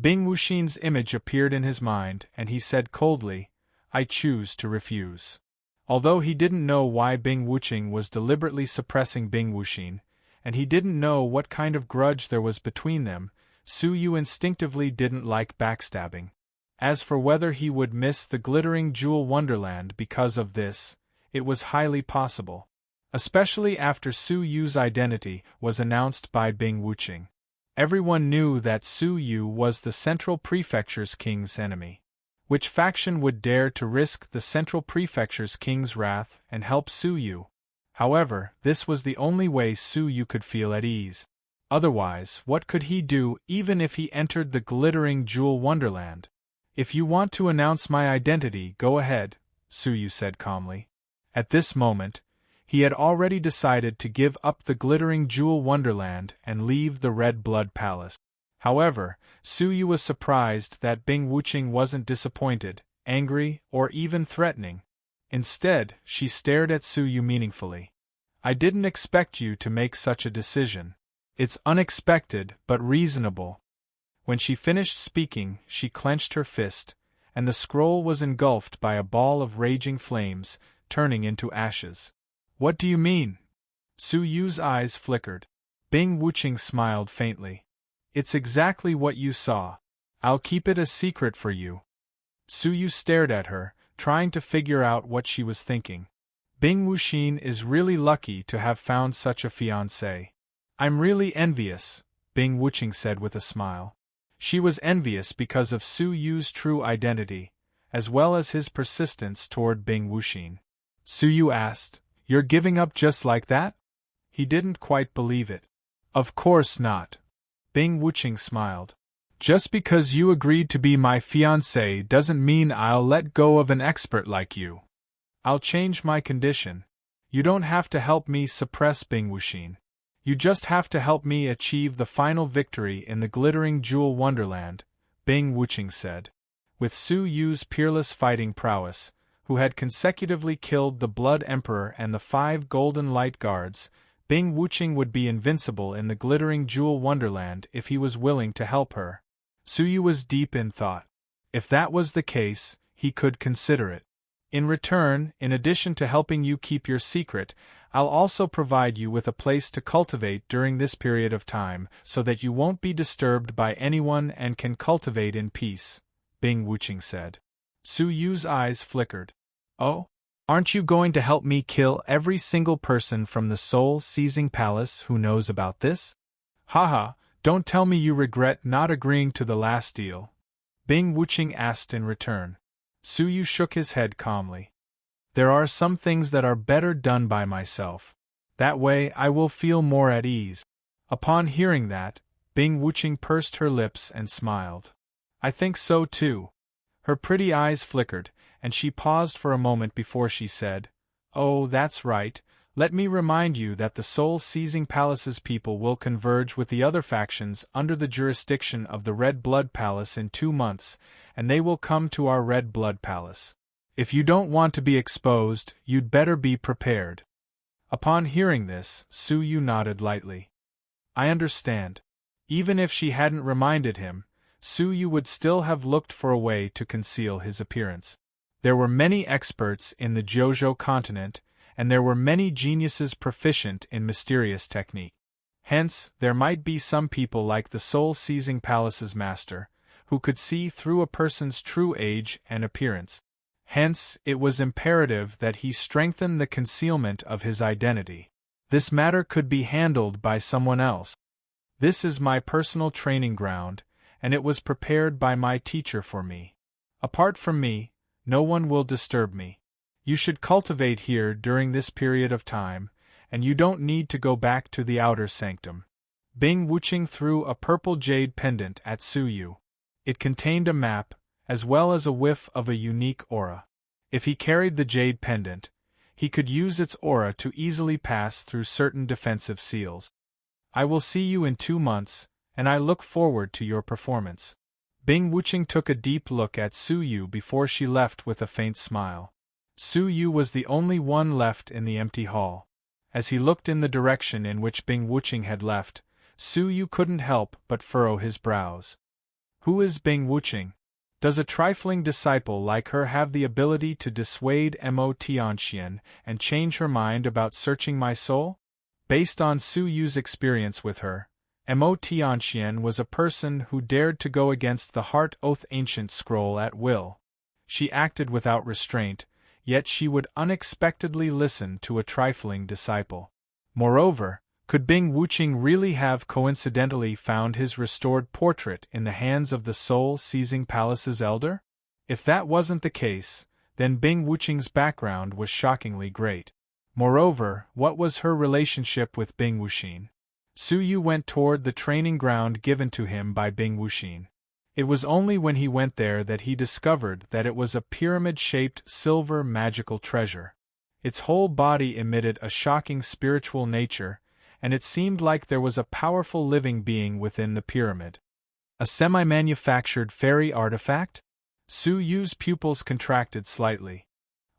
Bing Wuxin's image appeared in his mind, and he said coldly, "I choose to refuse." Although he didn't know why Bing Wuqing was deliberately suppressing Bing Wuxin, and he didn't know what kind of grudge there was between them, Su Yu instinctively didn't like backstabbing. As for whether he would miss the glittering jewel wonderland because of this, it was highly possible. Especially after Su Yu's identity was announced by Bing Wuqing. Everyone knew that Su Yu was the Central Prefecture's king's enemy. Which faction would dare to risk the Central Prefecture's king's wrath and help Su Yu? However, this was the only way Su Yu could feel at ease. Otherwise, what could he do even if he entered the glittering jewel wonderland? "If you want to announce my identity, go ahead," Su Yu said calmly. At this moment, he had already decided to give up the glittering jewel wonderland and leave the Red Blood Palace. However, Su Yu was surprised that Bing Wuqing wasn't disappointed, angry, or even threatening. Instead, she stared at Su Yu meaningfully. "I didn't expect you to make such a decision. It's unexpected, but reasonable." When she finished speaking, she clenched her fist, and the scroll was engulfed by a ball of raging flames, turning into ashes. "What do you mean?" Su Yu's eyes flickered. Bing Wuqing smiled faintly. "It's exactly what you saw. I'll keep it a secret for you." Su Yu stared at her, trying to figure out what she was thinking. Bing Wuxin is really lucky to have found such a fiancé. "I'm really envious," Bing Wuqing said with a smile. She was envious because of Su Yu's true identity, as well as his persistence toward Bing Wuxin. Su Yu asked, "You're giving up just like that?" He didn't quite believe it. "Of course not." Bing Wuqing smiled. "Just because you agreed to be my fiancé doesn't mean I'll let go of an expert like you. I'll change my condition. You don't have to help me suppress Bing Wuxin. You just have to help me achieve the final victory in the glittering jewel wonderland," Bing Wuqing said. With Su Yu's peerless fighting prowess, who had consecutively killed the Blood Emperor and the 5 Golden Light Guards, Bing Wuqing would be invincible in the glittering jewel wonderland if he was willing to help her. Su Yu was deep in thought. If that was the case, he could consider it. "In return, in addition to helping you keep your secret, I'll also provide you with a place to cultivate during this period of time so that you won't be disturbed by anyone and can cultivate in peace," Bing Wuqing said. Su Yu's eyes flickered. "Oh? Aren't you going to help me kill every single person from the soul-seizing palace who knows about this?" "Haha, don't tell me you regret not agreeing to the last deal," Bing Wuqing asked in return. Su Yu shook his head calmly. "There are some things that are better done by myself. That way I will feel more at ease." Upon hearing that, Bing Wuqing pursed her lips and smiled. "I think so too." Her pretty eyes flickered, and she paused for a moment before she said, "Oh, that's right. Let me remind you that the soul-seizing palace's people will converge with the other factions under the jurisdiction of the Red Blood Palace in 2 months, and they will come to our Red Blood Palace. If you don't want to be exposed, you'd better be prepared." Upon hearing this, Su Yu nodded lightly. "I understand." Even if she hadn't reminded him, Su Yu would still have looked for a way to conceal his appearance. There were many experts in the Jojo continent, and there were many geniuses proficient in mysterious technique. Hence, there might be some people like the soul-seizing palace's master, who could see through a person's true age and appearance. Hence, it was imperative that he strengthen the concealment of his identity. This matter could be handled by someone else. This is my personal training ground, and it was prepared by my teacher for me. Apart from me, no one will disturb me. You should cultivate here during this period of time, and you don't need to go back to the outer sanctum. Bing Wuching threw a purple jade pendant at Su Yu. It contained a map, as well as a whiff of a unique aura. If he carried the jade pendant, he could use its aura to easily pass through certain defensive seals. "I will see you in 2 months, and I look forward to your performance." Bing Wuching took a deep look at Su Yu before she left with a faint smile. Su Yu was the only one left in the empty hall. As he looked in the direction in which Bing Wuching had left, Su Yu couldn't help but furrow his brows. Who is Bing Wuching? Does a trifling disciple like her have the ability to dissuade Mo Tianxian and change her mind about searching my soul? Based on Su Yu's experience with her, Mo Tianxian was a person who dared to go against the Heart Oath Ancient Scroll at will. She acted without restraint, yet she would unexpectedly listen to a trifling disciple. Moreover, could Bing Wuching really have coincidentally found his restored portrait in the hands of the soul-seizing palace's elder? If that wasn't the case, then Bing Wuching's background was shockingly great. Moreover, what was her relationship with Bing Wuxin? Su Yu went toward the training ground given to him by Bing Wuxin. It was only when he went there that he discovered that it was a pyramid-shaped silver magical treasure. Its whole body emitted a shocking spiritual nature, and it seemed like there was a powerful living being within the pyramid. A semi-manufactured fairy artifact? Su Yu's pupils contracted slightly.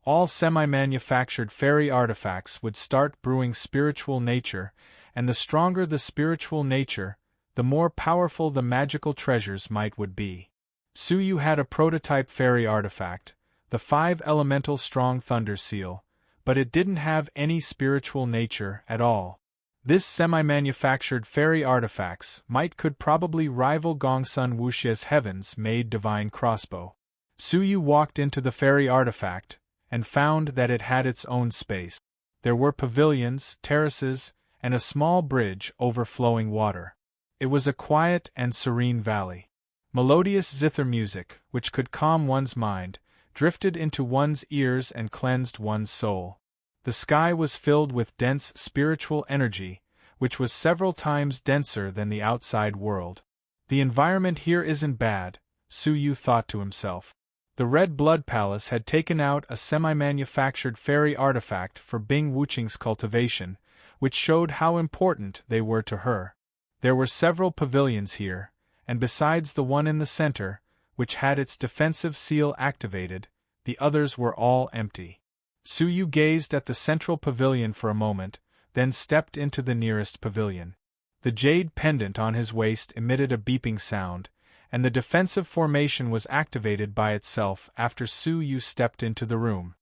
All semi-manufactured fairy artifacts would start brewing spiritual nature, and the stronger the spiritual nature, the more powerful the magical treasures would be. Su Yu had a prototype fairy artifact, the 5-elemental strong thunder seal, but it didn't have any spiritual nature at all. This semi-manufactured fairy artifacts could probably rival Gongsun Wuxie's heavens-made divine crossbow. Su Yu walked into the fairy artifact, and found that it had its own space. There were pavilions, terraces, and a small bridge overflowing water. It was a quiet and serene valley. Melodious zither music, which could calm one's mind, drifted into one's ears and cleansed one's soul. The sky was filled with dense spiritual energy, which was several times denser than the outside world. The environment here isn't bad, Su Yu thought to himself. The Red Blood Palace had taken out a semi-manufactured fairy artifact for Bing Wuching's cultivation, which showed how important they were to her. There were several pavilions here, and besides the one in the center, which had its defensive seal activated, the others were all empty. Su Yu gazed at the central pavilion for a moment, then stepped into the nearest pavilion. The jade pendant on his waist emitted a beeping sound, and the defensive formation was activated by itself after Su Yu stepped into the room.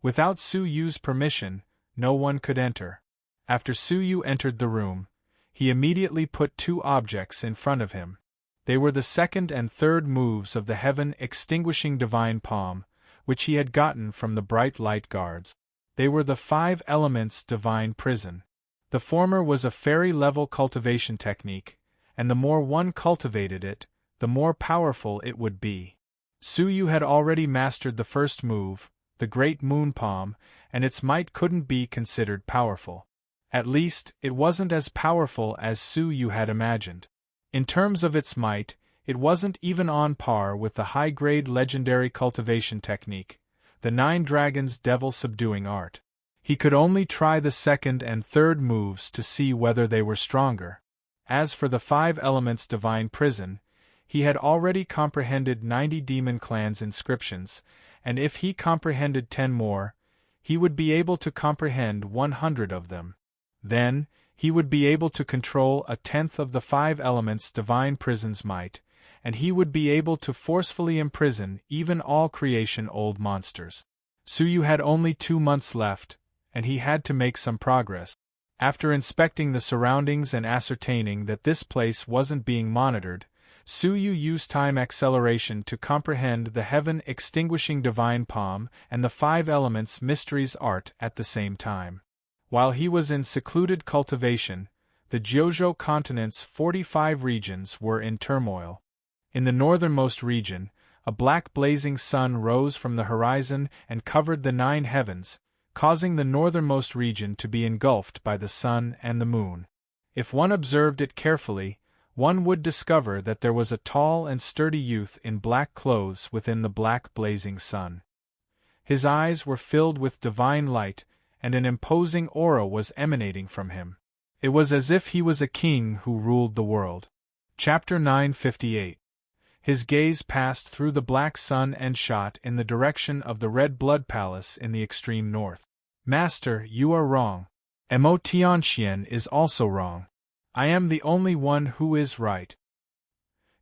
Without Su Yu's permission, no one could enter. After Su Yu entered the room, he immediately put 2 objects in front of him. They were the second and third moves of the heaven-extinguishing divine palm, which he had gotten from the bright light guards. They were the 5 elements divine prison. The former was a fairy-level cultivation technique, and the more one cultivated it, the more powerful it would be. Su Yu had already mastered the first move, the Great Moon Palm, and its might couldn't be considered powerful. At least, it wasn't as powerful as Su Yu had imagined. In terms of its might, it wasn't even on par with the high-grade legendary cultivation technique, the 9 dragons' devil-subduing art. He could only try the second and third moves to see whether they were stronger. As for the 5 elements' divine prison, he had already comprehended 90 demon clans' inscriptions, and if he comprehended 10 more, he would be able to comprehend 100 of them. Then, he would be able to control a tenth of the 5 elements' divine prison's might, and he would be able to forcefully imprison even all creation-old monsters. Suyu had only 2 months left, and he had to make some progress. After inspecting the surroundings and ascertaining that this place wasn't being monitored, Suyu used time acceleration to comprehend the heaven-extinguishing divine palm and the 5 elements' mysteries art at the same time. While he was in secluded cultivation, the Jojo continent's 45 regions were in turmoil. In the northernmost region, a black blazing sun rose from the horizon and covered the 9 heavens, causing the northernmost region to be engulfed by the sun and the moon. If one observed it carefully, one would discover that there was a tall and sturdy youth in black clothes within the black blazing sun. His eyes were filled with divine light, and an imposing aura was emanating from him. It was as if he was a king who ruled the world. Chapter 958. His gaze passed through the black sun and shot in the direction of the Red Blood Palace in the extreme north. Master, you are wrong. Mo Tianxian is also wrong. I am the only one who is right.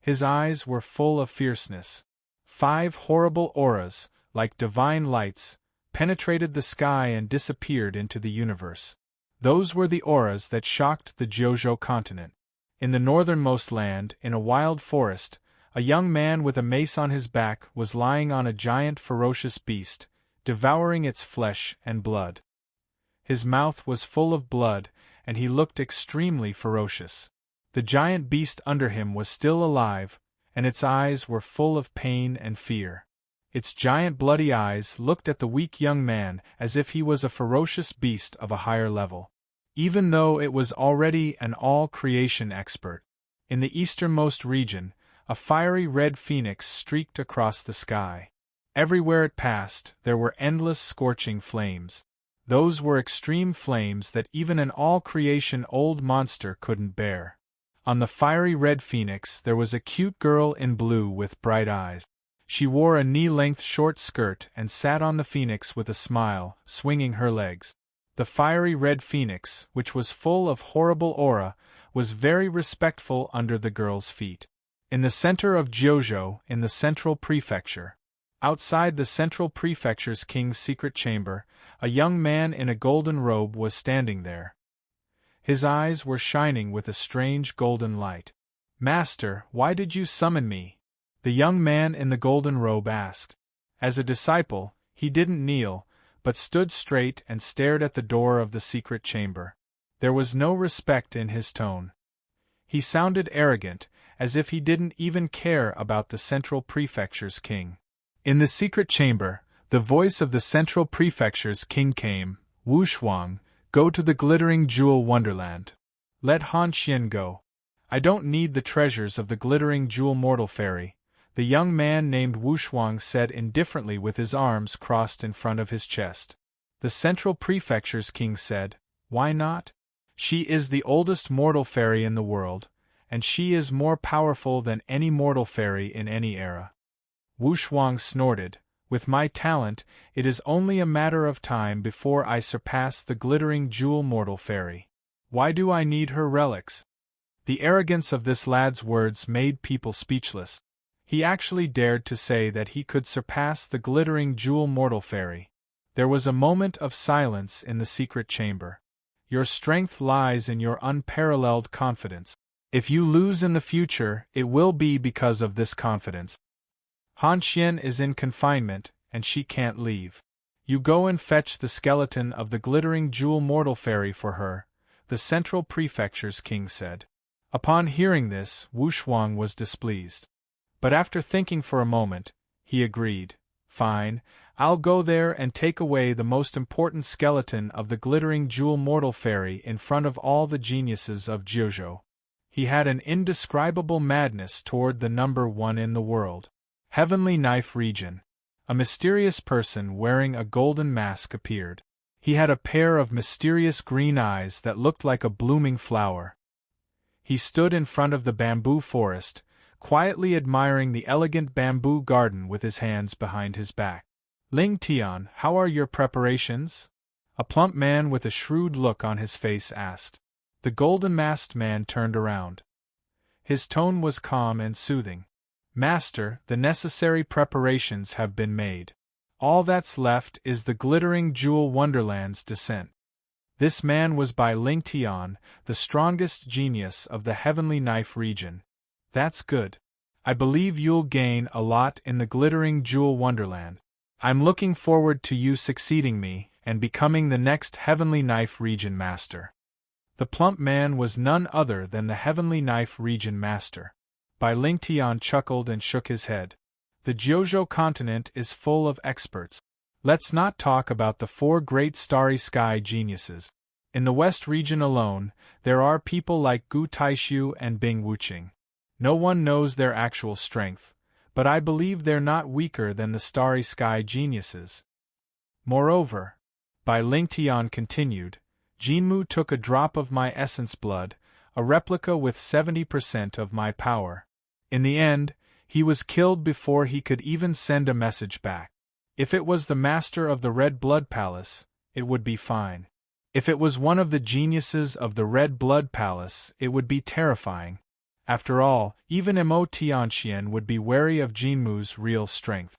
His eyes were full of fierceness. 5 horrible auras, like divine lights, penetrated the sky and disappeared into the universe. Those were the auras that shocked the Jojo continent. In the northernmost land, in a wild forest, a young man with a mace on his back was lying on a giant ferocious beast, devouring its flesh and blood. His mouth was full of blood, and he looked extremely ferocious. The giant beast under him was still alive, and its eyes were full of pain and fear. Its giant bloody eyes looked at the weak young man as if he was a ferocious beast of a higher level. Even though it was already an all-creation expert. In the easternmost region, a fiery red phoenix streaked across the sky. Everywhere it passed, there were endless scorching flames. Those were extreme flames that even an all-creation old monster couldn't bear. On the fiery red phoenix there was a cute girl in blue with bright eyes. She wore a knee-length short skirt and sat on the phoenix with a smile, swinging her legs. The fiery red phoenix, which was full of horrible aura, was very respectful under the girl's feet. In the center of Jojo, in the central prefecture. Outside the central prefecture's king's secret chamber, a young man in a golden robe was standing there. His eyes were shining with a strange golden light. Master, why did you summon me? The young man in the golden robe asked. As a disciple, he didn't kneel, but stood straight and stared at the door of the secret chamber. There was no respect in his tone. He sounded arrogant, as if he didn't even care about the central prefecture's king. In the secret chamber, the voice of the central prefecture's king came. Wu Shuang, go to the glittering jewel wonderland. Let Han Xian go. I don't need the treasures of the glittering jewel mortal fairy, the young man named Wu Shuang said indifferently with his arms crossed in front of his chest. The central prefecture's king said, why not? She is the oldest mortal fairy in the world, and she is more powerful than any mortal fairy in any era. Wu Shuang snorted, with my talent, it is only a matter of time before I surpass the glittering jewel mortal fairy. Why do I need her relics? The arrogance of this lad's words made people speechless. He actually dared to say that he could surpass the glittering jewel mortal fairy. There was a moment of silence in the secret chamber. Your strength lies in your unparalleled confidence. If you lose in the future, it will be because of this confidence. Han Xian is in confinement, and she can't leave. You go and fetch the skeleton of the glittering jewel mortal fairy for her, the central prefecture's king said. Upon hearing this, Wu Shuang was displeased. But after thinking for a moment, he agreed. Fine, I'll go there and take away the most important skeleton of the glittering jewel mortal fairy in front of all the geniuses of Jojo. He had an indescribable madness toward the number 1 in the world. Heavenly Knife Region. A mysterious person wearing a golden mask appeared. He had a pair of mysterious green eyes that looked like a blooming flower. He stood in front of the bamboo forest, quietly admiring the elegant bamboo garden with his hands behind his back. Ling Tian, how are your preparations? A plump man with a shrewd look on his face asked. The golden-masked man turned around. His tone was calm and soothing. Master, the necessary preparations have been made. All that's left is the glittering jewel wonderland's descent. This man was by Ling Tian, the strongest genius of the Heavenly Knife region. That's good. I believe you'll gain a lot in the glittering jewel wonderland. I'm looking forward to you succeeding me and becoming the next Heavenly Knife region master. The plump man was none other than the Heavenly Knife region master. Bai Ling Tian chuckled and shook his head. The Jiuzhou continent is full of experts. Let's not talk about the 4 great starry sky geniuses. In the West region alone, there are people like Gu Taishu and Bing Wuqing. No one knows their actual strength, but I believe they're not weaker than the starry sky geniuses. Moreover, Bai Ling Tian continued, Jinmu took a drop of my essence blood, a replica with 70% of my power. In the end, he was killed before he could even send a message back. If it was the master of the Red Blood Palace, it would be fine. If it was one of the geniuses of the Red Blood Palace, it would be terrifying. After all, even Mo Tianxian would be wary of Jinmu's real strength.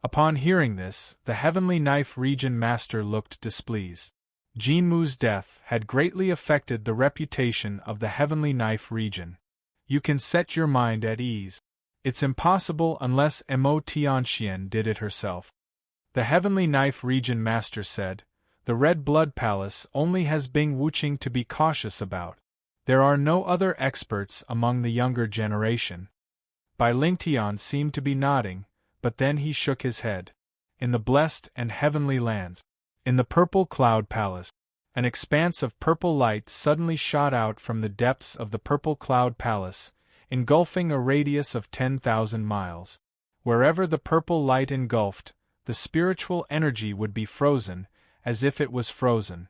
Upon hearing this, the Heavenly Knife region master looked displeased. Jinmu's death had greatly affected the reputation of the Heavenly Knife region. You can set your mind at ease. It's impossible unless Mo Tianxian did it herself. The Heavenly Knife region master said, the Red Blood Palace only has Bing Wuqing to be cautious about. There are no other experts among the younger generation. Bai Ling Tian seemed to be nodding, but then he shook his head. In the blessed and heavenly lands, in the Purple Cloud Palace, an expanse of purple light suddenly shot out from the depths of the Purple Cloud Palace, engulfing a radius of 10,000 miles. Wherever the purple light engulfed, the spiritual energy would be frozen, as if it was frozen.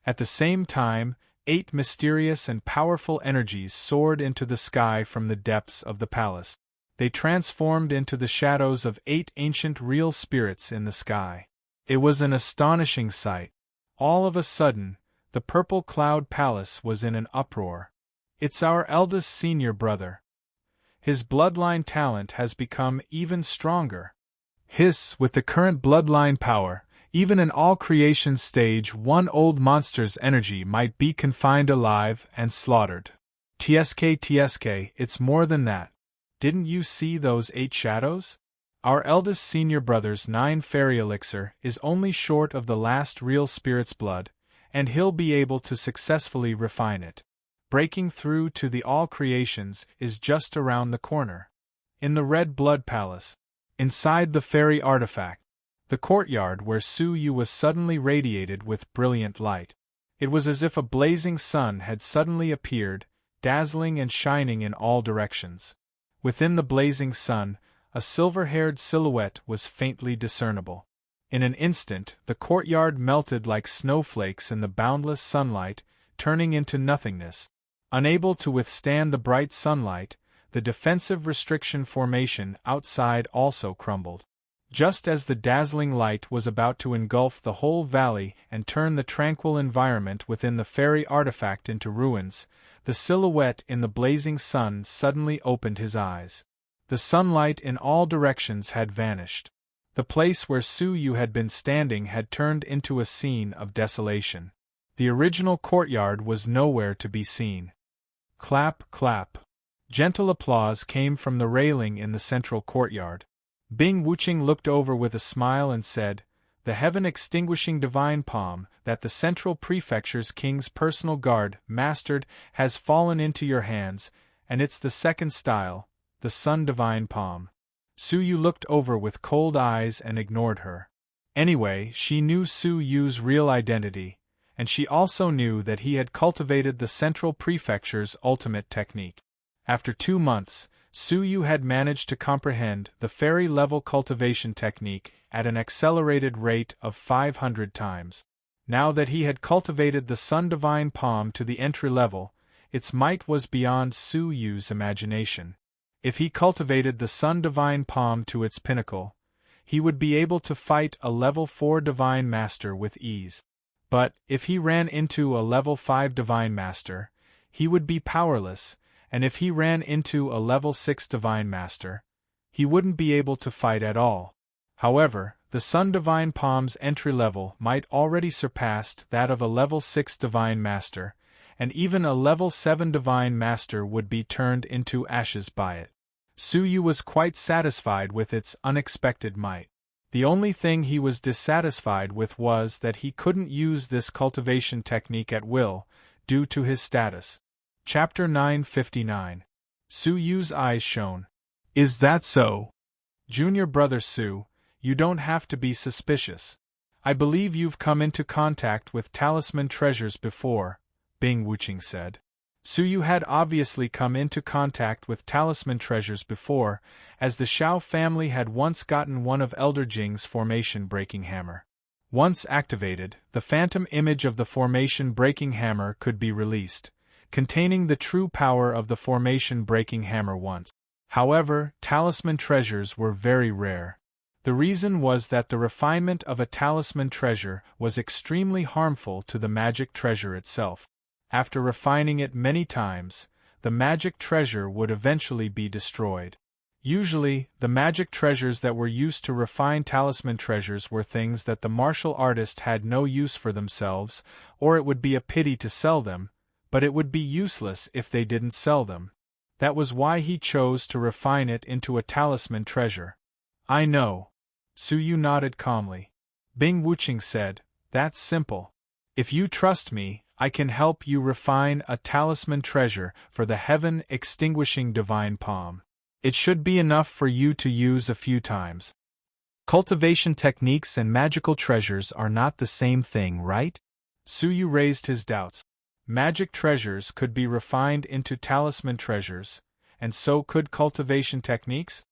At the same time, 8 mysterious and powerful energies soared into the sky from the depths of the palace. They transformed into the shadows of 8 ancient real spirits in the sky. It was an astonishing sight. All of a sudden, the Purple Cloud Palace was in an uproar. It's our eldest senior brother. His bloodline talent has become even stronger. With the current bloodline power, even in all creation stage 1 old monster's energy might be confined alive and slaughtered. TSK, it's more than that. Didn't you see those 8 shadows? Our eldest senior brother's 9 fairy elixir is only short of the last real spirit's blood, and he'll be able to successfully refine it. Breaking through to the all creations is just around the corner. In the Red Blood Palace, inside the fairy artifact, the courtyard where Su Yu was suddenly radiated with brilliant light. It was as if a blazing sun had suddenly appeared, dazzling and shining in all directions. Within the blazing sun, a silver-haired silhouette was faintly discernible. In an instant, the courtyard melted like snowflakes in the boundless sunlight, turning into nothingness. Unable to withstand the bright sunlight, the defensive restriction formation outside also crumbled. Just as the dazzling light was about to engulf the whole valley and turn the tranquil environment within the fairy artifact into ruins, the silhouette in the blazing sun suddenly opened his eyes. The sunlight in all directions had vanished. The place where Su Yu had been standing had turned into a scene of desolation. The original courtyard was nowhere to be seen. Clap, clap. Gentle applause came from the railing in the central courtyard. Bing Wuqing looked over with a smile and said, the heaven-extinguishing divine palm that the Central Prefecture's king's personal guard mastered has fallen into your hands, and it's the second style, the sun divine palm. Su Yu looked over with cold eyes and ignored her. Anyway, she knew Su Yu's real identity, and she also knew that he had cultivated the Central Prefecture's ultimate technique. After 2 months, Su Yu had managed to comprehend the fairy-level cultivation technique at an accelerated rate of 500 times. Now that he had cultivated the Sun Divine Palm to the entry level, its might was beyond Su Yu's imagination. If he cultivated the Sun Divine Palm to its pinnacle, he would be able to fight a level 4 Divine Master with ease. But, if he ran into a level 5 Divine Master, he would be powerless, and if he ran into a level 6 Divine Master, he wouldn't be able to fight at all. However, the Sun Divine Palm's entry level might already surpassed that of a level 6 Divine Master, and even a level 7 Divine Master would be turned into ashes by it. Su Yu was quite satisfied with its unexpected might. The only thing he was dissatisfied with was that he couldn't use this cultivation technique at will, due to his status. Chapter 959. Su Yu's eyes shone. Is that so? Junior brother Su, you don't have to be suspicious. I believe you've come into contact with talisman treasures before, Bing Wuqing said. Su Yu had obviously come into contact with talisman treasures before, as the Shao family had once gotten one of Elder Jing's formation-breaking hammer. Once activated, the phantom image of the formation-breaking hammer could be released, containing the true power of the formation-breaking hammer once. However, talisman treasures were very rare. The reason was that the refinement of a talisman treasure was extremely harmful to the magic treasure itself. After refining it many times, the magic treasure would eventually be destroyed. Usually, the magic treasures that were used to refine talisman treasures were things that the martial artist had no use for themselves, or it would be a pity to sell them, but it would be useless if they didn't sell them. That was why he chose to refine it into a talisman treasure. I know. Su Yu nodded calmly. Bing Wuqing said, That's simple. If you trust me, I can help you refine a talisman treasure for the heaven-extinguishing divine palm. It should be enough for you to use a few times. Cultivation techniques and magical treasures are not the same thing, right? Su Yu raised his doubts. Magic treasures could be refined into talisman treasures, and so could cultivation techniques?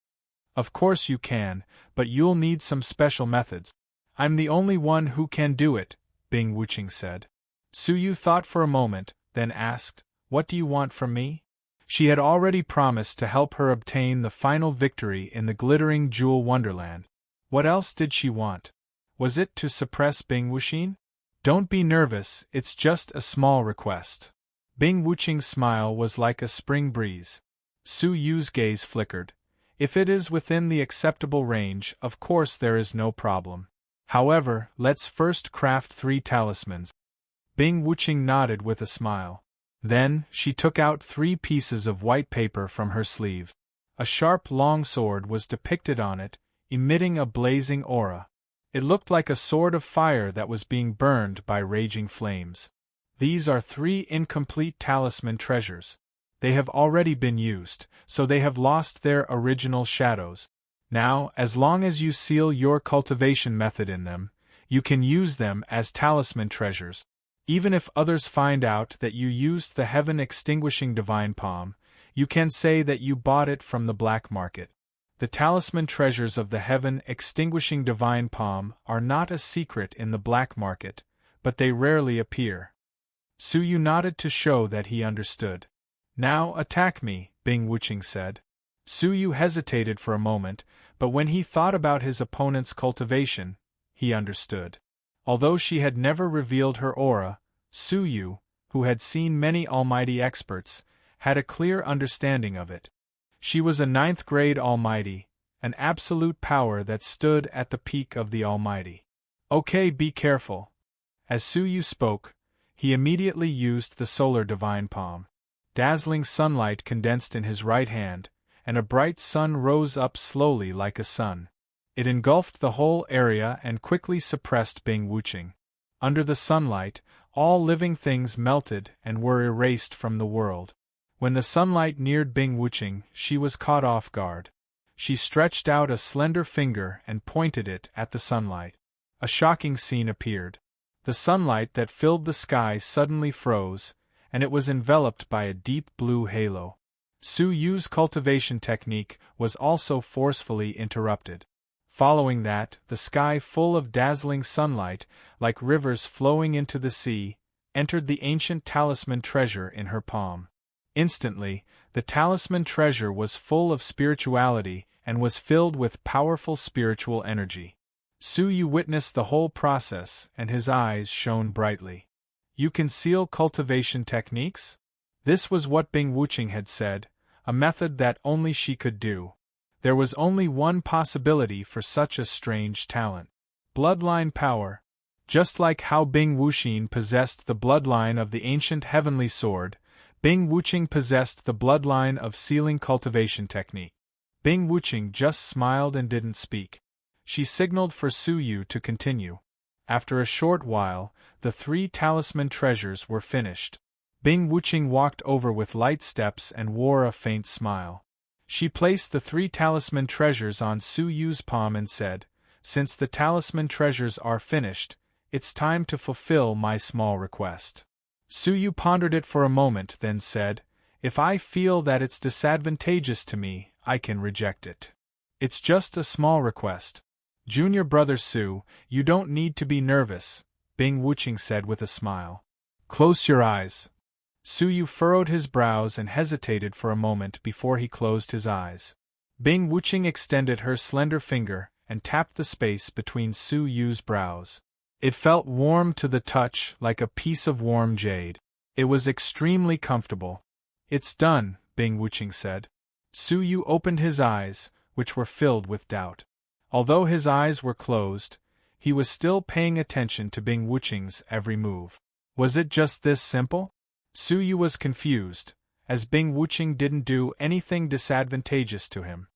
Of course you can, but you'll need some special methods. I'm the only one who can do it, Bing Wuqing said. Su Yu thought for a moment, then asked, What do you want from me? She had already promised to help her obtain the final victory in the glittering jewel wonderland. What else did she want? Was it to suppress Bing Wuqing? Don't be nervous, it's just a small request. Bing Wuqing's smile was like a spring breeze. Su Yu's gaze flickered. If it is within the acceptable range, of course there is no problem. However, let's first craft 3 talismans. Bing Wuqing nodded with a smile. Then, she took out 3 pieces of white paper from her sleeve. A sharp long sword was depicted on it, emitting a blazing aura. It looked like a sword of fire that was being burned by raging flames. These are 3 incomplete talisman treasures. They have already been used, so they have lost their original shadows. Now, as long as you seal your cultivation method in them, you can use them as talisman treasures. Even if others find out that you used the heaven-extinguishing divine palm, you can say that you bought it from the black market. The talisman treasures of the heaven-extinguishing divine palm are not a secret in the black market, but they rarely appear. Su Yu nodded to show that he understood. Now attack me, Bing Wuqing said. Su Yu hesitated for a moment, but when he thought about his opponent's cultivation, he understood. Although she had never revealed her aura, Su Yu, who had seen many almighty experts, had a clear understanding of it. She was a 9th-grade almighty, an absolute power that stood at the peak of the almighty. Okay, be careful. As Su Yu spoke, he immediately used the solar divine palm. Dazzling sunlight condensed in his right hand, and a bright sun rose up slowly like a sun. It engulfed the whole area and quickly suppressed Bing Wuqing. Under the sunlight, all living things melted and were erased from the world. When the sunlight neared Bing Wuqing, she was caught off guard. She stretched out a slender finger and pointed it at the sunlight. A shocking scene appeared. The sunlight that filled the sky suddenly froze, and it was enveloped by a deep blue halo. Su Yu's cultivation technique was also forcefully interrupted. Following that, the sky full of dazzling sunlight, like rivers flowing into the sea, entered the ancient talisman treasure in her palm. Instantly, the talisman treasure was full of spirituality and was filled with powerful spiritual energy. Su Yu witnessed the whole process, and his eyes shone brightly. You conceal cultivation techniques? This was what Bing Wuqing had said, a method that only she could do. There was only one possibility for such a strange talent. Bloodline power. Just like how Bing Wuxin possessed the bloodline of the ancient heavenly sword, Bing Wuqing possessed the bloodline of sealing cultivation technique. Bing Wuqing just smiled and didn't speak. She signaled for Su Yu to continue. After a short while, the 3 talisman treasures were finished. Bing Wuqing walked over with light steps and wore a faint smile. She placed the 3 talisman treasures on Su Yu's palm and said, "Since the talisman treasures are finished, it's time to fulfill my small request." Su Yu pondered it for a moment, then said, "If I feel that it's disadvantageous to me, I can reject it. It's just a small request." "Junior brother Su, you don't need to be nervous," Bing Wuqing said with a smile. "Close your eyes." Su Yu furrowed his brows and hesitated for a moment before he closed his eyes. Bing Wuqing extended her slender finger and tapped the space between Su Yu's brows. It felt warm to the touch, like a piece of warm jade. It was extremely comfortable. "It's done," Bing Wuqing said. Su Yu opened his eyes, which were filled with doubt. Although his eyes were closed, he was still paying attention to Bing Wuqing's every move. Was it just this simple? Su Yu was confused, as Bing Wuqing didn't do anything disadvantageous to him.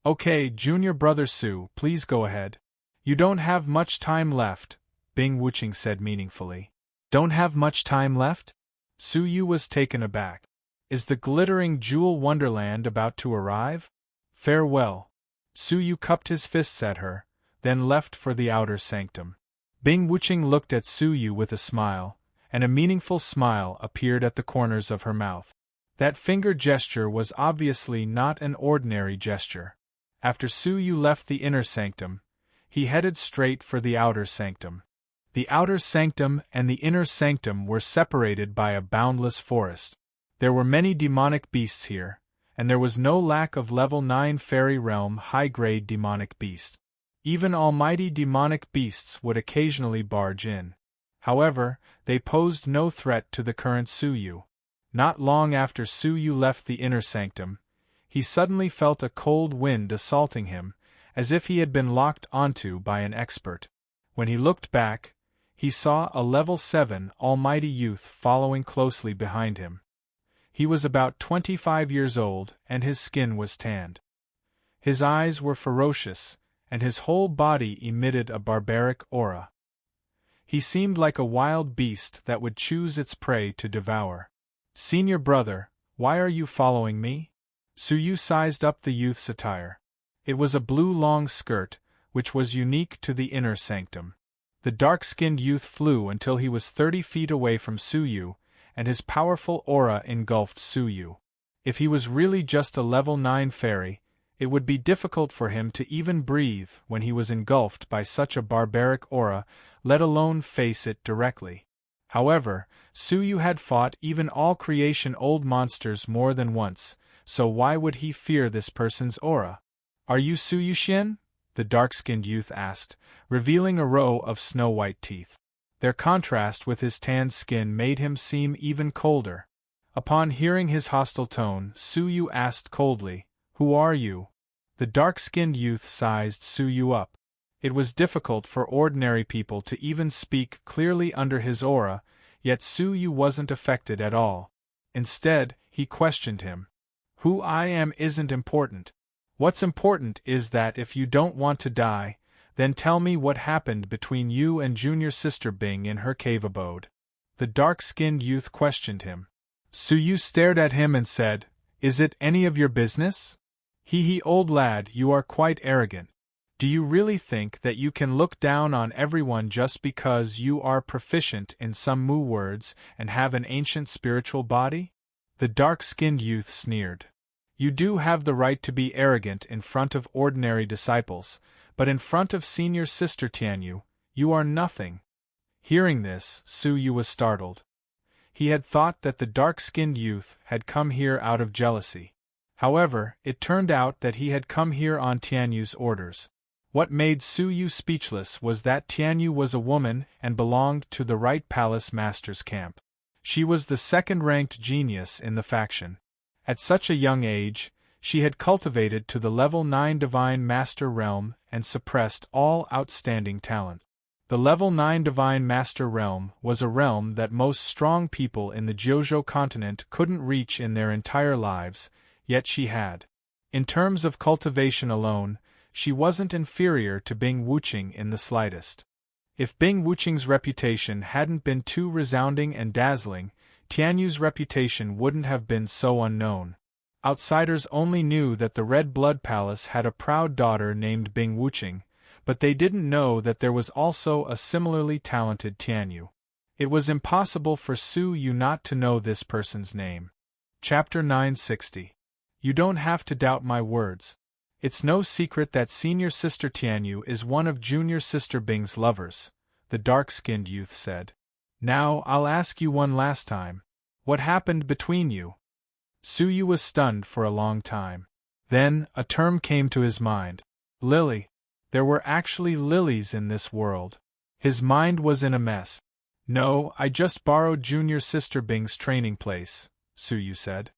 "Okay, junior brother Su, please go ahead. You don't have much time left," Bing Wuqing said meaningfully. "Don't have much time left?" Su Yu was taken aback. "Is the glittering jewel wonderland about to arrive? Farewell." Su Yu cupped his fists at her, then left for the outer sanctum. Bing Wuqing looked at Su Yu with a smile, and a meaningful smile appeared at the corners of her mouth. That finger gesture was obviously not an ordinary gesture. After Su Yu left the inner sanctum, he headed straight for the outer sanctum. The outer sanctum and the inner sanctum were separated by a boundless forest. There were many demonic beasts here, and there was no lack of level 9 fairy realm high-grade demonic beasts. Even almighty demonic beasts would occasionally barge in. However, they posed no threat to the current Su Yu. Not long after Su Yu left the inner sanctum, he suddenly felt a cold wind assaulting him, as if he had been locked onto by an expert. When he looked back, he saw a level 7 almighty youth following closely behind him. He was about 25 years old, and his skin was tanned. His eyes were ferocious, and his whole body emitted a barbaric aura. He seemed like a wild beast that would choose its prey to devour. "Senior brother, why are you following me?" Su Yu sized up the youth's attire. It was a blue long skirt, which was unique to the inner sanctum. The dark-skinned youth flew until he was 30 feet away from Su Yu, and his powerful aura engulfed Su Yu. If he was really just a level 9 fairy, it would be difficult for him to even breathe when he was engulfed by such a barbaric aura, let alone face it directly. However, Su Yu had fought even all creation old monsters more than once, so why would he fear this person's aura? "Are you Su Yu Xin?" the dark-skinned youth asked, revealing a row of snow-white teeth. Their contrast with his tanned skin made him seem even colder. Upon hearing his hostile tone, Su Yu asked coldly, "Who are you?" The dark-skinned youth sized Su Yu up. It was difficult for ordinary people to even speak clearly under his aura, yet Su Yu wasn't affected at all. Instead, he questioned him. "Who I am isn't important. What's important is that if you don't want to die, then tell me what happened between you and junior sister Bing in her cave abode." The dark-skinned youth questioned him. Su Yu stared at him and said, "Is it any of your business? Hee old lad, you are quite arrogant. Do you really think that you can look down on everyone just because you are proficient in some Mu words and have an ancient spiritual body?" The dark-skinned youth sneered. You do have the right to be arrogant in front of ordinary disciples, but in front of senior sister Tianyu, you are nothing. Hearing this, Su Yu was startled. He had thought that the dark-skinned youth had come here out of jealousy. However, it turned out that he had come here on Tianyu's orders. What made Su Yu speechless was that Tianyu was a woman and belonged to the right palace master's camp. She was the second-ranked genius in the faction. At such a young age, she had cultivated to the level 9 Divine Master realm and suppressed all outstanding talent. The level 9 Divine Master realm was a realm that most strong people in the Jojo continent couldn't reach in their entire lives, yet she had. In terms of cultivation alone, she wasn't inferior to Bing Wuqing in the slightest. If Bing Wuqing's reputation hadn't been too resounding and dazzling, Tianyu's reputation wouldn't have been so unknown. Outsiders only knew that the Red Blood Palace had a proud daughter named Bing Wuqing, but they didn't know that there was also a similarly talented Tianyu. It was impossible for Su Yu not to know this person's name. Chapter 960. You don't have to doubt my words. It's no secret that senior sister Tianyu is one of junior sister Bing's lovers, the dark-skinned youth said. Now I'll ask you one last time. What happened between you? Su Yu was stunned for a long time. Then, a term came to his mind. Lily. There were actually lilies in this world. His mind was in a mess. No, I just borrowed junior sister Bing's training place, Su Yu said.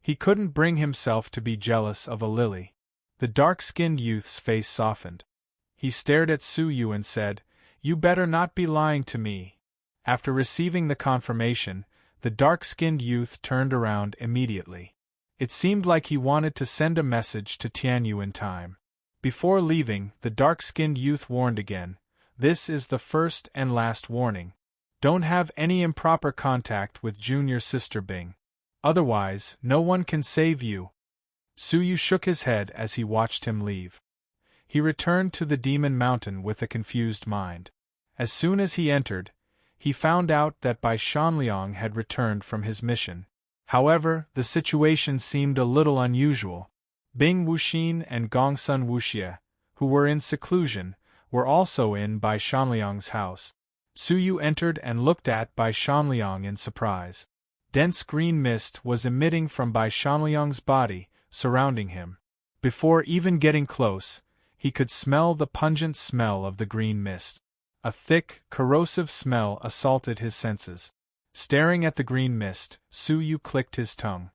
He couldn't bring himself to be jealous of a lily. The dark-skinned youth's face softened. He stared at Su Yu and said, You better not be lying to me. After receiving the confirmation, the dark-skinned youth turned around immediately. It seemed like he wanted to send a message to Tianyu in time. Before leaving, the dark-skinned youth warned again, This is the first and last warning. Don't have any improper contact with junior sister Bing. Otherwise, no one can save you. Su Yu shook his head as he watched him leave. He returned to the Demon Mountain with a confused mind. As soon as he entered, he found out that Bai Shanliang had returned from his mission. However, the situation seemed a little unusual. Bing Wuxin and Gongsun Wuxie, who were in seclusion, were also in Bai Shanliang's house. Su Yu entered and looked at Bai Shanliang in surprise. Dense green mist was emitting from Bai Shanliang's body, surrounding him. Before even getting close, he could smell the pungent smell of the green mist. A thick, corrosive smell assaulted his senses. Staring at the green mist, Su Yu clicked his tongue.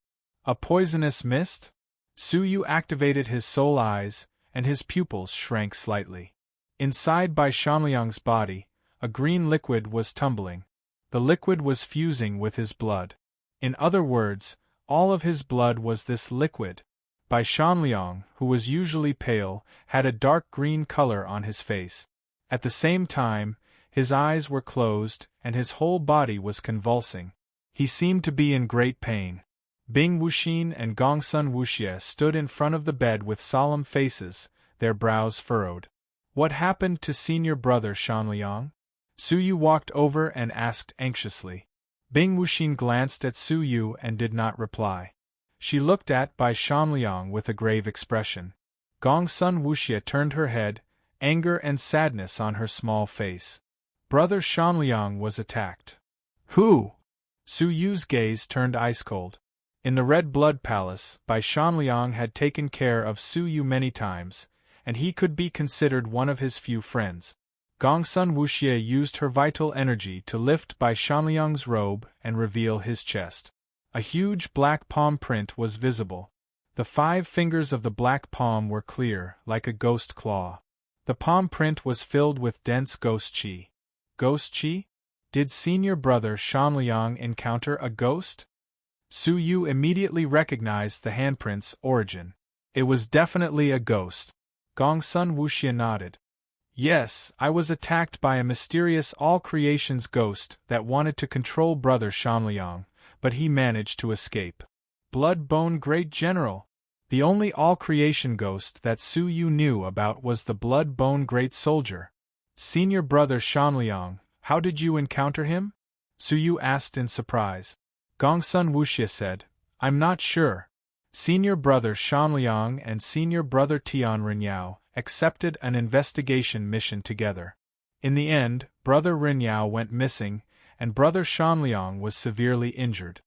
A poisonous mist? Su Yu activated his soul eyes, and his pupils shrank slightly. Inside Bai Shanliang's body, a green liquid was tumbling. The liquid was fusing with his blood. In other words, all of his blood was this liquid. Bai Shanliang, who was usually pale, had a dark green color on his face. At the same time, his eyes were closed and his whole body was convulsing. He seemed to be in great pain. Bing Wuxin and Gongsun Wuxie stood in front of the bed with solemn faces, their brows furrowed. What happened to senior brother Shanliang? Su Yu walked over and asked anxiously. Bing Wuxin glanced at Su Yu and did not reply. She looked at Bai Shanliang with a grave expression. Gongsun Wuxie turned her head, anger and sadness on her small face. Brother Shanliang was attacked. Who? Su Yu's gaze turned ice-cold. In the Red Blood Palace, Bai Shanliang had taken care of Su Yu many times, and he could be considered one of his few friends. Gongsun Wuxie used her vital energy to lift Bai Shanliang's robe and reveal his chest. A huge black palm print was visible. The 5 fingers of the black palm were clear, like a ghost claw. The palm print was filled with dense ghost qi. Ghost qi? Did senior brother Shanliang encounter a ghost? Su Yu immediately recognized the handprint's origin. It was definitely a ghost. Gongsun Wuxie nodded. Yes, I was attacked by a mysterious all-creations ghost that wanted to control brother Shanliang, but he managed to escape. Blood-Bone Great General. The only all-creation ghost that Su Yu knew about was the Blood-Bone Great Soldier. Senior brother Shanliang, how did you encounter him? Su Yu asked in surprise. Gongsun Wuxie said, I'm not sure. Senior brother Shanliang and senior brother Tian Rinyao accepted an investigation mission together. In the end, brother Rinyao went missing, and brother Shanliang was severely injured.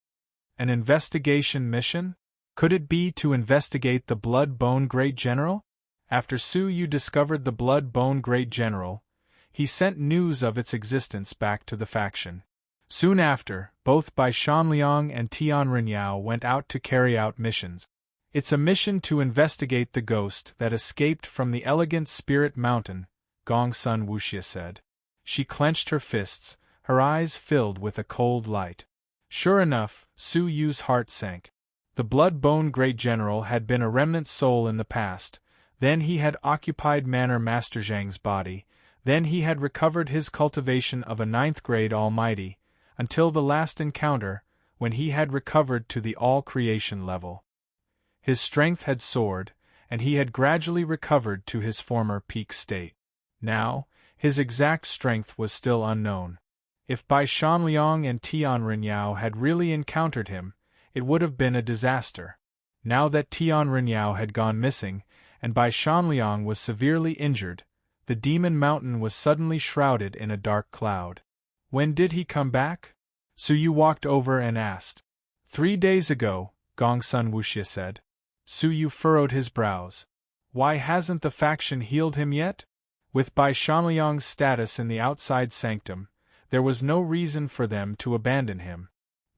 An investigation mission? Could it be to investigate the Blood-Bone Great General? After Su Yu discovered the Blood-Bone Great General, he sent news of its existence back to the faction. Soon after, both Bai Shanliang and Tian Rinyao went out to carry out missions. It's a mission to investigate the ghost that escaped from the Elegant Spirit Mountain, Gong Sun Wuxia said. She clenched her fists, her eyes filled with a cold light. Sure enough, Su Yu's heart sank. The Blood-Bone Great General had been a remnant soul in the past, then he had occupied Manor Master Zhang's body, then he had recovered his cultivation of a 9th-grade Almighty, until the last encounter, when he had recovered to the all-creation level. His strength had soared, and he had gradually recovered to his former peak state. Now, his exact strength was still unknown. If Bai Shanliang and Tian Rinyao had really encountered him, it would have been a disaster. Now that Tian Rinyao had gone missing, and Bai Shanliang was severely injured, the Demon Mountain was suddenly shrouded in a dark cloud. When did he come back? Su Yu walked over and asked. 3 days ago, Gong Sun Wuxia said. Su Yu furrowed his brows. Why hasn't the faction healed him yet? With Bai Shanliang's status in the outside sanctum, there was no reason for them to abandon him.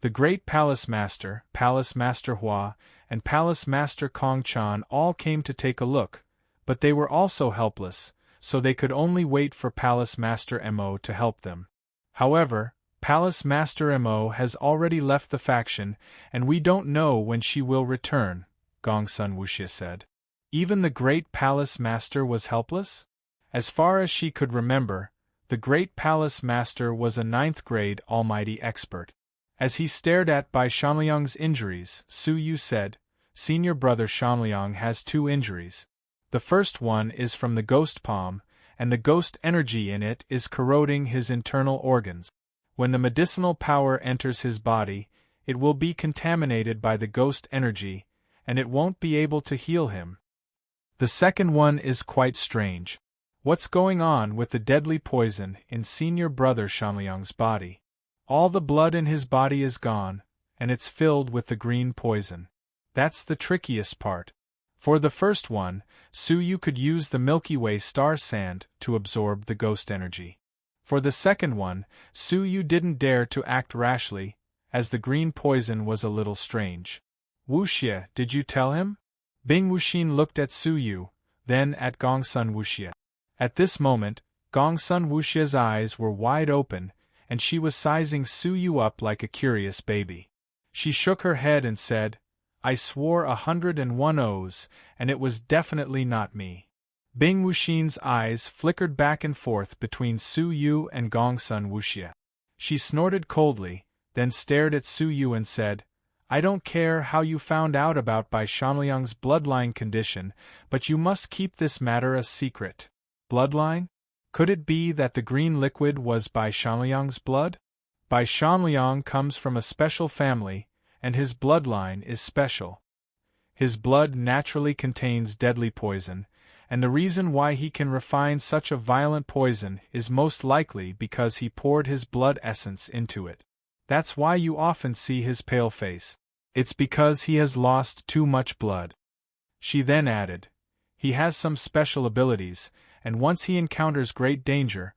The great Palace Master Hua, and Palace Master Kong Chan all came to take a look, but they were also helpless, so they could only wait for Palace Master Mo to help them. However, Palace Master Mo has already left the faction, and we don't know when she will return, Gong Sun Wuxia said. Even the great Palace Master was helpless? As far as she could remember, the great Palace Master was a 9th-grade Almighty expert. As he stared at Bai Shanliang's injuries, Su Yu said, Senior brother Shanliang has 2 injuries. The first one is from the ghost palm, and the ghost energy in it is corroding his internal organs. When the medicinal power enters his body, it will be contaminated by the ghost energy, and it won't be able to heal him. The second one is quite strange. What's going on with the deadly poison in senior brother Shanliang's body? All the blood in his body is gone, and it's filled with the green poison. That's the trickiest part. For the first one, Su Yu could use the Milky Way star sand to absorb the ghost energy. For the second one, Su Yu didn't dare to act rashly, as the green poison was a little strange. Wuxia, did you tell him? Bing Wuxin looked at Su Yu, then at Gong Sun Wuxia. At this moment, Gong Sun Wuxia's eyes were wide open, and she was sizing Su Yu up like a curious baby. She shook her head and said, I swore 101 oaths, and it was definitely not me. Bing Wuxin's eyes flickered back and forth between Su Yu and Gong Sun Wuxia. She snorted coldly, then stared at Su Yu and said, I don't care how you found out about Bai Shanliang's bloodline condition, but you must keep this matter a secret. Bloodline? Could it be that the green liquid was Bai Shanliang's blood? Bai Shanliang comes from a special family, and his bloodline is special. His blood naturally contains deadly poison, and the reason why he can refine such a violent poison is most likely because he poured his blood essence into it. That's why you often see his pale face. It's because he has lost too much blood. She then added, he has some special abilities, and once he encounters great danger,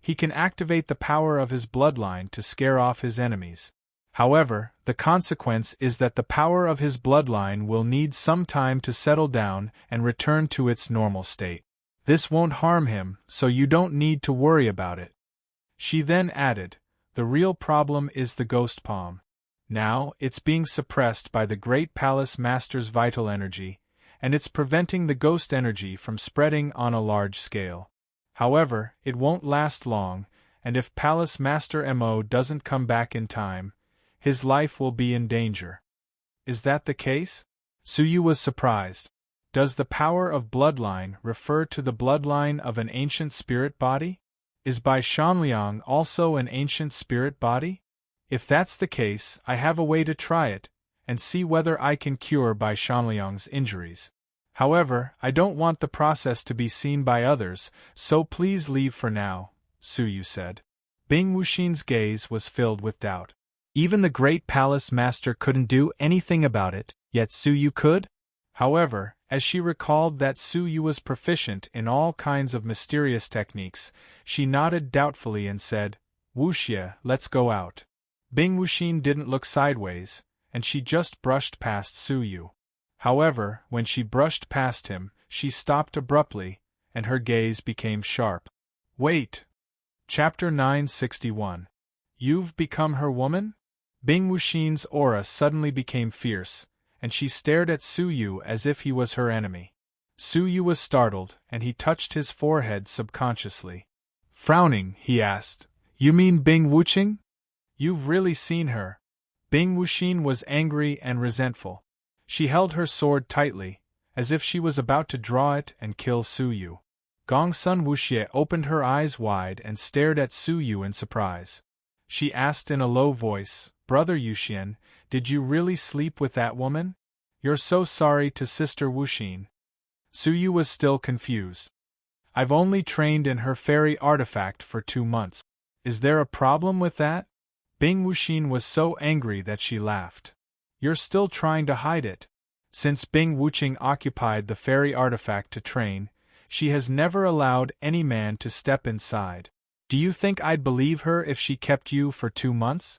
he can activate the power of his bloodline to scare off his enemies. However, the consequence is that the power of his bloodline will need some time to settle down and return to its normal state. This won't harm him, so you don't need to worry about it. She then added, the real problem is the ghost palm. Now, it's being suppressed by the great Palace Master's vital energy, and it's preventing the ghost energy from spreading on a large scale. However, it won't last long, and if Palace Master Mo doesn't come back in time, his life will be in danger. Is that the case? Su Yu was surprised. Does the power of bloodline refer to the bloodline of an ancient spirit body? Is Bai Shanliang also an ancient spirit body? If that's the case, I have a way to try it, and see whether I can cure Bai Shanliang's injuries. However, I don't want the process to be seen by others, so please leave for now, Su Yu said. Bing Wuxin's gaze was filled with doubt. Even the great palace master couldn't do anything about it, yet Su Yu could? However, as she recalled that Su Yu was proficient in all kinds of mysterious techniques, she nodded doubtfully and said, Wuxia, let's go out. Bing Wuxin didn't look sideways, and she just brushed past Su Yu. However, when she brushed past him, she stopped abruptly, and her gaze became sharp. Wait! Chapter 961. You've become her woman? Bing Wuxin's aura suddenly became fierce, and she stared at Su Yu as if he was her enemy. Su Yu was startled, and he touched his forehead subconsciously. Frowning, he asked, You mean Bing Wuxing? You've really seen her? Bing Wuxin was angry and resentful. She held her sword tightly, as if she was about to draw it and kill Su Yu. Gongsun Wuxie opened her eyes wide and stared at Su Yu in surprise. She asked in a low voice, Brother Yuxian, did you really sleep with that woman? You're so sorry to Sister Wuxin. Su Yu was still confused. I've only trained in her fairy artifact for 2 months. Is there a problem with that? Bing Wuxin was so angry that she laughed. You're still trying to hide it. Since Bing Wuxing occupied the fairy artifact to train, she has never allowed any man to step inside. Do you think I'd believe her if she kept you for 2 months?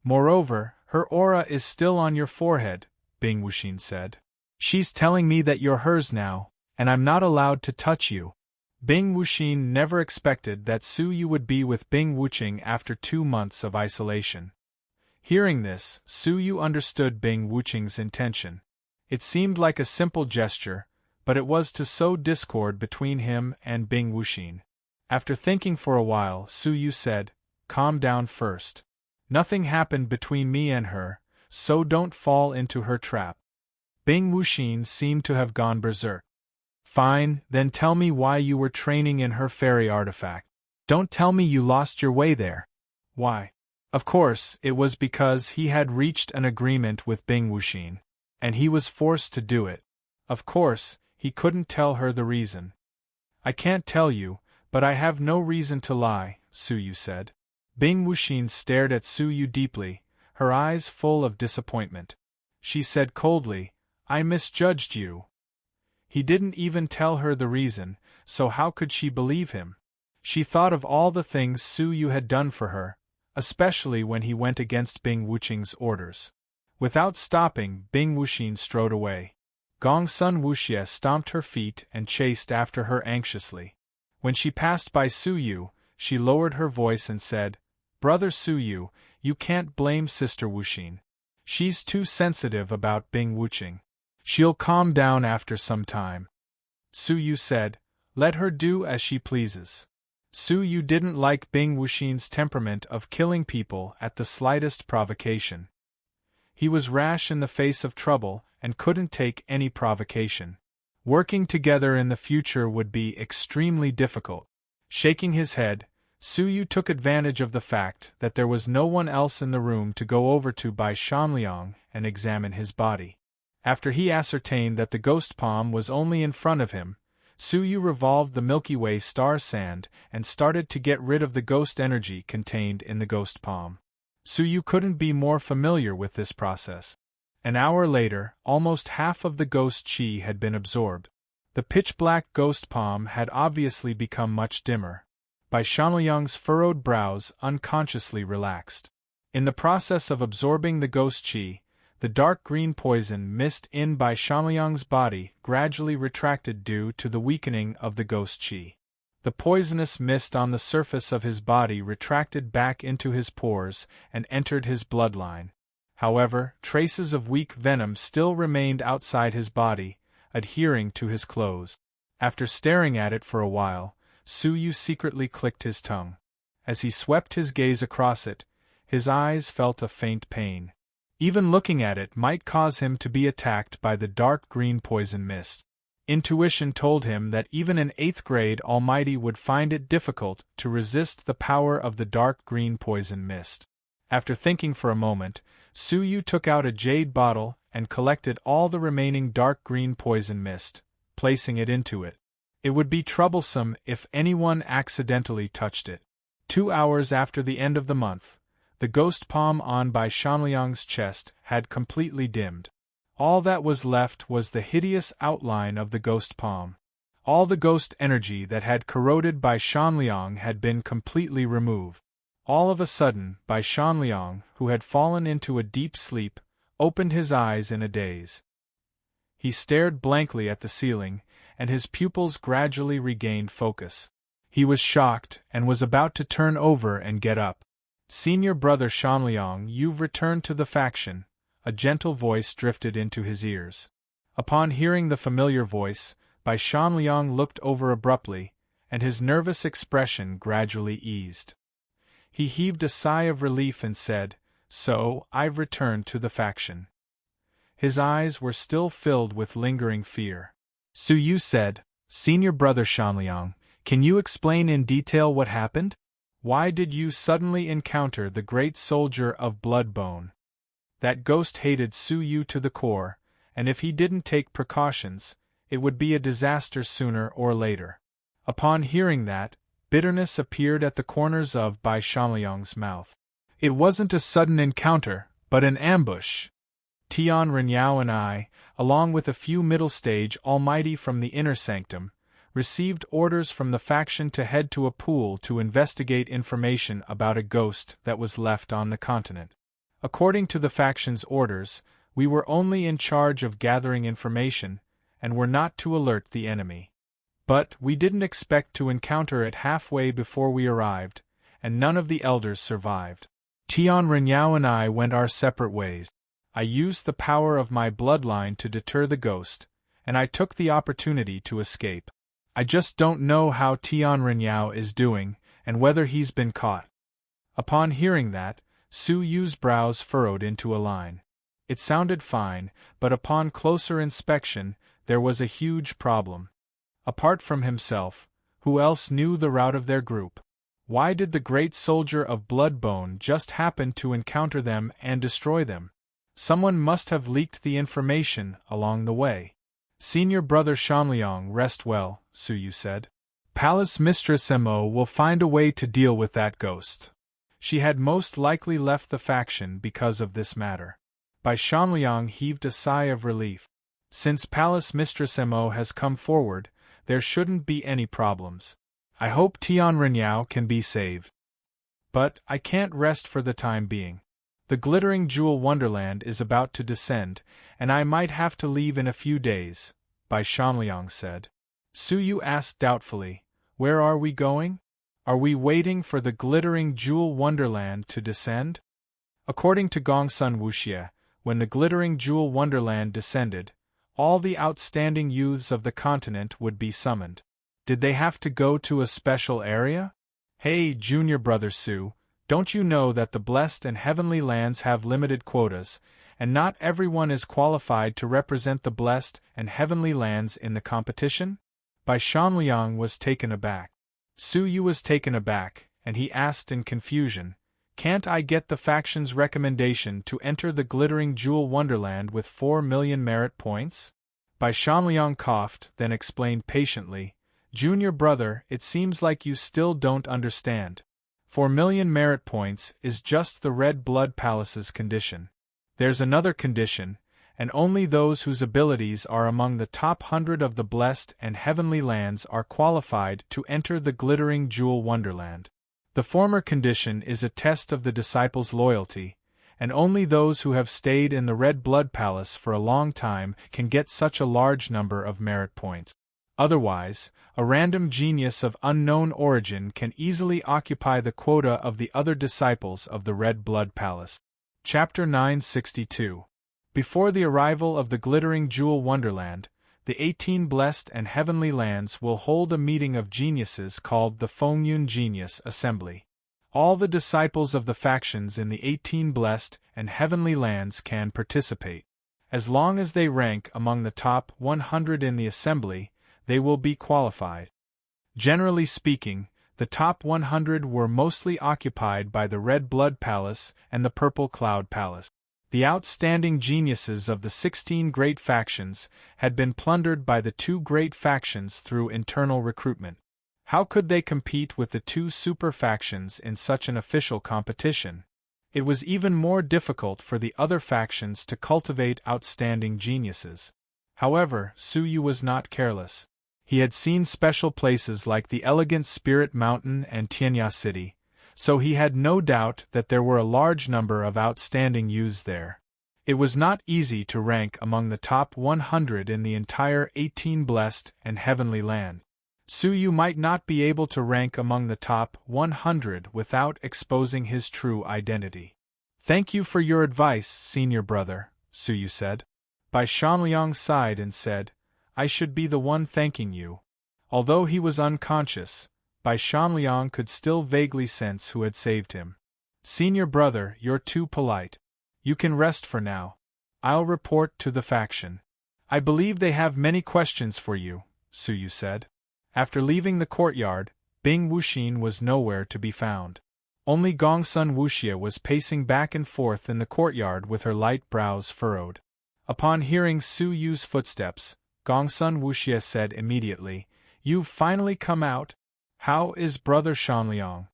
Moreover, her aura is still on your forehead, Bing Wuxin said. She's telling me that you're hers now, and I'm not allowed to touch you. Bing Wuxin never expected that Su Yu would be with Bing Wuxing after 2 months of isolation. Hearing this, Su Yu understood Bing Wuxing's intention. It seemed like a simple gesture, but it was to sow discord between him and Bing Wuxin. After thinking for a while, Su Yu said, Calm down first. Nothing happened between me and her, so don't fall into her trap. Bing Wuxin seemed to have gone berserk. Fine, then tell me why you were training in her fairy artifact. Don't tell me you lost your way there. Why? Of course, it was because he had reached an agreement with Bing Wuxin, and he was forced to do it. Of course, he couldn't tell her the reason. I can't tell you, but I have no reason to lie, Su Yu said. Bing Wuxin stared at Su Yu deeply, her eyes full of disappointment. She said coldly, I misjudged you. He didn't even tell her the reason, so how could she believe him? She thought of all the things Su Yu had done for her, especially when he went against Bing Wuxing's orders. Without stopping, Bing Wuxin strode away. Gongsun Wuxie stomped her feet and chased after her anxiously. When she passed by Su Yu, she lowered her voice and said, Brother Su Yu, you can't blame Sister Wuxin. She's too sensitive about Bing Wuxing. She'll calm down after some time. Su Yu said, Let her do as she pleases. Su Yu didn't like Bing Wuxin's temperament of killing people at the slightest provocation. He was rash in the face of trouble and couldn't take any provocation. Working together in the future would be extremely difficult. Shaking his head, Su Yu took advantage of the fact that there was no one else in the room to go over to Bai Shanliang and examine his body. After he ascertained that the ghost palm was only in front of him, Su Yu revolved the Milky Way star sand and started to get rid of the ghost energy contained in the ghost palm. Su Yu couldn't be more familiar with this process. An hour later, almost half of the ghost chi had been absorbed. The pitch-black ghost palm had obviously become much dimmer. Bai Shanliang's furrowed brows unconsciously relaxed. In the process of absorbing the ghost chi, the dark green poison mist in Bai Shanliang's body gradually retracted due to the weakening of the ghost chi. The poisonous mist on the surface of his body retracted back into his pores and entered his bloodline. However, traces of weak venom still remained outside his body, adhering to his clothes. After staring at it for a while, Su Yu secretly clicked his tongue. As he swept his gaze across it, his eyes felt a faint pain. Even looking at it might cause him to be attacked by the dark green poison mist. Intuition told him that even an 8th grade Almighty would find it difficult to resist the power of the dark green poison mist. After thinking for a moment, Su Yu took out a jade bottle and collected all the remaining dark green poison mist, placing it into it. It would be troublesome if anyone accidentally touched it. 2 hours after the end of the month, the ghost palm on Bai Shanliang's chest had completely dimmed. All that was left was the hideous outline of the ghost palm. All the ghost energy that had corroded Bai Shanliang had been completely removed. All of a sudden, Bai Shanliang, who had fallen into a deep sleep, opened his eyes in a daze. He stared blankly at the ceiling, and his pupils gradually regained focus. He was shocked and was about to turn over and get up. "Senior brother Shanliang, you've returned to the faction," a gentle voice drifted into his ears. Upon hearing the familiar voice, Bai Shanliang looked over abruptly, and his nervous expression gradually eased. He heaved a sigh of relief and said, "So, I've returned to the faction." His eyes were still filled with lingering fear. Su Yu said, "Senior brother Shanliang, can you explain in detail what happened? Why did you suddenly encounter the great soldier of Bloodbone?" That ghost hated Su Yu to the core, and if he didn't take precautions, it would be a disaster sooner or later. Upon hearing that, bitterness appeared at the corners of Bai Shanliang's mouth. "It wasn't a sudden encounter, but an ambush. Tian Renyao and I, along with a few middle-stage almighty from the inner sanctum, received orders from the faction to head to a pool to investigate information about a ghost that was left on the continent. According to the faction's orders, we were only in charge of gathering information, and were not to alert the enemy. But we didn't expect to encounter it halfway before we arrived, and none of the elders survived. Tian Renyao and I went our separate ways. I used the power of my bloodline to deter the ghost, and I took the opportunity to escape. I just don't know how Tian Renyao is doing, and whether he's been caught." Upon hearing that, Su Yu's brows furrowed into a line. It sounded fine, but upon closer inspection, there was a huge problem. Apart from himself, who else knew the route of their group? Why did the great soldier of Bloodbone just happen to encounter them and destroy them? Someone must have leaked the information along the way. "Senior brother Shanliang, rest well," Su Yu said. "Palace Mistress Mo will find a way to deal with that ghost. She had most likely left the faction because of this matter." Bai Shanliang heaved a sigh of relief. "Since Palace Mistress Mo has come forward, there shouldn't be any problems. I hope Tian Renyao can be saved. But I can't rest for the time being. The glittering jewel wonderland is about to descend, and I might have to leave in a few days," Bai Shanliang said. Su Yu asked doubtfully, "Where are we going? Are we waiting for the glittering jewel wonderland to descend?" According to Gongsun Wuxie, when the glittering jewel wonderland descended, all the outstanding youths of the continent would be summoned. Did they have to go to a special area? "Hey, junior brother Su, don't you know that the blessed and heavenly lands have limited quotas, and not everyone is qualified to represent the blessed and heavenly lands in the competition?" Bai Shanliang was taken aback. Su Yu was taken aback, and he asked in confusion, "Can't I get the faction's recommendation to enter the glittering jewel wonderland with 4 million merit points?" Bai Shanliang coughed, then explained patiently, "Junior brother, it seems like you still don't understand. 4 million merit points is just the Red Blood Palace's condition. There's another condition, and only those whose abilities are among the top 100 of the blessed and heavenly lands are qualified to enter the glittering jewel wonderland. The former condition is a test of the disciples' loyalty, and only those who have stayed in the Red Blood Palace for a long time can get such a large number of merit points. Otherwise, a random genius of unknown origin can easily occupy the quota of the other disciples of the Red Blood Palace." Chapter 962. Before the arrival of the glittering jewel wonderland, the 18 blessed and heavenly lands will hold a meeting of geniuses called the Fengyun Genius Assembly. All the disciples of the factions in the 18 blessed and heavenly lands can participate. As long as they rank among the top 100 in the assembly, they will be qualified. Generally speaking, The top 100 were mostly occupied by the Red Blood Palace and the Purple Cloud Palace. The outstanding geniuses of the 16 great factions had been plundered by the 2 great factions through internal recruitment. How could they compete with the 2 super factions in such an official competition? It was even more difficult for the other factions to cultivate outstanding geniuses. However, Su Yu was not careless. He had seen special places like the elegant Spirit Mountain and Tianya City, so he had no doubt that there were a large number of outstanding youths there. It was not easy to rank among the top 100 in the entire 18 blessed and heavenly land. Su Yu might not be able to rank among the top 100 without exposing his true identity. "Thank you for your advice, senior brother," Su Yu said. Bai Shanliang sighed and said, "I should be the one thanking you." Although he was unconscious, Bai Shanliang could still vaguely sense who had saved him. "Senior brother, you're too polite. You can rest for now. I'll report to the faction. I believe they have many questions for you," Su Yu said. After leaving the courtyard, Bing Wuxin was nowhere to be found. Only Gongsun Wuxia was pacing back and forth in the courtyard with her light brows furrowed. Upon hearing Su Yu's footsteps, Gongsun Wuxia said immediately, "You've finally come out? How is Brother Shanliang?"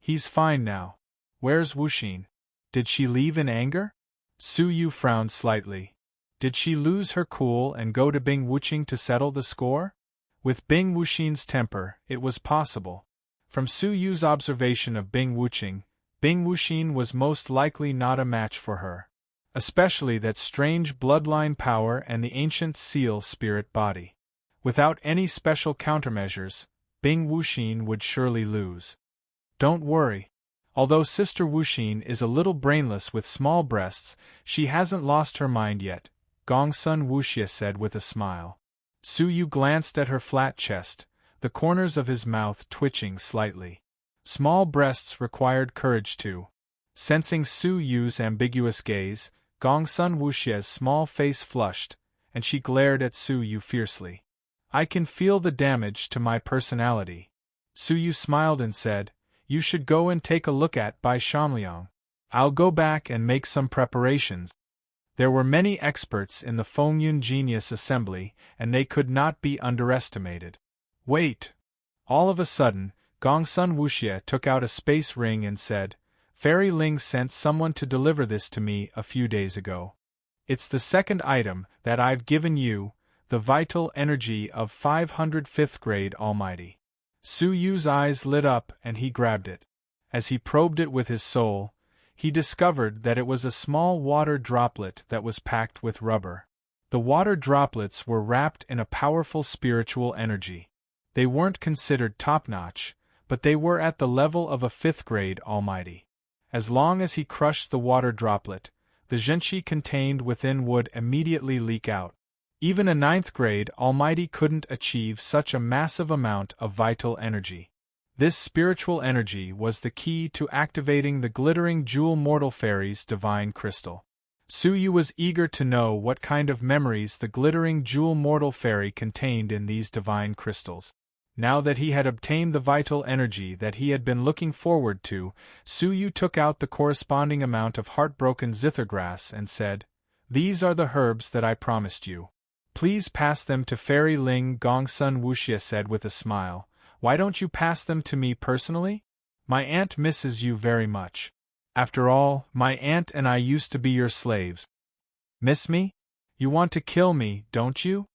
"He's fine now. Where's Wuxin? Did she leave in anger?" Su Yu frowned slightly. Did she lose her cool and go to Bing Wuxing to settle the score? With Bing Wuxin's temper, it was possible. From Su Yu's observation of Bing Wuxin was most likely not a match for her. Especially that strange bloodline power and the ancient seal spirit body. Without any special countermeasures, Bing Wuxin would surely lose. "Don't worry. Although Sister Wuxin is a little brainless with small breasts, she hasn't lost her mind yet," Gongsun Wuxia said with a smile. Su Yu glanced at her flat chest, the corners of his mouth twitching slightly. Small breasts required courage too. Sensing Su Yu's ambiguous gaze, Gongsun Wuxia's small face flushed, and she glared at Su Yu fiercely. "I can feel the damage to my personality." Su Yu smiled and said, "You should go and take a look at Bai Shanliang. I'll go back and make some preparations." There were many experts in the Fengyun Genius Assembly, and they could not be underestimated. "Wait!" All of a sudden, Gongsun Wuxia took out a space ring and said, "Fairy Ling sent someone to deliver this to me a few days ago. It's the second item that I've given you, the vital energy of 505th grade Almighty." Su Yu's eyes lit up and he grabbed it. As he probed it with his soul, he discovered that it was a small water droplet that was packed with rubber. The water droplets were wrapped in a powerful spiritual energy. They weren't considered top-notch, but they were at the level of a 5th grade Almighty. As long as he crushed the water droplet, the zhenqi contained within would immediately leak out. Even a 9th grade Almighty couldn't achieve such a massive amount of vital energy. This spiritual energy was the key to activating the glittering jewel mortal fairy's divine crystal. Su Yu was eager to know what kind of memories the glittering jewel mortal fairy contained in these divine crystals. Now that he had obtained the vital energy that he had been looking forward to, Su Yu took out the corresponding amount of heartbroken zithergrass and said, "These are the herbs that I promised you. Please pass them to Fairy Ling," Gongsun Wuxia said with a smile. "Why don't you pass them to me personally? My aunt misses you very much. After all, my aunt and I used to be your slaves." "Miss me? You want to kill me, don't you?"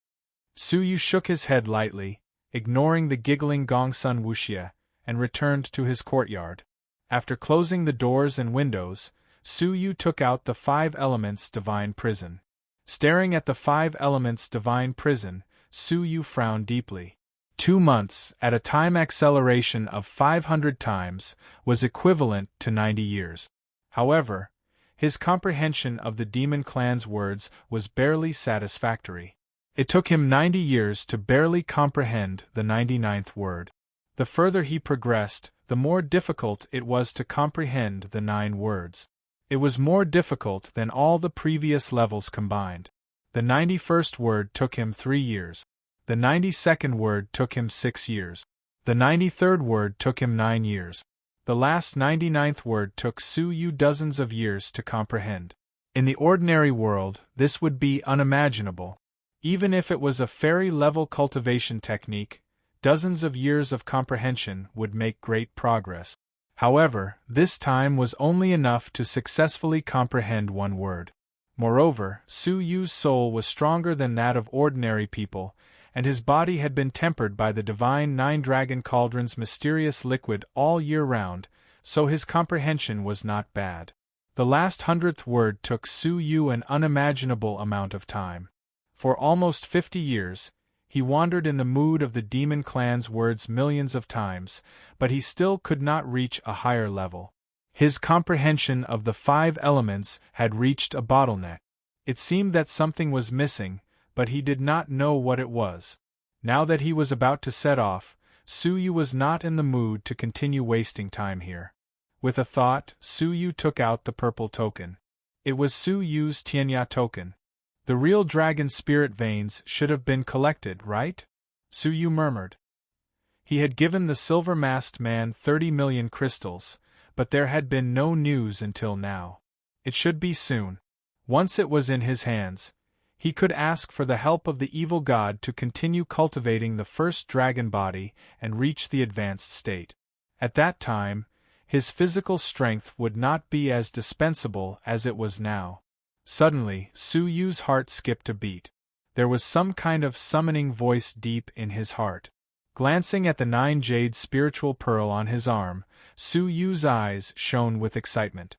Su Yu shook his head lightly, ignoring the giggling Gongsun Wuxia, and returned to his courtyard. After closing the doors and windows, Su Yu took out the 5 Elements Divine Prison. Staring at the 5 Elements Divine Prison, Su Yu frowned deeply. 2 months, at a time acceleration of 500 times, was equivalent to 90 years. However, his comprehension of the demon clan's words was barely satisfactory. It took him 90 years to barely comprehend the 99th word. The further he progressed, the more difficult it was to comprehend the 9 words. It was more difficult than all the previous levels combined. The 91st word took him 3 years. The 92nd word took him 6 years. The 93rd word took him 9 years. The last 99th word took Su Yu dozens of years to comprehend. In the ordinary world, this would be unimaginable. Even if it was a fairy-level cultivation technique, dozens of years of comprehension would make great progress. However, this time was only enough to successfully comprehend one word. Moreover, Su Yu's soul was stronger than that of ordinary people, and his body had been tempered by the divine nine-dragon cauldron's mysterious liquid all year round, so his comprehension was not bad. The last 100th word took Su Yu an unimaginable amount of time. For almost 50 years, he wandered in the mood of the demon clan's words millions of times, but he still could not reach a higher level. His comprehension of the 5 elements had reached a bottleneck. It seemed that something was missing, but he did not know what it was. Now that he was about to set off, Su Yu was not in the mood to continue wasting time here. With a thought, Su Yu took out the purple token. It was Su Yu's Tianya token. The real dragon spirit veins should have been collected, right? Su Yu murmured. He had given the silver-masked man 30 million crystals, but there had been no news until now. It should be soon. Once it was in his hands, he could ask for the help of the evil god to continue cultivating the first dragon body and reach the advanced state. At that time, his physical strength would not be as dispensable as it was now. Suddenly, Su Yu's heart skipped a beat. There was some kind of summoning voice deep in his heart. Glancing at the 9-jade spiritual pearl on his arm, Su Yu's eyes shone with excitement.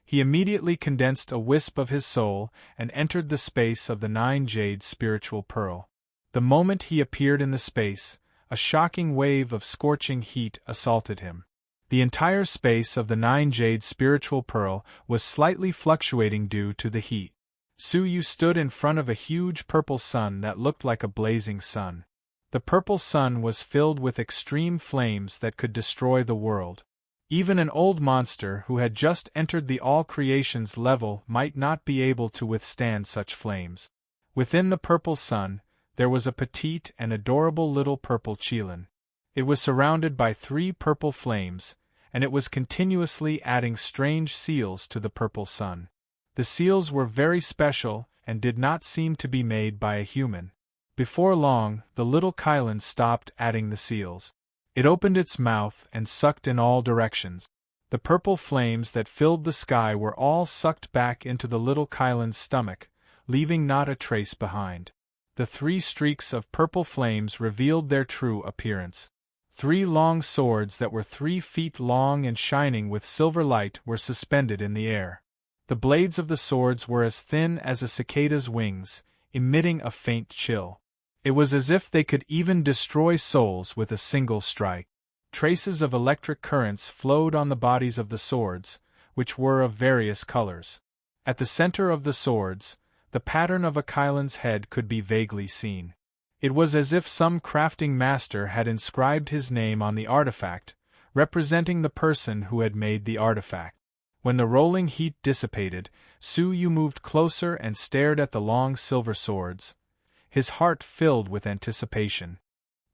He immediately condensed a wisp of his soul and entered the space of the 9-jade spiritual pearl. The moment he appeared in the space, a shocking wave of scorching heat assaulted him. The entire space of the 9-jade spiritual pearl was slightly fluctuating due to the heat. Su Yu stood in front of a huge purple sun that looked like a blazing sun. The purple sun was filled with extreme flames that could destroy the world. Even an old monster who had just entered the all creations level might not be able to withstand such flames. Within the purple sun, there was a petite and adorable little purple qilin. It was surrounded by 3 purple flames, and it was continuously adding strange seals to the purple sun. The seals were very special and did not seem to be made by a human. Before long, the little qilin stopped adding the seals. It opened its mouth and sucked in all directions. The purple flames that filled the sky were all sucked back into the little qilin's stomach, leaving not a trace behind. The 3 streaks of purple flames revealed their true appearance. 3 long swords that were 3 feet long and shining with silver light were suspended in the air. The blades of the swords were as thin as a cicada's wings, emitting a faint chill. It was as if they could even destroy souls with a single strike. Traces of electric currents flowed on the bodies of the swords, which were of various colors. At the center of the swords, the pattern of a qilin's head could be vaguely seen. It was as if some crafting master had inscribed his name on the artifact, representing the person who had made the artifact. When the rolling heat dissipated, Su Yu moved closer and stared at the long silver swords, his heart filled with anticipation.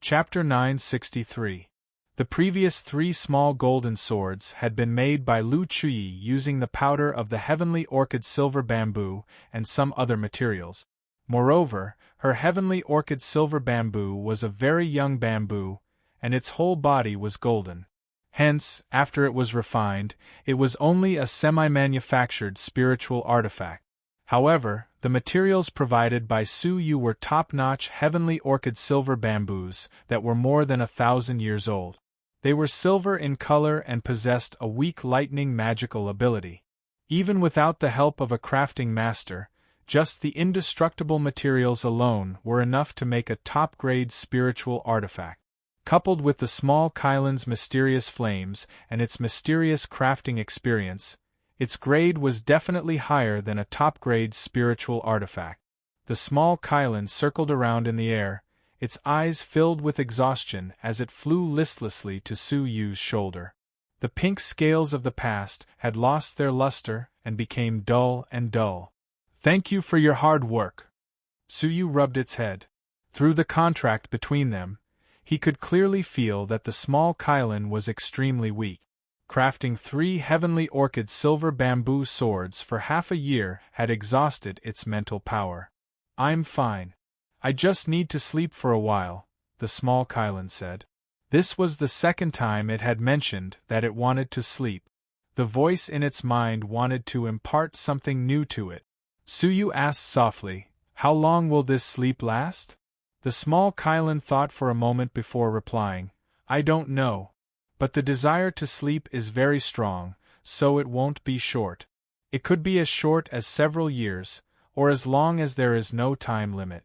Chapter 963. The previous 3 small golden swords had been made by Lu Chuyi using the powder of the heavenly orchid silver bamboo and some other materials. Moreover, her heavenly orchid silver bamboo was a very young bamboo, and its whole body was golden. Hence, after it was refined, it was only a semi-manufactured spiritual artifact. However, the materials provided by Su Yu were top-notch heavenly orchid silver bamboos that were more than 1,000 years old. They were silver in color and possessed a weak lightning magical ability. Even without the help of a crafting master, just the indestructible materials alone were enough to make a top-grade spiritual artifact. Coupled with the small qilin's mysterious flames and its mysterious crafting experience, its grade was definitely higher than a top-grade spiritual artifact. The small qilin circled around in the air, its eyes filled with exhaustion as it flew listlessly to Su Yu's shoulder. The pink scales of the past had lost their luster and became dull and dull. "Thank you for your hard work." Su Yu rubbed its head. Through the contract between them, He could clearly feel that the small Kylan was extremely weak. Crafting 3 heavenly orchid silver bamboo swords for half a year had exhausted its mental power. "I'm fine. I just need to sleep for a while," the small Kylan said. This was the second time it had mentioned that it wanted to sleep. The voice in its mind wanted to impart something new to it. Suyu asked softly, "How long will this sleep last?" The small Kylan thought for a moment before replying, "I don't know. But the desire to sleep is very strong, so it won't be short. It could be as short as several years, or as long as there is no time limit."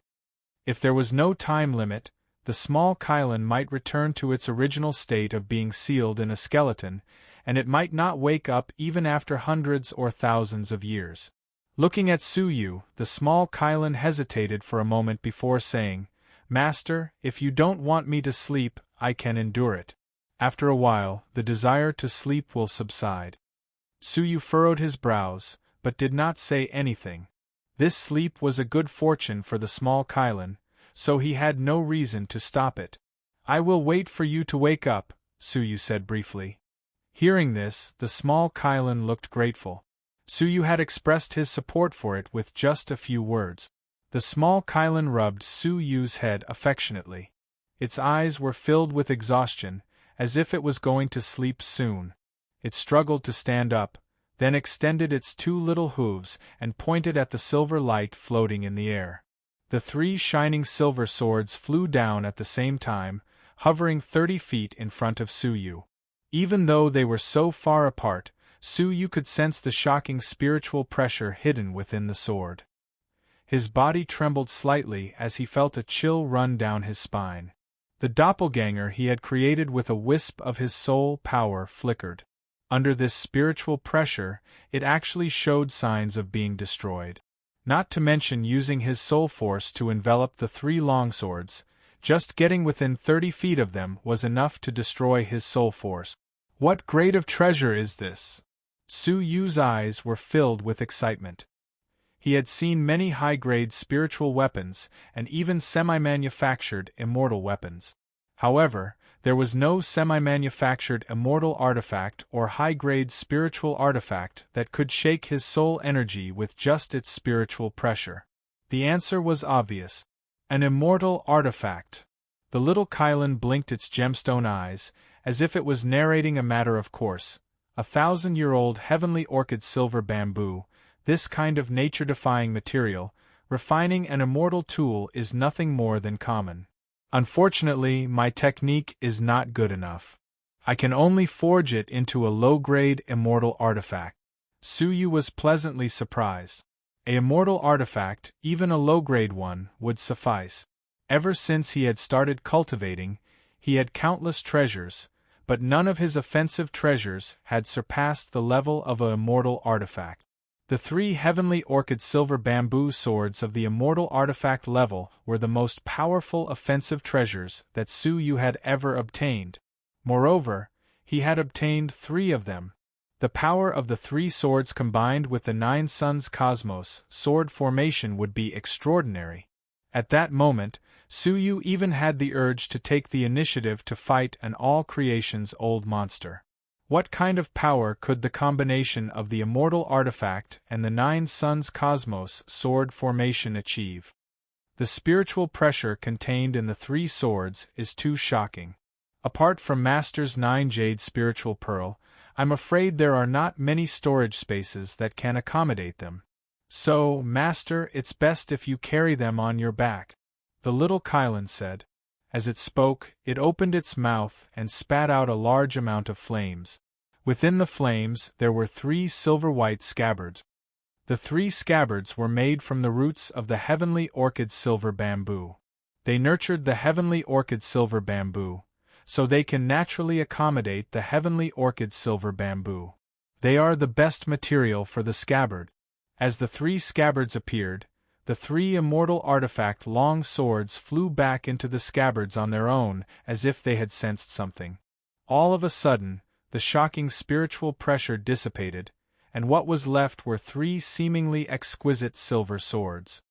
If there was no time limit, the small Kylan might return to its original state of being sealed in a skeleton, and it might not wake up even after hundreds or thousands of years. Looking at Suyu, the small Kylan hesitated for a moment before saying, "Master, if you don't want me to sleep, I can endure it. After a while, the desire to sleep will subside." Suyu furrowed his brows, but did not say anything. This sleep was a good fortune for the small Kylan, so he had no reason to stop it. "I will wait for you to wake up," Suyu said briefly. Hearing this, the small Kylan looked grateful. Suyu had expressed his support for it with just a few words. The small Kylan rubbed Suyu's head affectionately. Its eyes were filled with exhaustion, as if it was going to sleep soon. It struggled to stand up, then extended its 2 little hooves and pointed at the silver light floating in the air. The 3 shining silver swords flew down at the same time, hovering 30 feet in front of Suyu. Even though they were so far apart, Suyu could sense the shocking spiritual pressure hidden within the sword. His body trembled slightly as he felt a chill run down his spine. The doppelganger he had created with a wisp of his soul power flickered. Under this spiritual pressure, it actually showed signs of being destroyed. Not to mention using his soul force to envelop the 3 longswords, just getting within 30 feet of them was enough to destroy his soul force. What grade of treasure is this? Suyu's eyes were filled with excitement. He had seen many high-grade spiritual weapons, and even semi-manufactured immortal weapons. However, there was no semi-manufactured immortal artifact or high-grade spiritual artifact that could shake his soul energy with just its spiritual pressure. The answer was obvious. An immortal artifact. The little Kylan blinked its gemstone eyes, as if it was narrating a matter of course. 1,000-year-old heavenly orchid silver bamboo, this kind of nature-defying material, refining an immortal tool is nothing more than common. Unfortunately, my technique is not good enough. I can only forge it into a low-grade immortal artifact. Suyu was pleasantly surprised. An immortal artifact, even a low-grade one, would suffice. Ever since he had started cultivating, he had countless treasures, but none of his offensive treasures had surpassed the level of an immortal artifact. The 3 heavenly orchid silver bamboo swords of the immortal artifact level were the most powerful offensive treasures that Suyu had ever obtained. Moreover, he had obtained 3 of them. The power of the 3 swords combined with the 9 suns cosmos sword formation would be extraordinary. At that moment, Suyu even had the urge to take the initiative to fight an all-creation's old monster. What kind of power could the combination of the immortal artifact and the 9 suns cosmos sword formation achieve? The spiritual pressure contained in the 3 swords is too shocking. Apart from Master's 9 jade spiritual pearl, I'm afraid there are not many storage spaces that can accommodate them. So, Master, it's best if you carry them on your back, the little Kylan said. As it spoke, it opened its mouth and spat out a large amount of flames. Within the flames, there were 3 silver-white scabbards. The 3 scabbards were made from the roots of the heavenly orchid silver bamboo. They nurtured the heavenly orchid silver bamboo, so they can naturally accommodate the heavenly orchid silver bamboo. They are the best material for the scabbard. As the 3 scabbards appeared, the 3 immortal artifact long swords flew back into the scabbards on their own as if they had sensed something. All of a sudden, the shocking spiritual pressure dissipated, and what was left were 3 seemingly exquisite silver swords.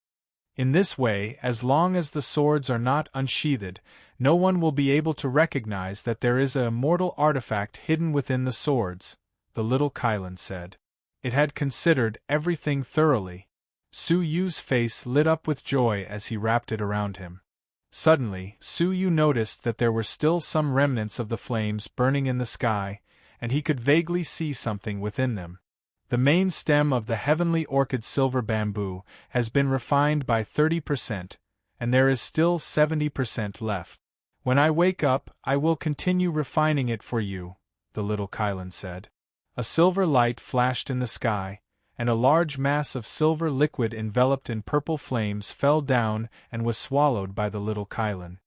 In this way, as long as the swords are not unsheathed, no one will be able to recognize that there is an immortal artifact hidden within the swords, the little Kylan said. It had considered everything thoroughly. Su Yu's face lit up with joy as he wrapped it around him. Suddenly, Su Yu noticed that there were still some remnants of the flames burning in the sky, and he could vaguely see something within them. The main stem of the heavenly orchid silver bamboo has been refined by 30%, and there is still 70% left. When I wake up, I will continue refining it for you, the little Kylan said. A silver light flashed in the sky, and a large mass of silver liquid enveloped in purple flames fell down and was swallowed by the little Kylan.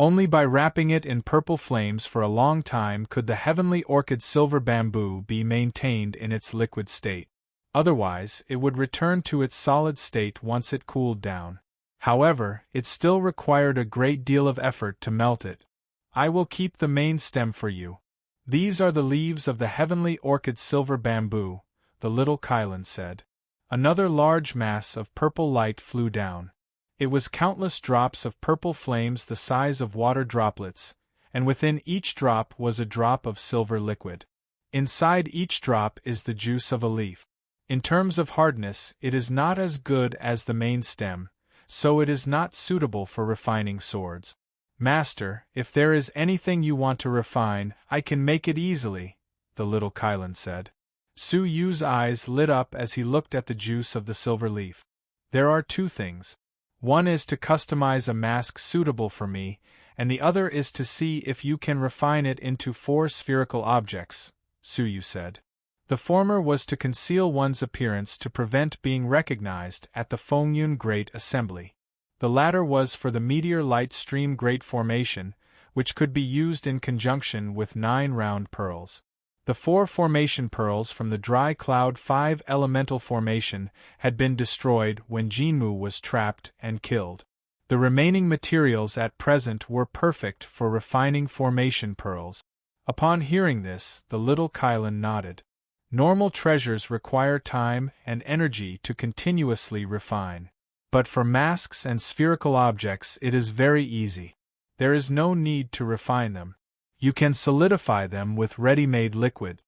Only by wrapping it in purple flames for a long time could the heavenly orchid silver bamboo be maintained in its liquid state. Otherwise, it would return to its solid state once it cooled down. However, it still required a great deal of effort to melt it. I will keep the main stem for you. These are the leaves of the heavenly orchid silver bamboo, the little Kylan said. Another large mass of purple light flew down. It was countless drops of purple flames the size of water droplets, and within each drop was a drop of silver liquid. Inside each drop is the juice of a leaf. In terms of hardness, it is not as good as the main stem, so it is not suitable for refining swords. Master, if there is anything you want to refine, I can make it easily, the little Kylan said. Su Yu's eyes lit up as he looked at the juice of the silver leaf. There are two things. One is to customize a mask suitable for me, and the other is to see if you can refine it into 4 spherical objects, Su Yu said. The former was to conceal one's appearance to prevent being recognized at the Fengyun Great Assembly. The latter was for the meteor light stream great formation, which could be used in conjunction with 9 round pearls. The 4 formation pearls from the dry cloud 5 elemental formation had been destroyed when Jinmu was trapped and killed. The remaining materials at present were perfect for refining formation pearls. Upon hearing this, the little Kylan nodded. Normal treasures require time and energy to continuously refine. But for masks and spherical objects it is very easy. There is no need to refine them. You can solidify them with ready-made liquid.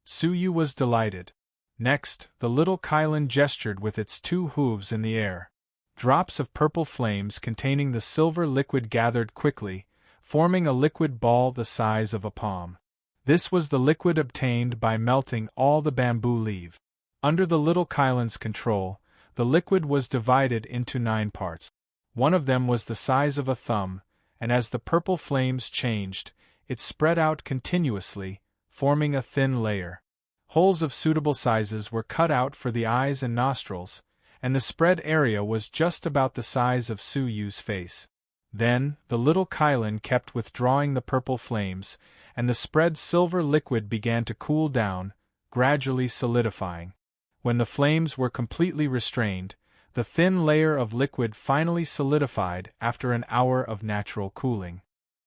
Su Yu was delighted. Next, the little Kylan gestured with its 2 hooves in the air. Drops of purple flames containing the silver liquid gathered quickly, forming a liquid ball the size of a palm. This was the liquid obtained by melting all the bamboo leaf. Under the little Kylan's control, the liquid was divided into 9 parts. One of them was the size of a thumb, and as the purple flames changed, it spread out continuously, forming a thin layer. Holes of suitable sizes were cut out for the eyes and nostrils, and the spread area was just about the size of Su Yu's face. Then, the little Kylan kept withdrawing the purple flames, and the spread silver liquid began to cool down, gradually solidifying. When the flames were completely restrained, the thin layer of liquid finally solidified after an hour of natural cooling.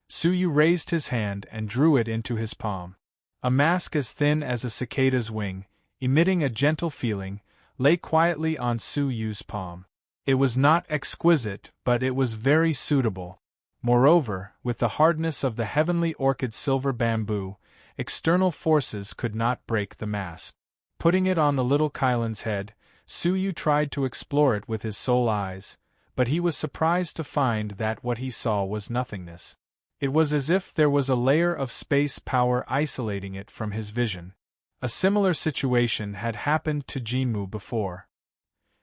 Su Yu raised his hand and drew it into his palm. A mask as thin as a cicada's wing, emitting a gentle feeling, lay quietly on Su Yu's palm. It was not exquisite, but it was very suitable. Moreover, with the hardness of the heavenly orchid silver bamboo, external forces could not break the mask. Putting it on the little Kylan's head, Su Yu tried to explore it with his soul eyes, but he was surprised to find that what he saw was nothingness. It was as if there was a layer of space power isolating it from his vision. A similar situation had happened to Jinmu before.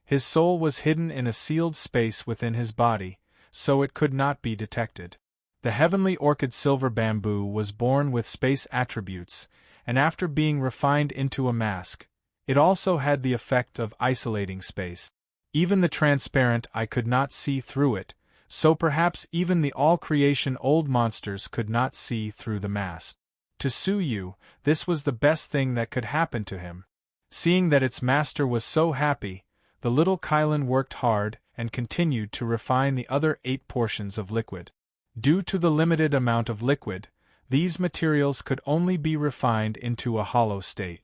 His soul was hidden in a sealed space within his body, so it could not be detected. The heavenly orchid silver bamboo was born with space attributes, and after being refined into a mask, it also had the effect of isolating space. Even the transparent eye could not see through it, so perhaps even the all-creation old monsters could not see through the mask. To Su Yu, this was the best thing that could happen to him. Seeing that its master was so happy, the little Kylan worked hard and continued to refine the other 8 portions of liquid. Due to the limited amount of liquid, these materials could only be refined into a hollow state.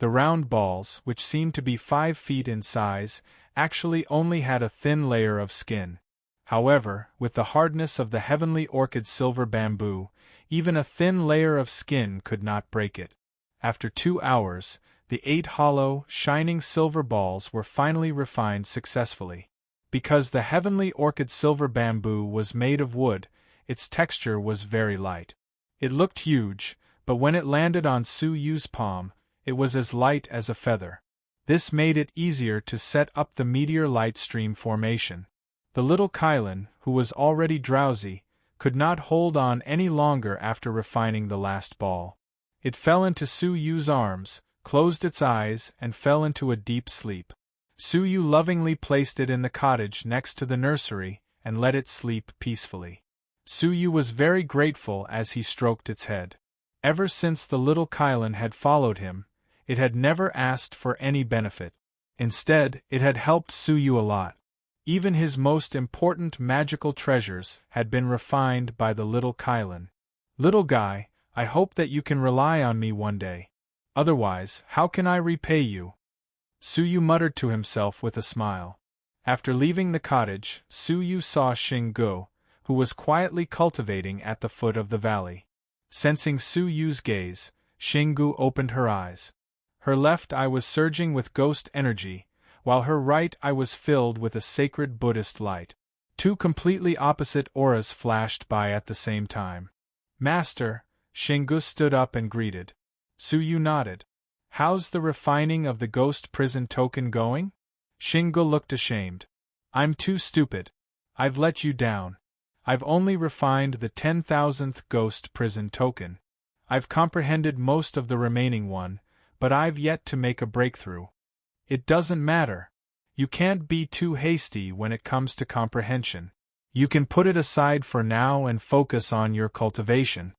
The round balls, which seemed to be 5 feet in size, actually only had a thin layer of skin. However, with the hardness of the heavenly orchid silver bamboo, even a thin layer of skin could not break it. After 2 hours, the 8 hollow, shining silver balls were finally refined successfully. Because the heavenly orchid silver bamboo was made of wood, its texture was very light. It looked huge, but when it landed on Su Yu's palm, it was as light as a feather. This made it easier to set up the meteor light stream formation. The little Kylan, who was already drowsy, could not hold on any longer after refining the last ball. It fell into Su Yu's arms, closed its eyes, and fell into a deep sleep. Su Yu lovingly placed it in the cottage next to the nursery and let it sleep peacefully. Su Yu was very grateful as he stroked its head. Ever since the little Kylan had followed him, it had never asked for any benefit. Instead, it had helped Su Yu a lot. Even his most important magical treasures had been refined by the little Kylan. Little guy, I hope that you can rely on me one day. Otherwise, how can I repay you? Su Yu muttered to himself with a smile. After leaving the cottage, Su Yu saw Xinggu, who was quietly cultivating at the foot of the valley. Sensing Su Yu's gaze, Xinggu opened her eyes. Her left eye was surging with ghost energy, while her right eye was filled with a sacred Buddhist light. 2 completely opposite auras flashed by at the same time. Master, Xinggu stood up and greeted. Su Yu nodded. How's the refining of the ghost prison token going? Xinggu looked ashamed. I'm too stupid. I've let you down. I've only refined the 10,000th ghost prison token. I've comprehended most of the remaining one, but I've yet to make a breakthrough. It doesn't matter. You can't be too hasty when it comes to comprehension. You can put it aside for now and focus on your cultivation.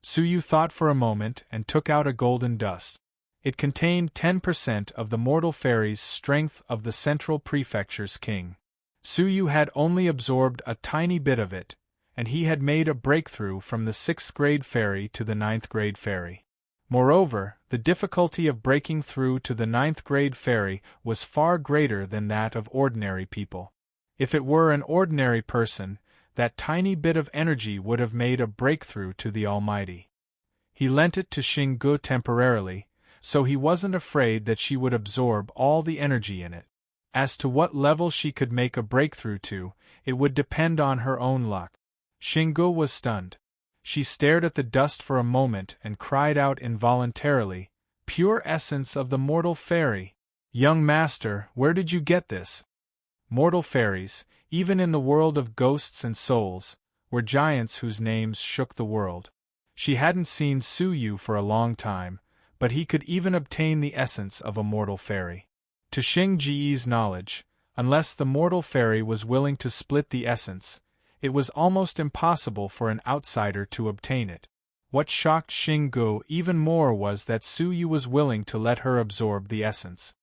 Su Yu thought for a moment and took out a golden dust. It contained 10% of the mortal fairy's strength of the Central Prefecture's king. Su Yu had only absorbed a tiny bit of it, and he had made a breakthrough from the 6th grade fairy to the 9th grade fairy. Moreover, the difficulty of breaking through to the 9th grade fairy was far greater than that of ordinary people. If it were an ordinary person, that tiny bit of energy would have made a breakthrough to the Almighty. He lent it to Xinggu temporarily, so he wasn't afraid that she would absorb all the energy in it. As to what level she could make a breakthrough to, it would depend on her own luck. Xinggu was stunned. She stared at the dust for a moment and cried out involuntarily, "Pure essence of the mortal fairy! Young master, where did you get this?" Mortal fairies, even in the world of ghosts and souls, were giants whose names shook the world. She hadn't seen Su Yu for a long time, but he could even obtain the essence of a mortal fairy. To Xing Ji's knowledge, unless the mortal fairy was willing to split the essence, it was almost impossible for an outsider to obtain it. What shocked Xinggu even more was that Su Yu was willing to let her absorb the essence.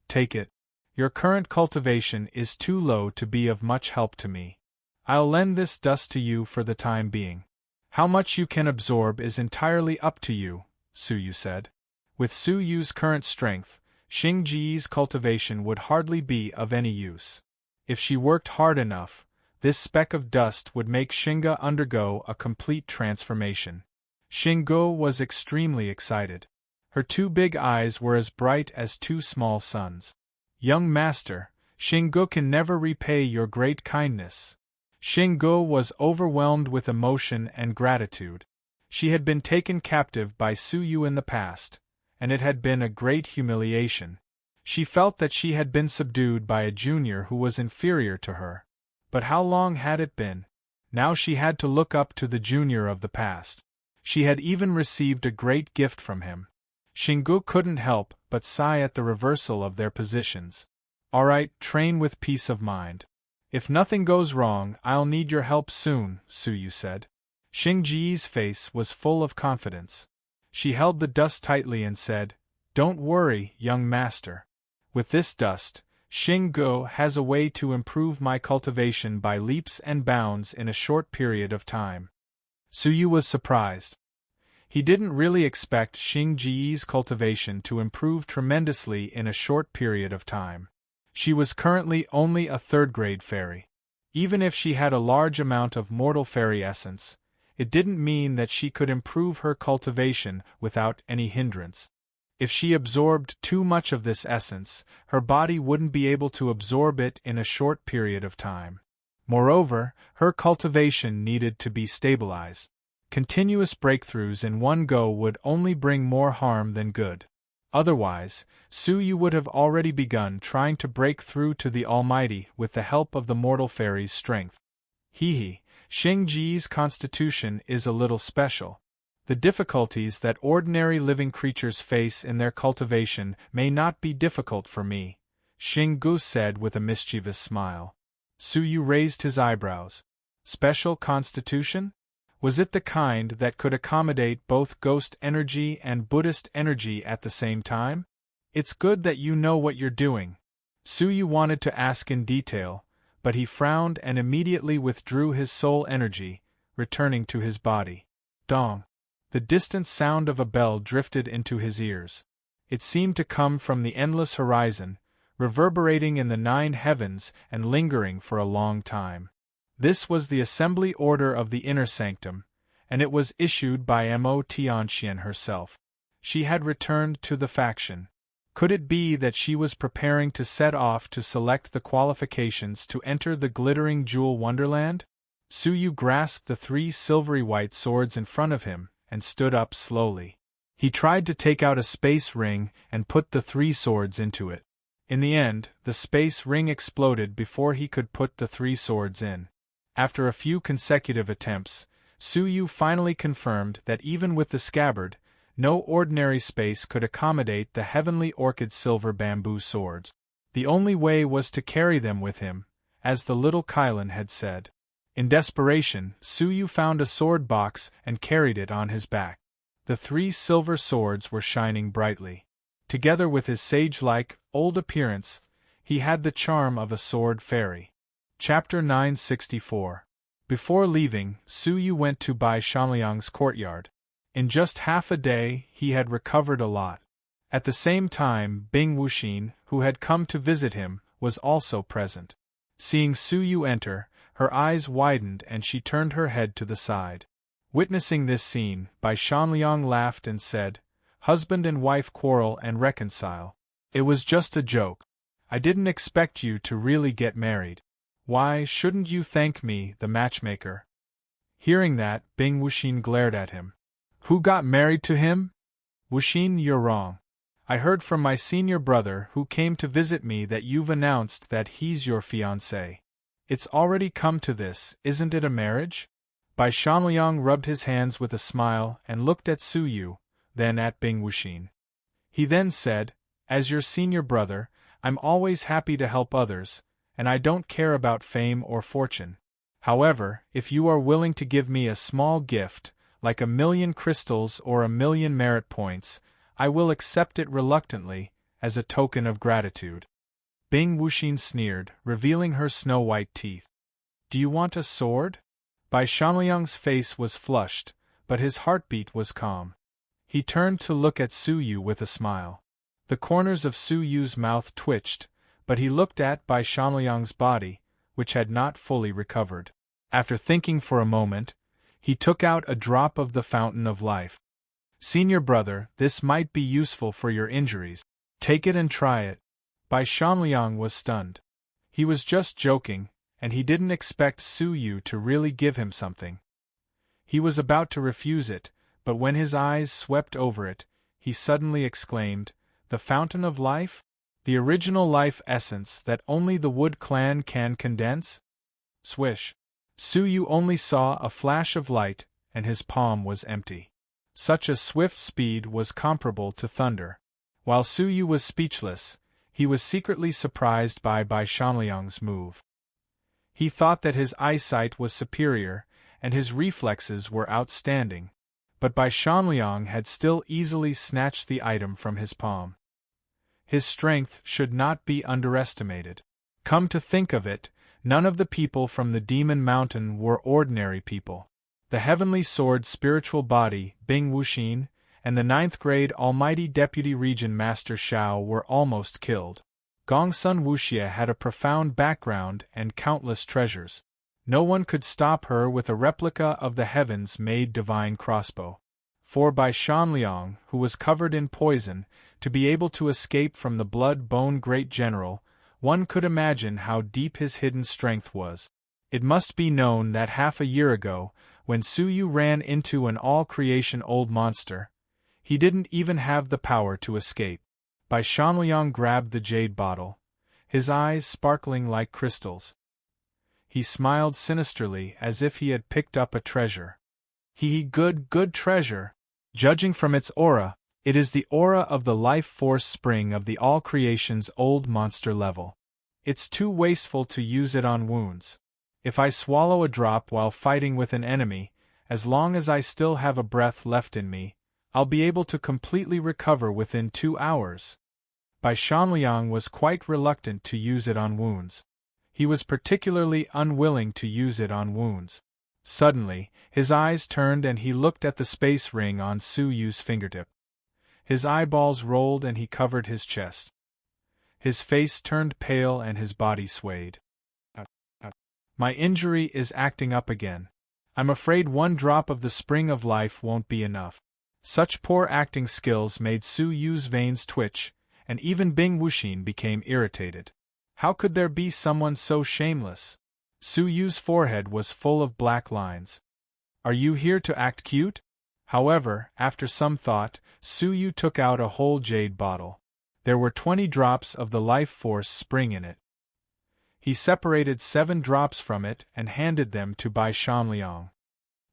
Take it. Your current cultivation is too low to be of much help to me. I'll lend this dust to you for the time being. How much you can absorb is entirely up to you, Su Yu said. With Su Yu's current strength, Xing Ji's cultivation would hardly be of any use. If she worked hard enough, this speck of dust would make Xinggu undergo a complete transformation. Xinggu was extremely excited. Her 2 big eyes were as bright as 2 small suns. Young master, Xinggu can never repay your great kindness. Xinggu was overwhelmed with emotion and gratitude. She had been taken captive by Su Yu in the past, and it had been a great humiliation. She felt that she had been subdued by a junior who was inferior to her. But how long had it been? Now she had to look up to the junior of the past. She had even received a great gift from him. Xinggu couldn't help but sigh at the reversal of their positions. All right, train with peace of mind. If nothing goes wrong, I'll need your help soon, Su Yu said. Xing Ji's face was full of confidence. She held the dust tightly and said, "Don't worry, young master. With this dust, Xinggu has a way to improve my cultivation by leaps and bounds in a short period of time." Su Yu was surprised. He didn't really expect Xing Ji's cultivation to improve tremendously in a short period of time. She was currently only a third-grade fairy. Even if she had a large amount of mortal fairy essence, it didn't mean that she could improve her cultivation without any hindrance. If she absorbed too much of this essence, her body wouldn't be able to absorb it in a short period of time. Moreover, her cultivation needed to be stabilized. Continuous breakthroughs in one go would only bring more harm than good. Otherwise, Su Yu would have already begun trying to break through to the Almighty with the help of the mortal fairy's strength. Xing Ji's constitution is a little special. The difficulties that ordinary living creatures face in their cultivation may not be difficult for me, Xing Gu said with a mischievous smile. Su Yu raised his eyebrows. Special constitution? Was it the kind that could accommodate both ghost energy and Buddhist energy at the same time? It's good that you know what you're doing. Su Yu wanted to ask in detail, but he frowned and immediately withdrew his soul energy, returning to his body. Dong. The distant sound of a bell drifted into his ears. It seemed to come from the endless horizon, reverberating in the 9 heavens and lingering for a long time. This was the assembly order of the inner sanctum, and it was issued by Mo Tianxian herself. She had returned to the faction. Could it be that she was preparing to set off to select the qualifications to enter the glittering jewel wonderland? Su Yu grasped the 3 silvery white swords in front of him and stood up slowly. He tried to take out a space ring and put the 3 swords into it. In the end, the space ring exploded before he could put the 3 swords in. After a few consecutive attempts, Su Yu finally confirmed that even with the scabbard, no ordinary space could accommodate the heavenly orchid silver bamboo swords. The only way was to carry them with him, as the little Kylan had said. In desperation, Su Yu found a sword box and carried it on his back. The 3 silver swords were shining brightly. Together with his sage-like, old appearance, he had the charm of a sword fairy. Chapter 964. Before leaving, Su Yu went to Bai Shanliang's courtyard. In just half a day, he had recovered a lot. At the same time, Bing Wuxin, who had come to visit him, was also present. Seeing Su Yu enter, her eyes widened and she turned her head to the side. Witnessing this scene, Bai Shanliang laughed and said, "Husband and wife quarrel and reconcile. It was just a joke. I didn't expect you to really get married. Why shouldn't you thank me, the matchmaker?" Hearing that, Bing Wuxin glared at him. "Who got married to him?" "Wuxin, you're wrong. I heard from my senior brother who came to visit me that you've announced that he's your fiancé. It's already come to this, isn't it a marriage?" Bai Shanliang rubbed his hands with a smile and looked at Su Yu, then at Bing Wuxin. He then said, "As your senior brother, I'm always happy to help others, and I don't care about fame or fortune. However, if you are willing to give me a small gift, like 1,000,000 crystals or 1,000,000 merit points, I will accept it reluctantly, as a token of gratitude." Bing Wuxin sneered, revealing her snow-white teeth. "Do you want a sword?" Bai Shanliang's face was flushed, but his heartbeat was calm. He turned to look at Su Yu with a smile. The corners of Su Yu's mouth twitched, but he looked at Bai Shanliang's body, which had not fully recovered. After thinking for a moment, he took out a drop of the fountain of life. "Senior brother, this might be useful for your injuries. Take it and try it." Bai Shanliang was stunned. He was just joking, and he didn't expect Su Yu to really give him something. He was about to refuse it, but when his eyes swept over it, he suddenly exclaimed, "The fountain of life? The original life essence that only the Wood clan can condense?" Swish! Su Yu only saw a flash of light, and his palm was empty. Such a swift speed was comparable to thunder. While Su Yu was speechless, he was secretly surprised by Bai Shanliang's move. He thought that his eyesight was superior, and his reflexes were outstanding, but Bai Shanliang had still easily snatched the item from his palm. His strength should not be underestimated. Come to think of it, none of the people from the Demon Mountain were ordinary people. The heavenly sword spiritual body, Bing Wuxin, and the 9th grade Almighty Deputy Region Master Shao were almost killed. Gongsun Wuxia had a profound background and countless treasures. No one could stop her with a replica of the heavens-made divine crossbow. For by Shanliang, who was covered in poison, to be able to escape from the blood-bone great general, one could imagine how deep his hidden strength was. It must be known that half a year ago, when Su Yu ran into an all-creation old monster, he didn't even have the power to escape. Bai Shanliang grabbed the jade bottle, his eyes sparkling like crystals. He smiled sinisterly as if he had picked up a treasure. Good treasure. Judging from its aura, it is the aura of the life force spring of the all creation's old monster level. It's too wasteful to use it on wounds. If I swallow a drop while fighting with an enemy, as long as I still have a breath left in me, I'll be able to completely recover within 2 hours. Bai Shanliang was quite reluctant to use it on wounds. He was particularly unwilling to use it on wounds. Suddenly, his eyes turned and he looked at the space ring on Su Yu's fingertip. His eyeballs rolled and he covered his chest. His face turned pale and his body swayed. My injury is acting up again. I'm afraid 1 drop of the spring of life won't be enough. Such poor acting skills made Su Yu's veins twitch, and even Bing Wuxin became irritated. How could there be someone so shameless? Su Yu's forehead was full of black lines. Are you here to act cute? However, after some thought, Su Yu took out a whole jade bottle. There were 20 drops of the life force spring in it. He separated 7 drops from it and handed them to Bai Shanliang.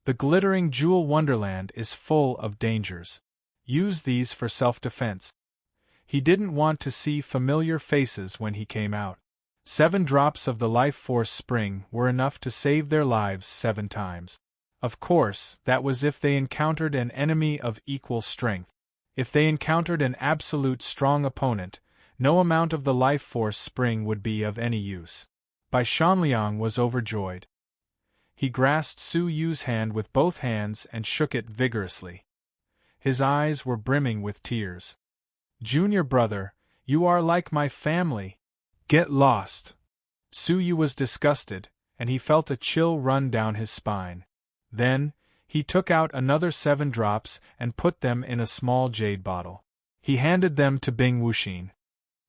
The glittering jewel wonderland is full of dangers. Use these for self-defense. He didn't want to see familiar faces when he came out. 7 drops of the life force spring were enough to save their lives 7 times. Of course, that was if they encountered an enemy of equal strength. If they encountered an absolute strong opponent, no amount of the life force spring would be of any use. Bai Shanliang was overjoyed. He grasped Su Yu's hand with both hands and shook it vigorously. His eyes were brimming with tears. Junior brother, you are like my family. Get lost. Su Yu was disgusted, and he felt a chill run down his spine. Then, he took out another 7 drops and put them in a small jade bottle. He handed them to Bing Wuxin.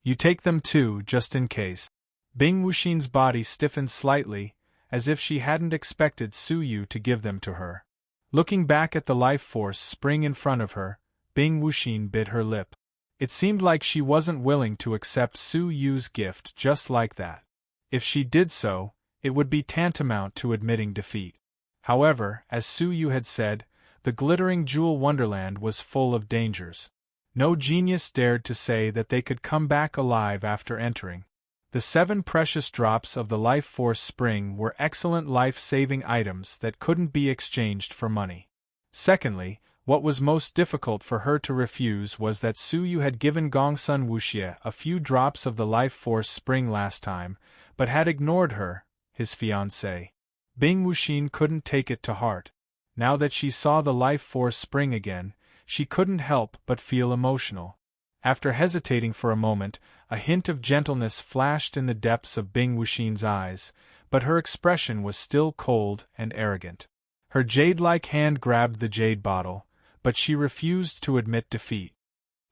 You take them too, just in case. Bing Wuxin's body stiffened slightly, as if she hadn't expected Su Yu to give them to her. Looking back at the life force spring in front of her, Bing Wuxin bit her lip. It seemed like she wasn't willing to accept Su Yu's gift just like that. If she did so, it would be tantamount to admitting defeat. However, as Su Yu had said, the glittering jewel wonderland was full of dangers. No genius dared to say that they could come back alive after entering. The 7 precious drops of the life force spring were excellent life-saving items that couldn't be exchanged for money. Secondly, what was most difficult for her to refuse was that Su Yu had given Gongsun Wuxia a few drops of the life force spring last time, but had ignored her, his fiancée. Bing Wuxin couldn't take it to heart. Now that she saw the life force spring again, she couldn't help but feel emotional. After hesitating for a moment, a hint of gentleness flashed in the depths of Bing Wuxin's eyes, but her expression was still cold and arrogant. Her jade-like hand grabbed the jade bottle, but she refused to admit defeat.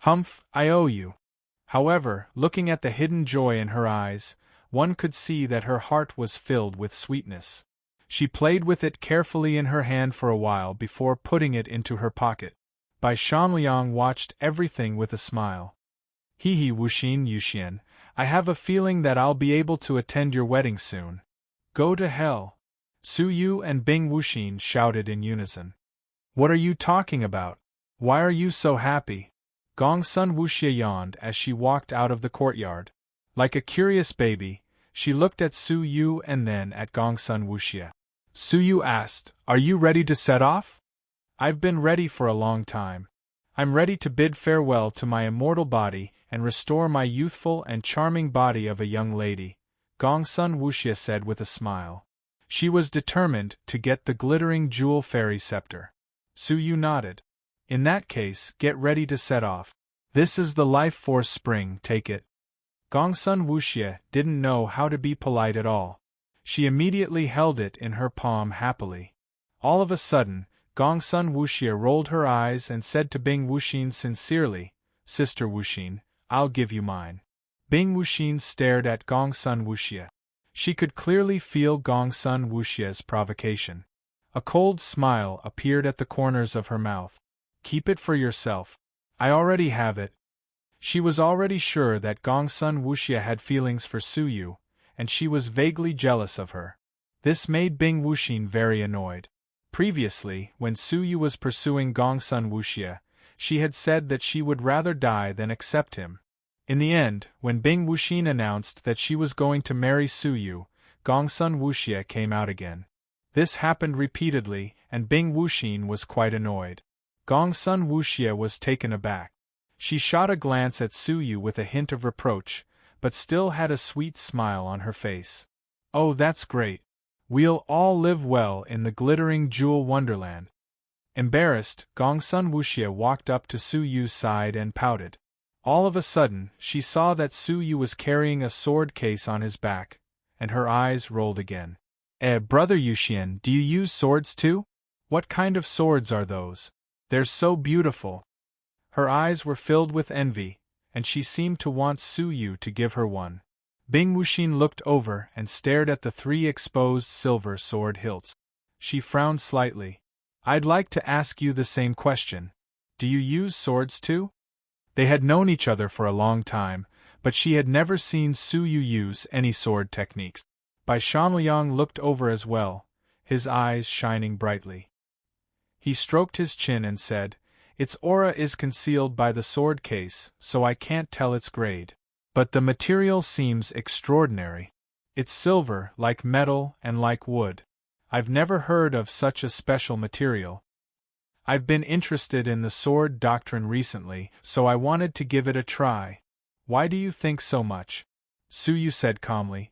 Humph, I owe you. However, looking at the hidden joy in her eyes, one could see that her heart was filled with sweetness. She played with it carefully in her hand for a while before putting it into her pocket. Bai Shanliang watched everything with a smile. Hehe Wuxin Yuxian, I have a feeling that I'll be able to attend your wedding soon. Go to hell. Su Yu and Bing Wuxin shouted in unison. What are you talking about? Why are you so happy? Gongsun Wuxia yawned as she walked out of the courtyard. Like a curious baby, she looked at Su Yu and then at Gongsun Wuxia. Su Yu asked, Are you ready to set off? I've been ready for a long time. I'm ready to bid farewell to my immortal body and restore my youthful and charming body of a young lady, Gongsun Wuxia said with a smile. She was determined to get the glittering jewel fairy scepter. Su Yu nodded. In that case, get ready to set off. This is the life force spring, take it. Gongsun Wuxie didn't know how to be polite at all. She immediately held it in her palm happily. All of a sudden, Gongsun Wuxie rolled her eyes and said to Bing Wuxin sincerely, Sister Wuxin, I'll give you mine. Bing Wuxin stared at Gongsun Wuxie. She could clearly feel Gongsun Wuxie's provocation. A cold smile appeared at the corners of her mouth. Keep it for yourself. I already have it. She was already sure that Gongsun Wuxie had feelings for Su Yu, and she was vaguely jealous of her. This made Bing Wuxin very annoyed. Previously, when Su Yu was pursuing Gongsun Wuxie, she had said that she would rather die than accept him. In the end, when Bing Wuxin announced that she was going to marry Su Yu, Gongsun Wuxie came out again. This happened repeatedly, and Bing Wuxin was quite annoyed. Gongsun Wuxie was taken aback. She shot a glance at Su Yu with a hint of reproach, but still had a sweet smile on her face. Oh, that's great. We'll all live well in the glittering jewel wonderland. Embarrassed, Gongsun Wuxie walked up to Su Yu's side and pouted. All of a sudden, she saw that Su Yu was carrying a sword case on his back, and her eyes rolled again. Brother Yuxian, do you use swords too? What kind of swords are those? They're so beautiful. Her eyes were filled with envy, and she seemed to want Su Yu to give her one. Bing Wuxin looked over and stared at the 3 exposed silver sword hilts. She frowned slightly. I'd like to ask you the same question. Do you use swords too? They had known each other for a long time, but she had never seen Su Yu use any sword techniques. Bai Shanliang looked over as well, his eyes shining brightly. He stroked his chin and said, Its aura is concealed by the sword case, so I can't tell its grade. But the material seems extraordinary. It's silver, like metal and like wood. I've never heard of such a special material. I've been interested in the sword doctrine recently, so I wanted to give it a try. Why do you think so much? Su Yu said calmly.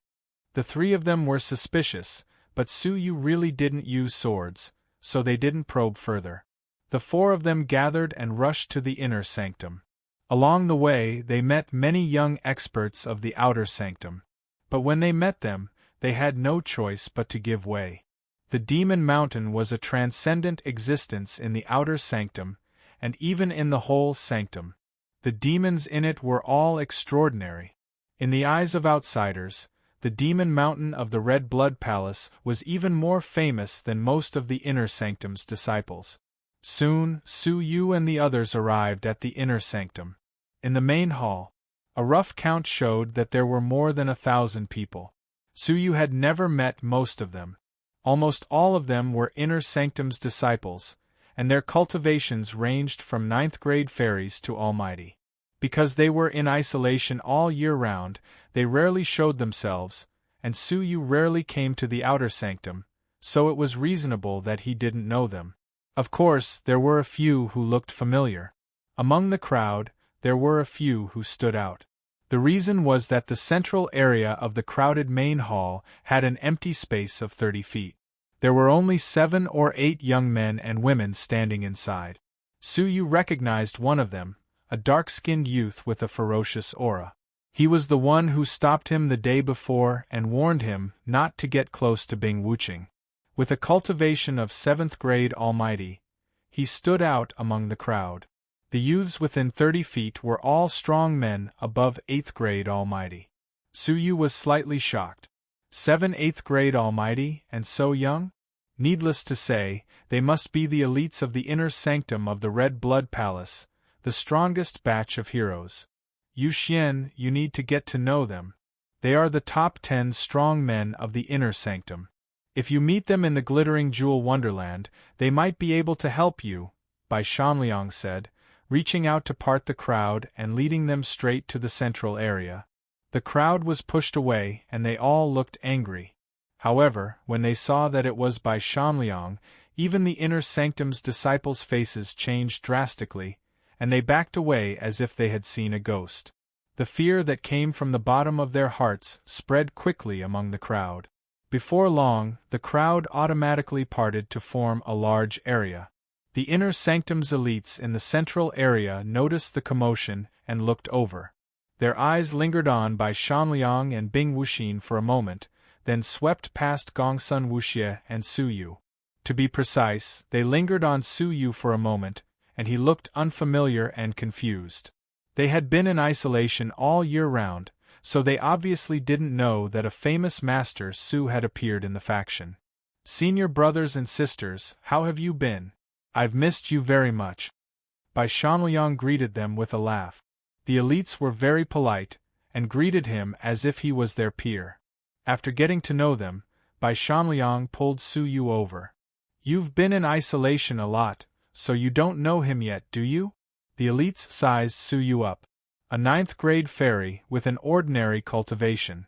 The 3 of them were suspicious, but Su Yu really didn't use swords, so they didn't probe further. The 4 of them gathered and rushed to the inner sanctum. Along the way, they met many young experts of the outer sanctum. But when they met them, they had no choice but to give way. The Demon Mountain was a transcendent existence in the outer sanctum, and even in the whole sanctum. The demons in it were all extraordinary. In the eyes of outsiders, the Demon Mountain of the Red Blood Palace was even more famous than most of the inner sanctum's disciples. Soon, Su Yu and the others arrived at the inner sanctum. In the main hall, a rough count showed that there were more than 1,000 people. Su Yu had never met most of them. Almost all of them were inner sanctum's disciples, and their cultivations ranged from 9th grade fairies to almighty. Because they were in isolation all year round, they rarely showed themselves, and Su Yu rarely came to the outer sanctum, so it was reasonable that he didn't know them. Of course, there were a few who looked familiar. Among the crowd, there were a few who stood out. The reason was that the central area of the crowded main hall had an empty space of 30 feet. There were only 7 or 8 young men and women standing inside. Su Yu recognized one of them, a dark-skinned youth with a ferocious aura. He was the one who stopped him the day before and warned him not to get close to Bing Wuqing. With a cultivation of 7th grade almighty, he stood out among the crowd. The youths within 30 feet were all strong men above 8th grade almighty. Su Yu was slightly shocked. 7 8th grade almighty, and so young? Needless to say, they must be the elites of the inner sanctum of the Red Blood Palace, the strongest batch of heroes. Yu Xian, you need to get to know them. They are the top 10 strong men of the inner sanctum. If you meet them in the glittering jewel wonderland, they might be able to help you, Bai Shanliang said, reaching out to part the crowd and leading them straight to the central area. The crowd was pushed away and they all looked angry. However, when they saw that it was Bai Shanliang, even the inner sanctum's disciples' faces changed drastically, and they backed away as if they had seen a ghost. The fear that came from the bottom of their hearts spread quickly among the crowd. Before long, the crowd automatically parted to form a large area. The inner sanctum's elites in the central area noticed the commotion and looked over. Their eyes lingered on Bai Shanliang and Bing Wuxin for a moment, then swept past Gongsun Wuxie and Su Yu. To be precise, they lingered on Su Yu for a moment, and he looked unfamiliar and confused. They had been in isolation all year round, so they obviously didn't know that a famous master Su had appeared in the faction. "Senior brothers and sisters, how have you been? I've missed you very much." Bai Shanliang greeted them with a laugh. The elites were very polite, and greeted him as if he was their peer. After getting to know them, Bai Shanliang pulled Su Yu over. "You've been in isolation a lot, so you don't know him yet, do you?" The elites sized Su Yu up. A 9th-grade fairy with an ordinary cultivation.